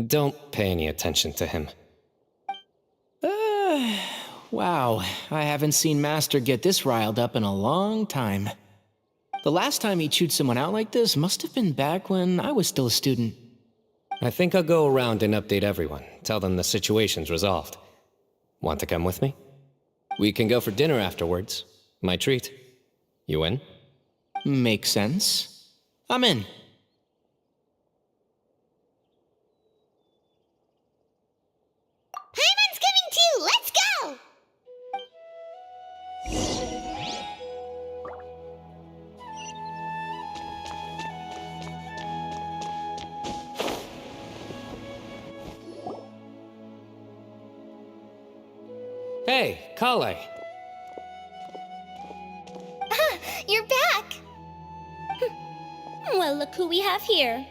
Don't pay any attention to him. Wow, I haven't seen Master get this riled up in a long time. The last time he chewed someone out like this must have been back when I was still a student. I think I'll go around and update everyone, tell them the situation's resolved. Want to come with me? We can go for dinner afterwards. My treat. You in? Makes sense. I'm in. Paimon's coming too! Let's go! Hey, Kale. You're back! Well, look who we have here.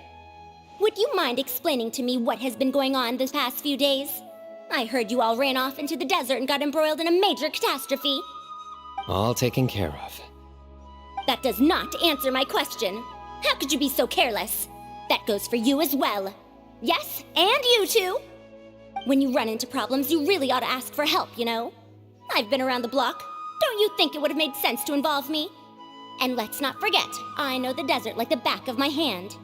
Would you mind explaining to me what has been going on this past few days? I heard you all ran off into the desert and got embroiled in a major catastrophe. All taken care of. That does not answer my question. How could you be so careless? That goes for you as well. Yes, and you too. When you run into problems, you really ought to ask for help, you know? I've been around the block. Don't you think it would have made sense to involve me? And let's not forget, I know the desert like the back of my hand.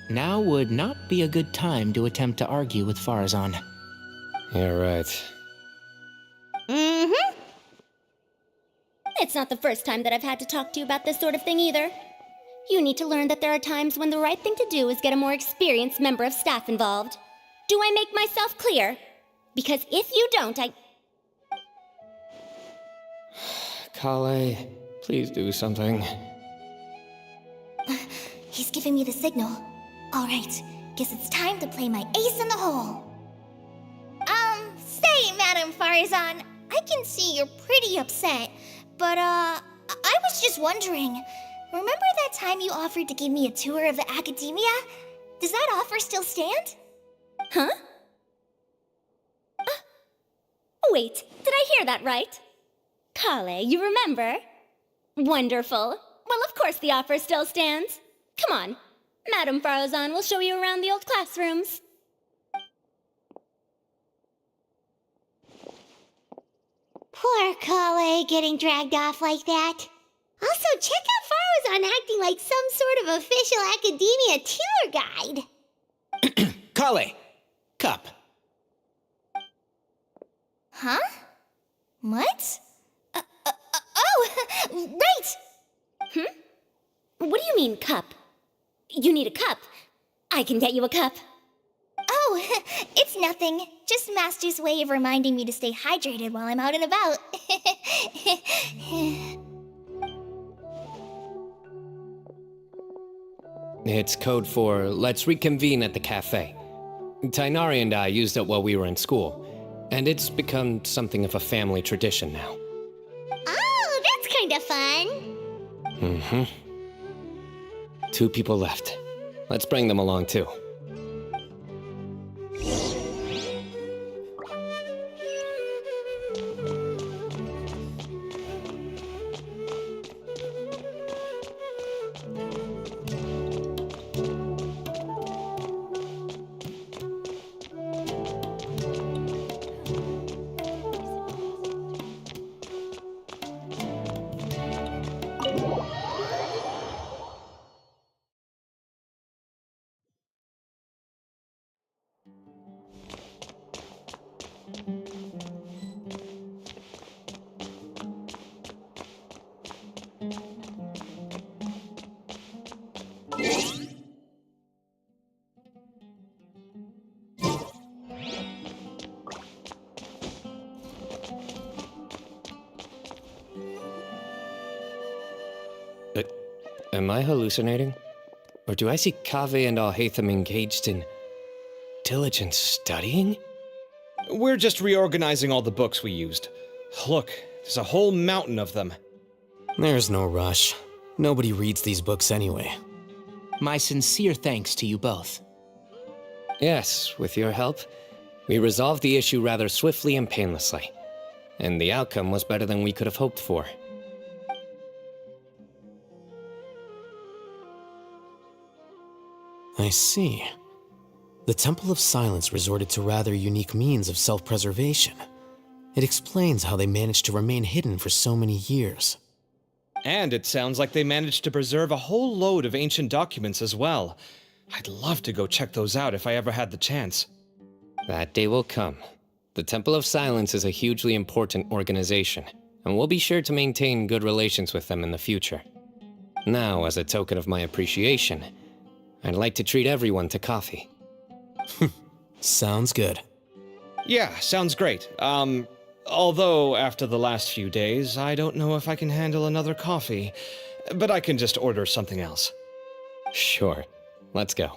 Now would not be a good time to attempt to argue with Farazan. You're right. Mm-hmm. It's not the first time that I've had to talk to you about this sort of thing either. You need to learn that there are times when the right thing to do is get a more experienced member of staff involved. Do I make myself clear? Because if you don't, Kale, please do something. He's giving me the signal. All right, guess it's time to play my ace in the hole. Say, Madam Farazan, I can see you're pretty upset, but, I was just wondering, remember that time you offered to give me a tour of the academia? Does that offer still stand? Huh? Wait, did I hear that right? Kale, you remember? Wonderful. Well, of course the offer still stands. Come on. Madam Farazan will show you around the old classrooms. Poor Kale getting dragged off like that. Also, check out Farazan acting like some sort of official academia tour guide. Kale! Cup. Huh? What? Oh, right! What do you mean, cup? You need a cup. I can get you a cup. Oh, it's nothing. Just Master's way of reminding me to stay hydrated while I'm out and about. It's code for let's reconvene at the cafe. Tainari and I used it while we were in school, and it's become something of a family tradition now. Oh, that's kind of fun. Mm-hmm. 2 people left. Let's bring them along, too. Am I hallucinating? Or do I see Kaveh and Alhaitham engaged in diligent studying? We're just reorganizing all the books we used. Look, there's a whole mountain of them. There's no rush. Nobody reads these books anyway. My sincere thanks to you both. Yes, with your help, we resolved the issue rather swiftly and painlessly. And the outcome was better than we could have hoped for. I see. The Temple of Silence resorted to rather unique means of self-preservation. It explains how they managed to remain hidden for so many years. And it sounds like they managed to preserve a whole load of ancient documents as well. I'd love to go check those out if I ever had the chance. That day will come. The Temple of Silence is a hugely important organization, and we'll be sure to maintain good relations with them in the future. Now, as a token of my appreciation, I'd like to treat everyone to coffee. Sounds good. Yeah, sounds great. Although after the last few days, I don't know if I can handle another coffee. But I can just order something else. Sure. Let's go.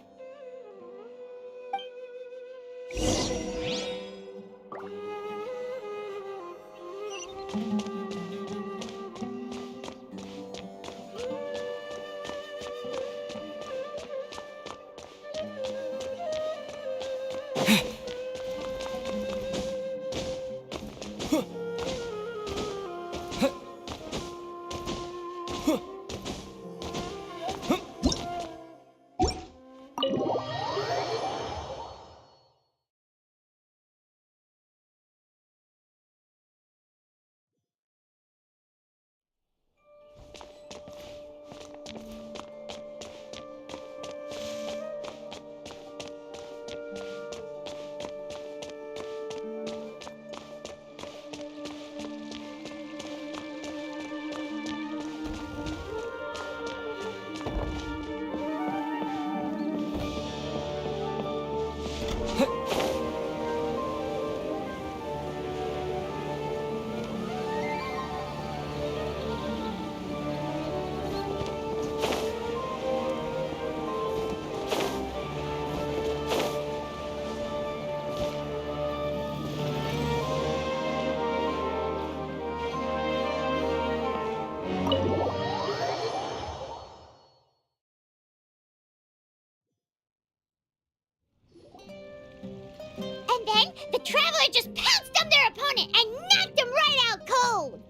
And then the Traveler just pounced on their opponent and knocked him right out cold.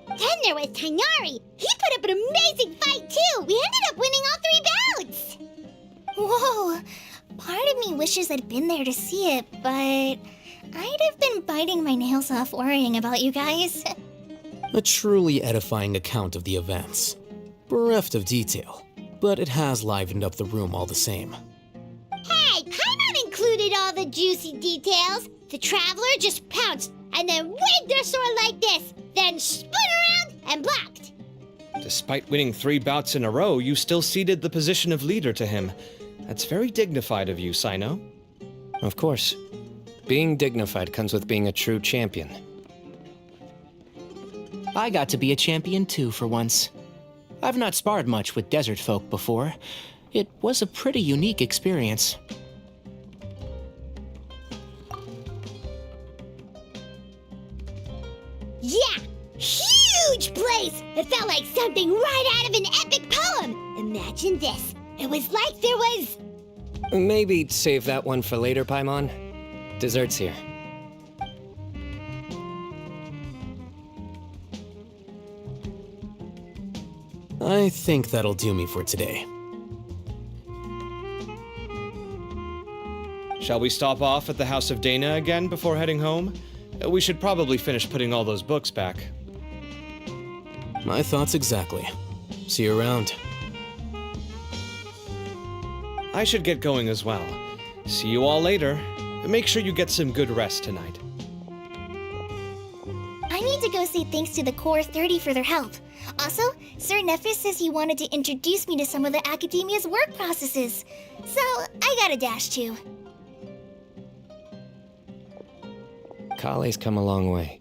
Then there was Tainari. He put up an amazing fight too. We ended up winning all 3 bouts. Whoa! Part of me wishes I'd been there to see it, but I'd have been biting my nails off worrying about you guys. A truly edifying account of the events. Bereft of detail, but it has livened up the room all the same. Hey, Paimon included all the juicy details. The Traveler just pounced and then waved their sword like this, then spun around and blocked. Despite winning 3 bouts in a row, you still ceded the position of leader to him. That's very dignified of you, Cyno. Of course. Being dignified comes with being a true champion. I got to be a champion too for once. I've not sparred much with desert folk before. It was a pretty unique experience. Yeah, huge place! It felt like something right out of an epic poem. Imagine this. It was like there was... Maybe save that one for later, Paimon. Dessert's here. I think that'll do me for today. Shall we stop off at the House of Dana again before heading home? We should probably finish putting all those books back. My thoughts exactly. See you around. I should get going as well. See you all later. Make sure you get some good rest tonight. I need to go say thanks to the Core 30 for their help. Also, Sir Nephis says he wanted to introduce me to some of the Academia's work processes. So, I gotta dash too. Kale's come a long way.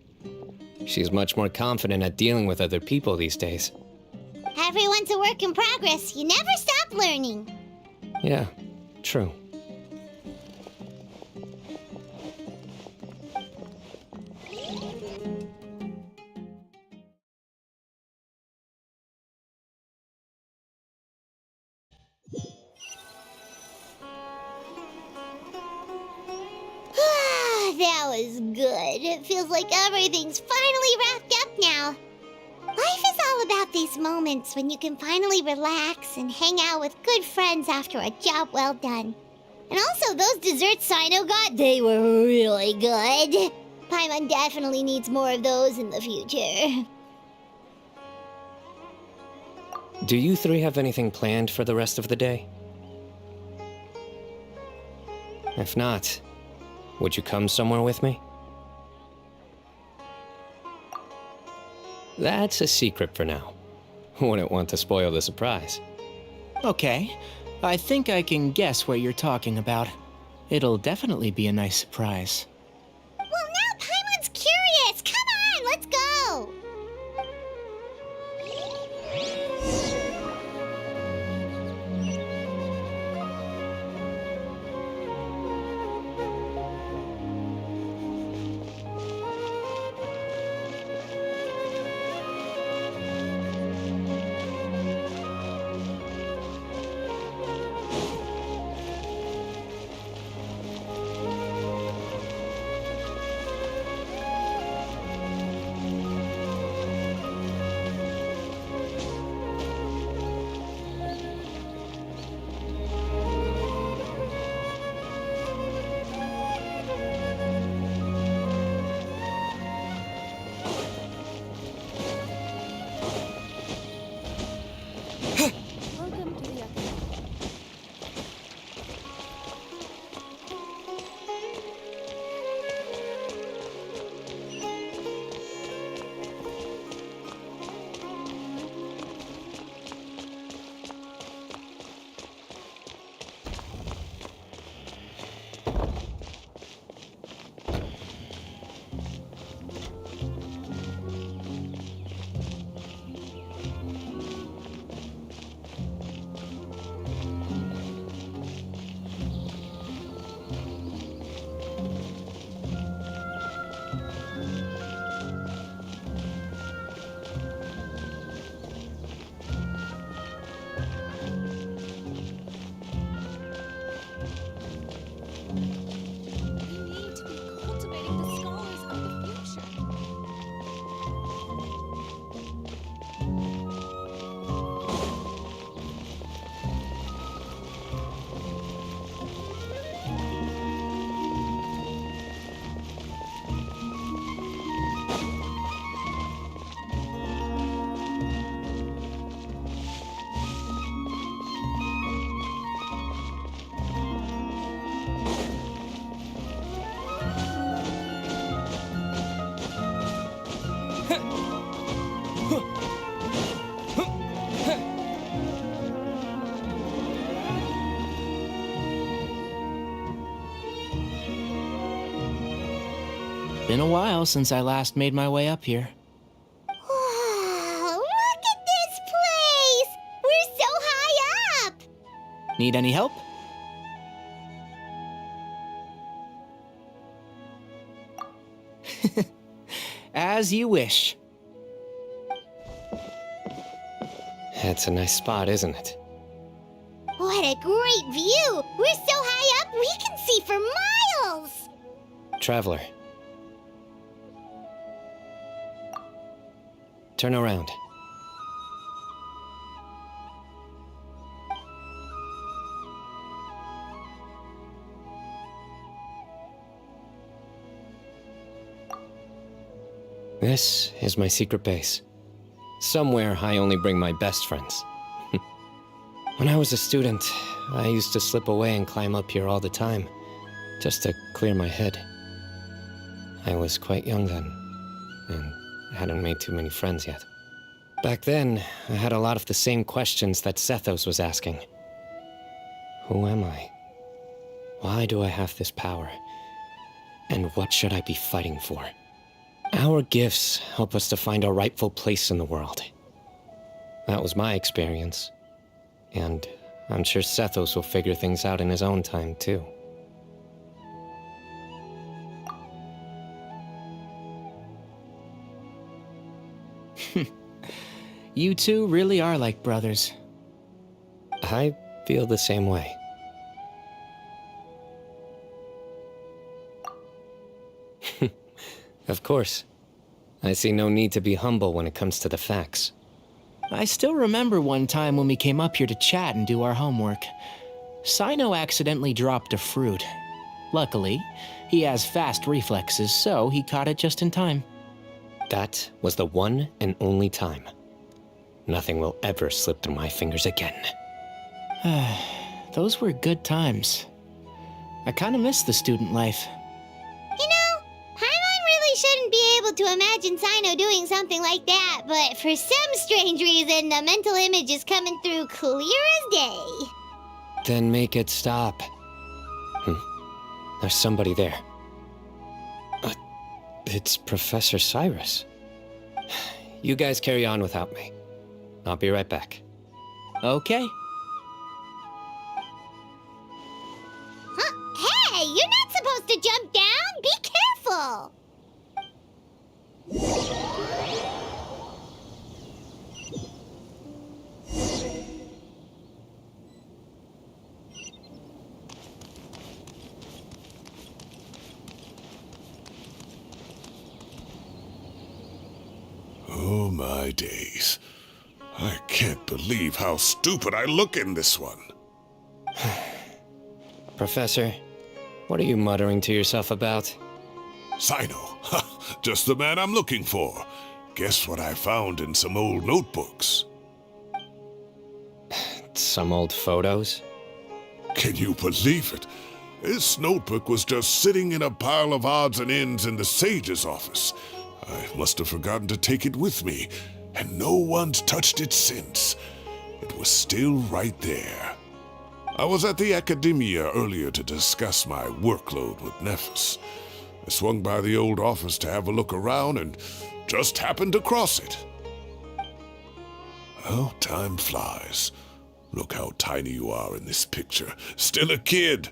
She's much more confident at dealing with other people these days. Everyone's a work in progress. You never stop learning. Yeah, true. That was good. It feels like everything's finally wrapped up now. Life is all about these moments when you can finally relax and hang out with good friends after a job well done. And also, those desserts Cyno got, they were really good. Paimon definitely needs more of those in the future. Do you 3 have anything planned for the rest of the day? If not, would you come somewhere with me? That's a secret for now. Wouldn't want to spoil the surprise. Okay, I think I can guess what you're talking about. It'll definitely be a nice surprise. Well, now Paimon's curious. Come on, let's go. been a while since I last made my way up here. Wow, look at this place! We're so high up! Need any help? As you wish. It's a nice spot, isn't it? What a great view! We're so high up, we can see for miles! Traveler. Turn around. This is my secret base. Somewhere I only bring my best friends. When I was a student, I used to slip away and climb up here all the time, just to clear my head. I was quite young then, and hadn't made too many friends yet. Back then, I had a lot of the same questions that Sethos was asking. Who am I? Why do I have this power? And what should I be fighting for? Our gifts help us to find our rightful place in the world. That was my experience. And I'm sure Sethos will figure things out in his own time, too. You two really are like brothers. I feel the same way. Of course. I see no need to be humble when it comes to the facts. I still remember one time when we came up here to chat and do our homework. Cyno accidentally dropped a fruit. Luckily, he has fast reflexes, so he caught it just in time. That was the one and only time. Nothing will ever slip through my fingers again. Those were good times. I kinda miss the student life. You know, Paimon really shouldn't be able to imagine Cyno doing something like that, but for some strange reason, the mental image is coming through clear as day. Then make it stop. There's somebody there. It's Professor Cyrus. You guys carry on without me. I'll be right back. Okay. Huh? Hey, you're not supposed to jump down! Be careful! Oh my days. I can't believe how stupid I look in this one. Professor, what are you muttering to yourself about? Cyno, just the man I'm looking for. Guess what I found in some old notebooks? Some old photos? Can you believe it? This notebook was just sitting in a pile of odds and ends in the sage's office. I must have forgotten to take it with me, and no one's touched it since. It was still right there. I was at the Academia earlier to discuss my workload with Nephis. I swung by the old office to have a look around and just happened to cross it. Oh, time flies. Look how tiny you are in this picture. Still a kid.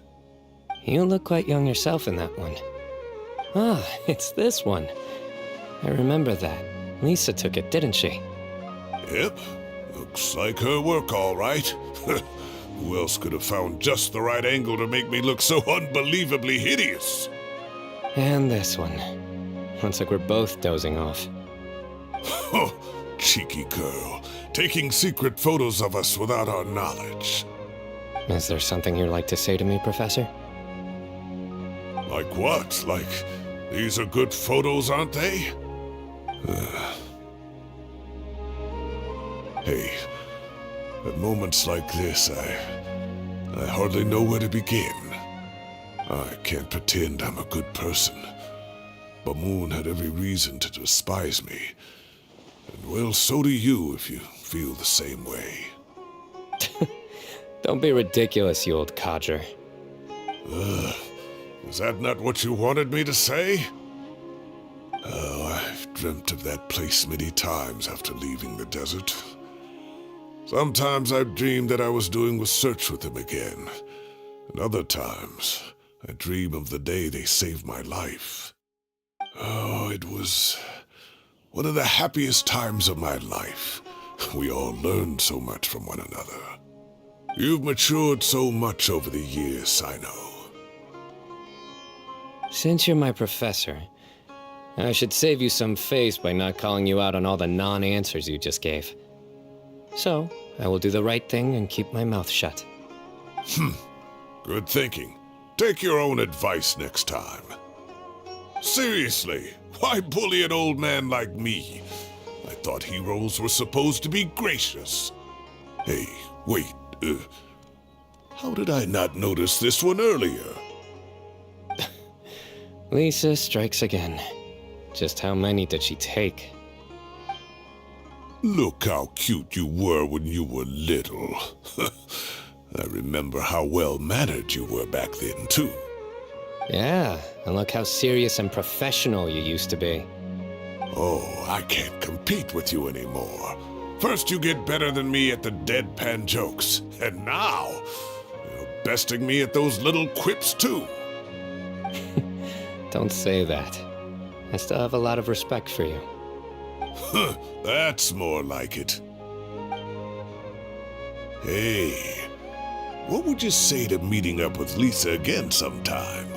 You look quite young yourself in that one. Ah, it's this one. I remember that. Lisa took it, didn't she? Yep. Looks like her work, all right. Who else could have found just the right angle to make me look so unbelievably hideous? And this one. Looks like we're both dozing off. Oh, cheeky girl. Taking secret photos of us without our knowledge. Is there something you'd like to say to me, Professor? Like what? Like, these are good photos, aren't they? Hey, at moments like this, I hardly know where to begin. I can't pretend I'm a good person. Bamoon had every reason to despise me. And well, so do you if you feel the same way. Don't be ridiculous, you old codger. Is that not what you wanted me to say? Oh, I've dreamt of that place many times after leaving the desert. Sometimes I've dreamed that I was doing research with them again, and other times I dream of the day they saved my life. Oh, it was one of the happiest times of my life. We all learned so much from one another. You've matured so much over the years, Cyno. Since you're my professor, I should save you some face by not calling you out on all the non-answers you just gave. So, I will do the right thing and keep my mouth shut. Good thinking. Take your own advice next time. Seriously, why bully an old man like me? I thought heroes were supposed to be gracious. Hey, wait, how did I not notice this one earlier? Lisa strikes again. Just how many did she take? Look how cute you were when you were little. I remember how well-mannered you were back then, too. Yeah, and look how serious and professional you used to be. Oh, I can't compete with you anymore. First you get better than me at the deadpan jokes, and now you're besting me at those little quips, too. Don't say that. I still have a lot of respect for you. That's more like it. Hey, what would you say to meeting up with Lisa again sometime?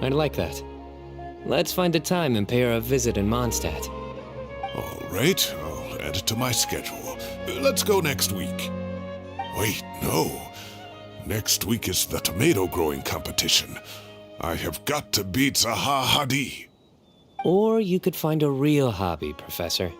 I'd like that. Let's find a time and pay her a visit in Mondstadt. All right, I'll add it to my schedule. Let's go next week. Wait, no. Next week is the tomato growing competition. I have got to beat Zaha Hadid. Or you could find a real hobby, Professor.